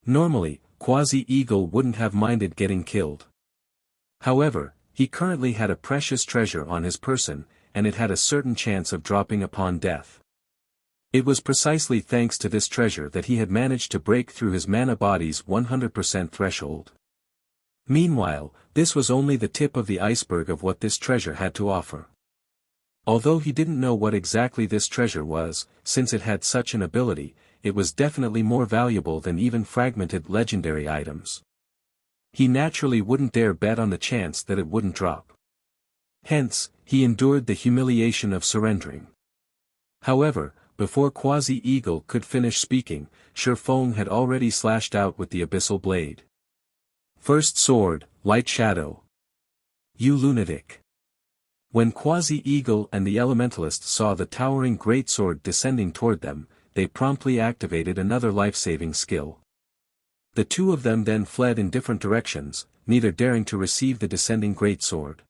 S1: Normally, Quasi-Eagle wouldn't have minded getting killed. However, he currently had a precious treasure on his person, and it had a certain chance of dropping upon death. It was precisely thanks to this treasure that he had managed to break through his mana body's 100% threshold. Meanwhile, this was only the tip of the iceberg of what this treasure had to offer. Although he didn't know what exactly this treasure was, since it had such an ability, it was definitely more valuable than even fragmented legendary items. He naturally wouldn't dare bet on the chance that it wouldn't drop. Hence, he endured the humiliation of surrendering. However, before Quasi-Eagle could finish speaking, Shifeng had already slashed out with the Abyssal blade. First sword, Light Shadow. You lunatic. When Quasi-Eagle and the Elementalist saw the towering greatsword descending toward them, they promptly activated another life-saving skill. The two of them then fled in different directions, neither daring to receive the descending greatsword.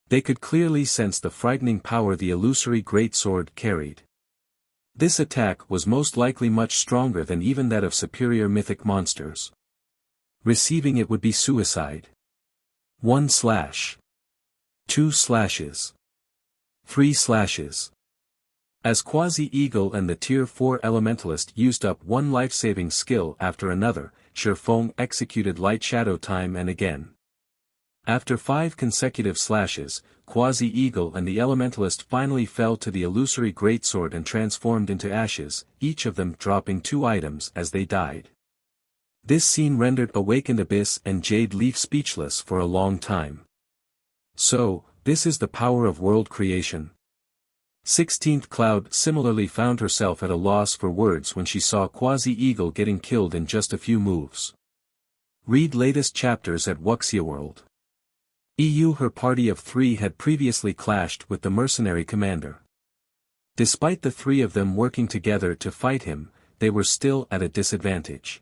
S1: They could clearly sense the frightening power the illusory greatsword carried. This attack was most likely much stronger than even that of superior mythic monsters. Receiving it would be suicide. 1 slash. 2 slashes. 3 slashes. As Quasi-Eagle and the Tier 4 Elementalist used up one life-saving skill after another, Shifeng executed Light Shadow time and again. After 5 consecutive slashes, Quasi-Eagle and the Elementalist finally fell to the illusory greatsword and transformed into ashes, each of them dropping 2 items as they died. This scene rendered Awakened Abyss and Jade Leaf speechless for a long time. So, this is the power of world creation. 16th Cloud similarly found herself at a loss for words when she saw Quasi-Eagle getting killed in just a few moves. Read latest chapters at Wuxia World. Her party of 3 had previously clashed with the mercenary commander. Despite the 3 of them working together to fight him, they were still at a disadvantage.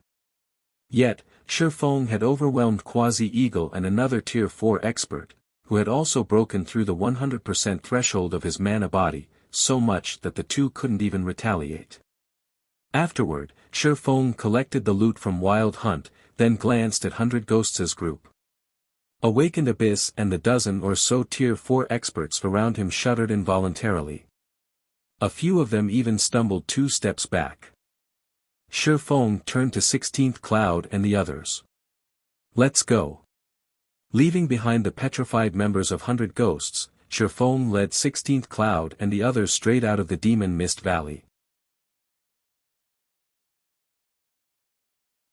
S1: Yet, Shifeng had overwhelmed Quasi-Eagle and another Tier 4 expert, who had also broken through the 100% threshold of his mana body, so much that the two couldn't even retaliate. Afterward, Shifeng collected the loot from Wild Hunt, then glanced at 100 Ghosts' group. Awakened Abyss and the dozen or so Tier 4 experts around him shuddered involuntarily. A few of them even stumbled 2 steps back. Shifeng turned to 16th Cloud and the others. Let's go. Leaving behind the petrified members of 100 Ghosts, Shifeng led 16th Cloud and the others straight out of the Demon Mist Valley.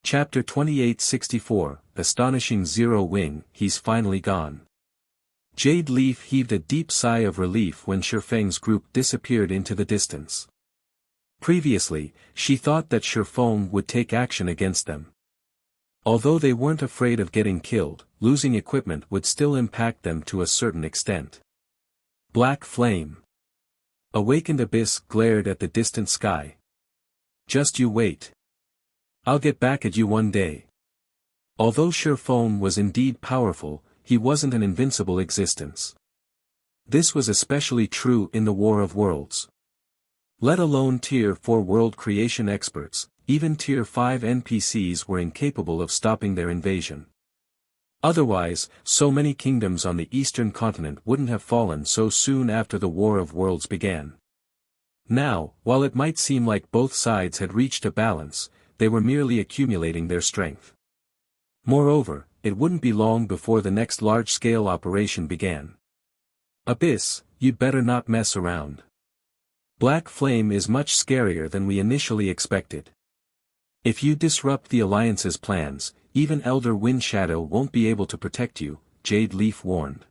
S1: Chapter 2864, Astonishing Zero Wing, He's Finally Gone. Jade Leaf heaved a deep sigh of relief when Shifeng's group disappeared into the distance. Previously, she thought that Shifeng would take action against them. Although they weren't afraid of getting killed, losing equipment would still impact them to a certain extent. Black Flame. Awakened Abyss glared at the distant sky. Just you wait. I'll get back at you one day. Although Shifeng was indeed powerful, he wasn't an invincible existence. This was especially true in the War of Worlds. Let alone Tier 4 world creation experts, even Tier 5 NPCs were incapable of stopping their invasion. Otherwise, so many kingdoms on the eastern continent wouldn't have fallen so soon after the War of Worlds began. Now, while it might seem like both sides had reached a balance, they were merely accumulating their strength. Moreover, it wouldn't be long before the next large-scale operation began. Abyss, you'd better not mess around. Black Flame is much scarier than we initially expected. If you disrupt the Alliance's plans, even Elder Windshadow won't be able to protect you, Jade Leaf warned.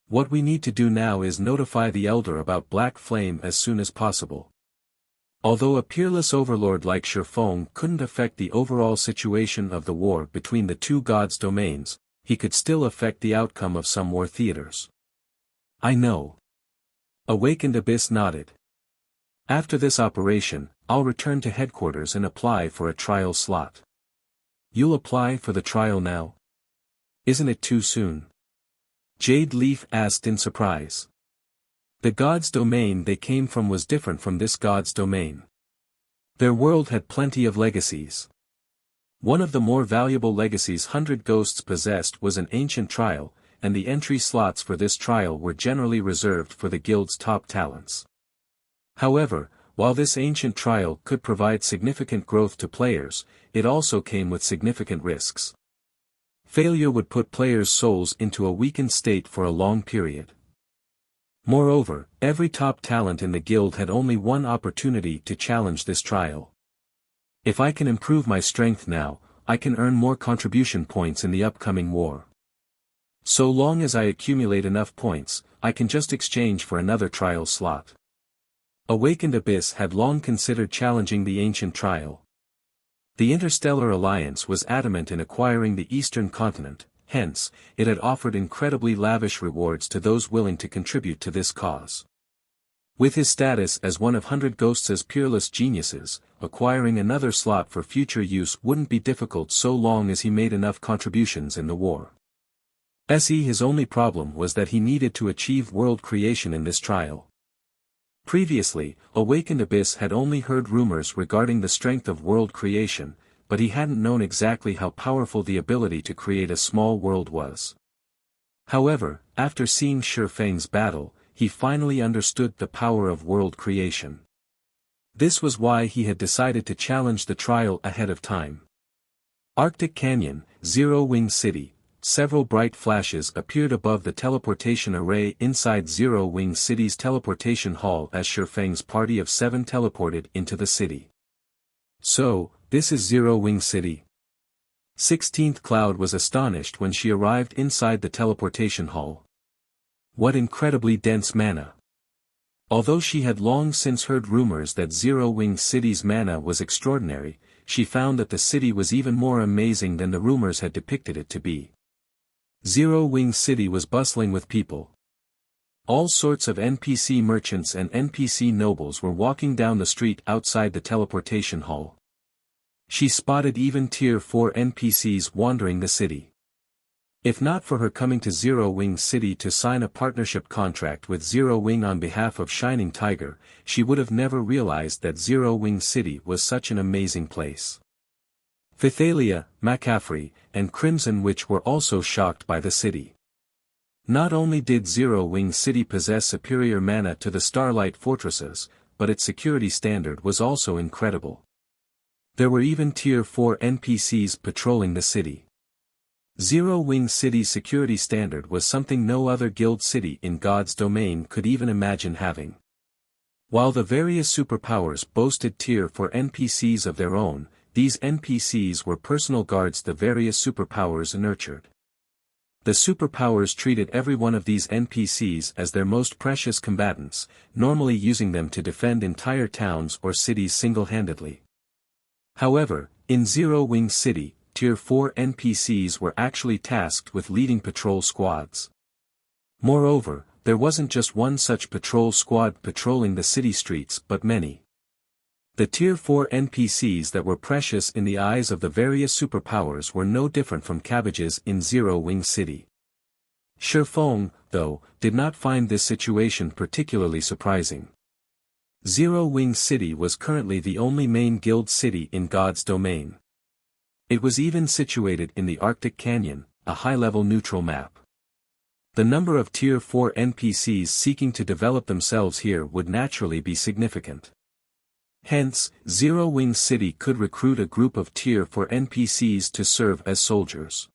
S1: What we need to do now is notify the Elder about Black Flame as soon as possible. Although a peerless overlord like Shifeng couldn't affect the overall situation of the war between the two gods' domains, he could still affect the outcome of some war theaters. I know. Awakened Abyss nodded. After this operation, I'll return to headquarters and apply for a trial slot. You'll apply for the trial now? Isn't it too soon? Jade Leaf asked in surprise. The god's domain they came from was different from this god's domain. Their world had plenty of legacies. One of the more valuable legacies 100 Ghosts possessed was an ancient trial, and the entry slots for this trial were generally reserved for the guild's top talents. However, while this ancient trial could provide significant growth to players, it also came with significant risks. Failure would put players' souls into a weakened state for a long period. Moreover, every top talent in the guild had only one opportunity to challenge this trial. If I can improve my strength now, I can earn more contribution points in the upcoming war. So long as I accumulate enough points, I can just exchange for another trial slot. Awakened Abyss had long considered challenging the ancient trial. The Interstellar Alliance was adamant in acquiring the Eastern Continent, hence, it had offered incredibly lavish rewards to those willing to contribute to this cause. With his status as one of 100 Ghosts' peerless geniuses, acquiring another slot for future use wouldn't be difficult so long as he made enough contributions in the war. His only problem was that he needed to achieve world creation in this trial. Previously, Awakened Abyss had only heard rumors regarding the strength of world creation, but he hadn't known exactly how powerful the ability to create a small world was. However, after seeing Shifeng's battle, he finally understood the power of world creation. This was why he had decided to challenge the trial ahead of time. Arctic Canyon, Zero Wing City. Several bright flashes appeared above the teleportation array inside Zero Wing City's teleportation hall as Shifeng's party of 7 teleported into the city. So, this is Zero Wing City? 16th Cloud was astonished when she arrived inside the teleportation hall. What incredibly dense mana. Although she had long since heard rumors that Zero Wing City's mana was extraordinary, she found that the city was even more amazing than the rumors had depicted it to be. Zero Wing City was bustling with people. All sorts of NPC merchants and NPC nobles were walking down the street outside the teleportation hall. She spotted even Tier 4 NPCs wandering the city. If not for her coming to Zero Wing City to sign a partnership contract with Zero Wing on behalf of Shining Tiger, she would have never realized that Zero Wing City was such an amazing place. Phythalia, McCaffrey, and Crimson Witch were also shocked by the city. Not only did Zero Wing City possess superior mana to the Starlight Fortresses, but its security standard was also incredible. There were even Tier 4 NPCs patrolling the city. Zero Wing City's security standard was something no other guild city in God's domain could even imagine having. While the various superpowers boasted Tier 4 NPCs of their own, these NPCs were personal guards the various superpowers nurtured. The superpowers treated every one of these NPCs as their most precious combatants, normally using them to defend entire towns or cities single-handedly. However, in Zero Wing City, Tier 4 NPCs were actually tasked with leading patrol squads. Moreover, there wasn't just one such patrol squad patrolling the city streets but many. The Tier 4 NPCs that were precious in the eyes of the various superpowers were no different from cabbages in Zero Wing City. Shifeng, though, did not find this situation particularly surprising. Zero Wing City was currently the only main guild city in God's domain. It was even situated in the Arctic Canyon, a high-level neutral map. The number of Tier 4 NPCs seeking to develop themselves here would naturally be significant. Hence, Zero Wing City could recruit a group of Tier 4 NPCs to serve as soldiers.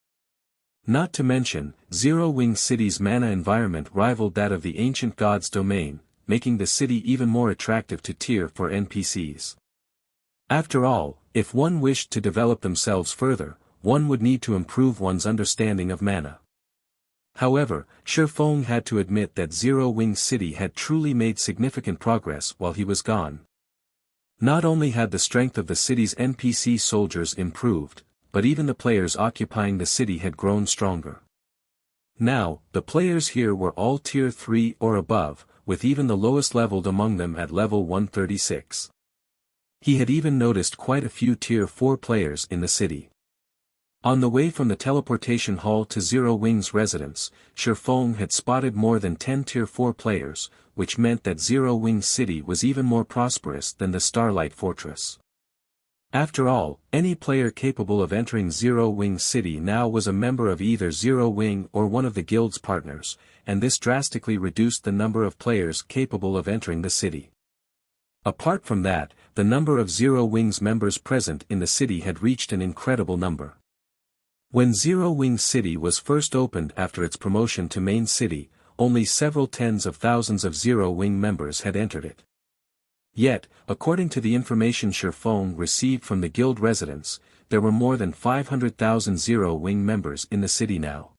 S1: Not to mention, Zero Wing City's mana environment rivaled that of the ancient God's domain, making the city even more attractive to Tier 4 NPCs. After all, if one wished to develop themselves further, one would need to improve one's understanding of mana. However, Shifeng had to admit that Zero Wing City had truly made significant progress while he was gone. Not only had the strength of the city's NPC soldiers improved, but even the players occupying the city had grown stronger. Now, the players here were all Tier 3 or above, with even the lowest leveled among them at level 136. He had even noticed quite a few Tier 4 players in the city. On the way from the teleportation hall to Zero Wing's residence, Shifeng had spotted more than 10 Tier 4 players, which meant that Zero Wing City was even more prosperous than the Starlight Fortress. After all, any player capable of entering Zero Wing City now was a member of either Zero Wing or one of the guild's partners, and this drastically reduced the number of players capable of entering the city. Apart from that, the number of Zero Wing's members present in the city had reached an incredible number. When Zero Wing City was first opened after its promotion to main city, only several tens of thousands of Zero Wing members had entered it. Yet, according to the information Shifeng received from the guild residents, there were more than 500,000 Zero Wing members in the city now.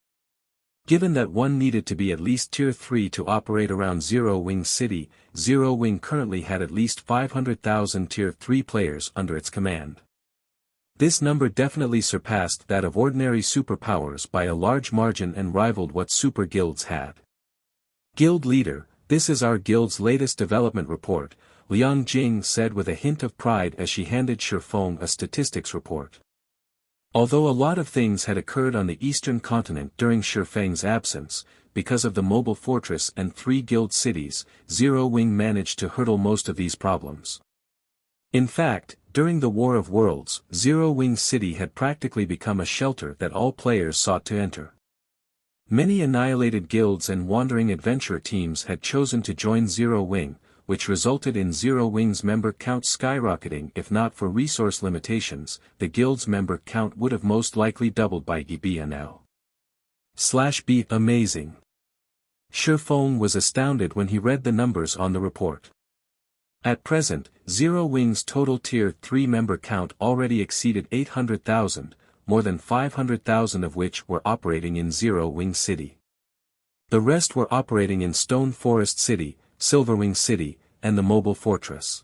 S1: Given that one needed to be at least Tier 3 to operate around Zero Wing City, Zero Wing currently had at least 500,000 Tier 3 players under its command. This number definitely surpassed that of ordinary superpowers by a large margin and rivaled what super guilds had. Guild leader, this is our guild's latest development report, Liang Jing said with a hint of pride as she handed Shifeng a statistics report. Although a lot of things had occurred on the eastern continent during Shifeng's absence, because of the mobile fortress and 3 guild cities, Zero Wing managed to hurdle most of these problems. In fact, during the War of Worlds, Zero Wing City had practically become a shelter that all players sought to enter. Many annihilated guilds and wandering adventure teams had chosen to join Zero Wing, which resulted in Zero Wing's member count skyrocketing. If not for resource limitations, the guild's member count would have most likely doubled by EBNL/B. Amazing. Shifeng was astounded when he read the numbers on the report. At present, Zero Wing's total Tier 3 member count already exceeded 800,000, more than 500,000 of which were operating in Zero Wing City. The rest were operating in Stone Forest City, Silverwing City, and the Mobile Fortress.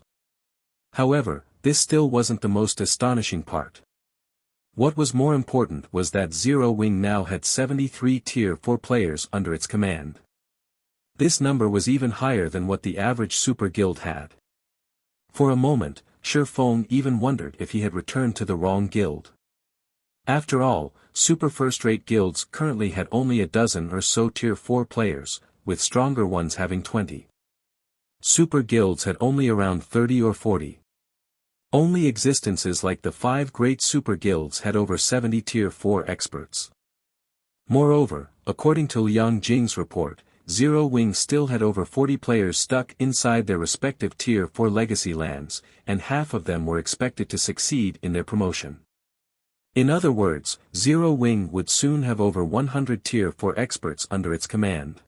S1: However, this still wasn't the most astonishing part. What was more important was that Zero Wing now had 73 Tier 4 players under its command. This number was even higher than what the average super guild had. For a moment, Shifeng even wondered if he had returned to the wrong guild. After all, super first-rate guilds currently had only a dozen or so Tier 4 players, with stronger ones having 20. Super guilds had only around 30 or 40. Only existences like the 5 great super guilds had over 70 Tier 4 experts. Moreover, according to Liang Jing's report, Zero Wing still had over 40 players stuck inside their respective Tier 4 legacy lands, and half of them were expected to succeed in their promotion. In other words, Zero Wing would soon have over 100 Tier 4 experts under its command.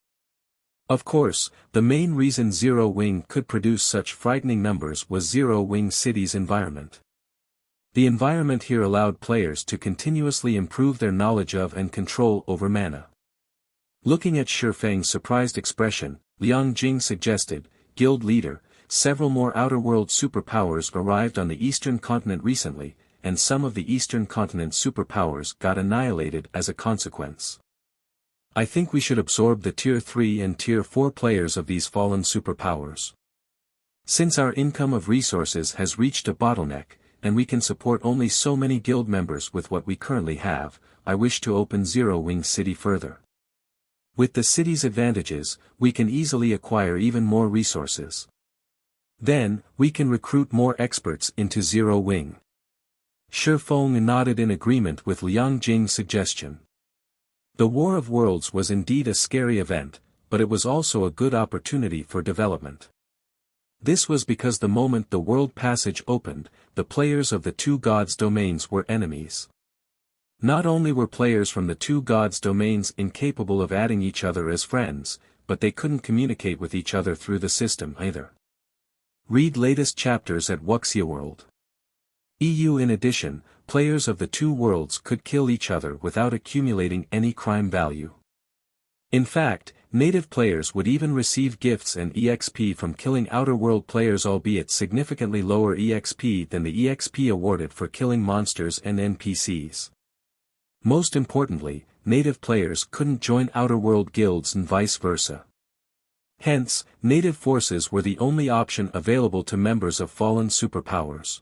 S1: Of course, the main reason Zero Wing could produce such frightening numbers was Zero Wing City's environment. The environment here allowed players to continuously improve their knowledge of and control over mana. Looking at Shifeng's surprised expression, Liang Jing suggested, Guild leader, several more outer-world superpowers arrived on the eastern continent recently, and some of the eastern continent superpowers got annihilated as a consequence. I think we should absorb the Tier 3 and Tier 4 players of these fallen superpowers. Since our income of resources has reached a bottleneck, and we can support only so many guild members with what we currently have, I wish to open Zero Wing City further. With the city's advantages, we can easily acquire even more resources. Then, we can recruit more experts into Zero Wing. Shifeng nodded in agreement with Liang Jing's suggestion. The War of Worlds was indeed a scary event, but it was also a good opportunity for development. This was because the moment the world passage opened, the players of the 2 gods' domains were enemies. Not only were players from the 2 gods' domains incapable of adding each other as friends, but they couldn't communicate with each other through the system either. Read latest chapters at Wuxia World. EU. In addition, players of the 2 worlds could kill each other without accumulating any crime value. In fact, native players would even receive gifts and EXP from killing outer world players, albeit significantly lower EXP than the EXP awarded for killing monsters and NPCs. Most importantly, native players couldn't join outer world guilds and vice versa. Hence, native forces were the only option available to members of fallen superpowers.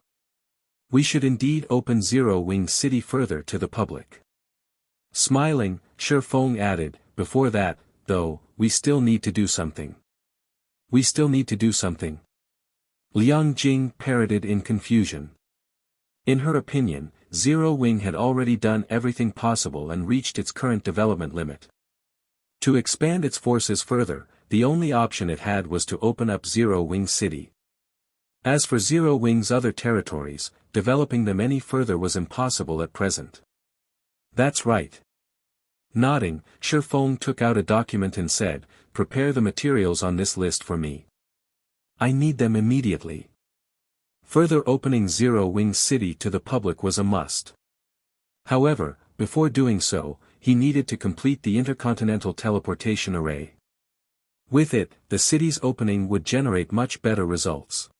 S1: We should indeed open Zero-Wing City further to the public. Smiling, Shi Feng added, before that, though, we still need to do something. We still need to do something. Liang Jing parroted in confusion. In her opinion, Zero-Wing had already done everything possible and reached its current development limit. To expand its forces further, the only option it had was to open up Zero-Wing City. As for Zero-Wing's other territories, developing them any further was impossible at present. That's right. Nodding, Shi Feng took out a document and said, prepare the materials on this list for me. I need them immediately. Further opening Zero-Wing City to the public was a must. However, before doing so, he needed to complete the Intercontinental Teleportation Array. With it, the city's opening would generate much better results.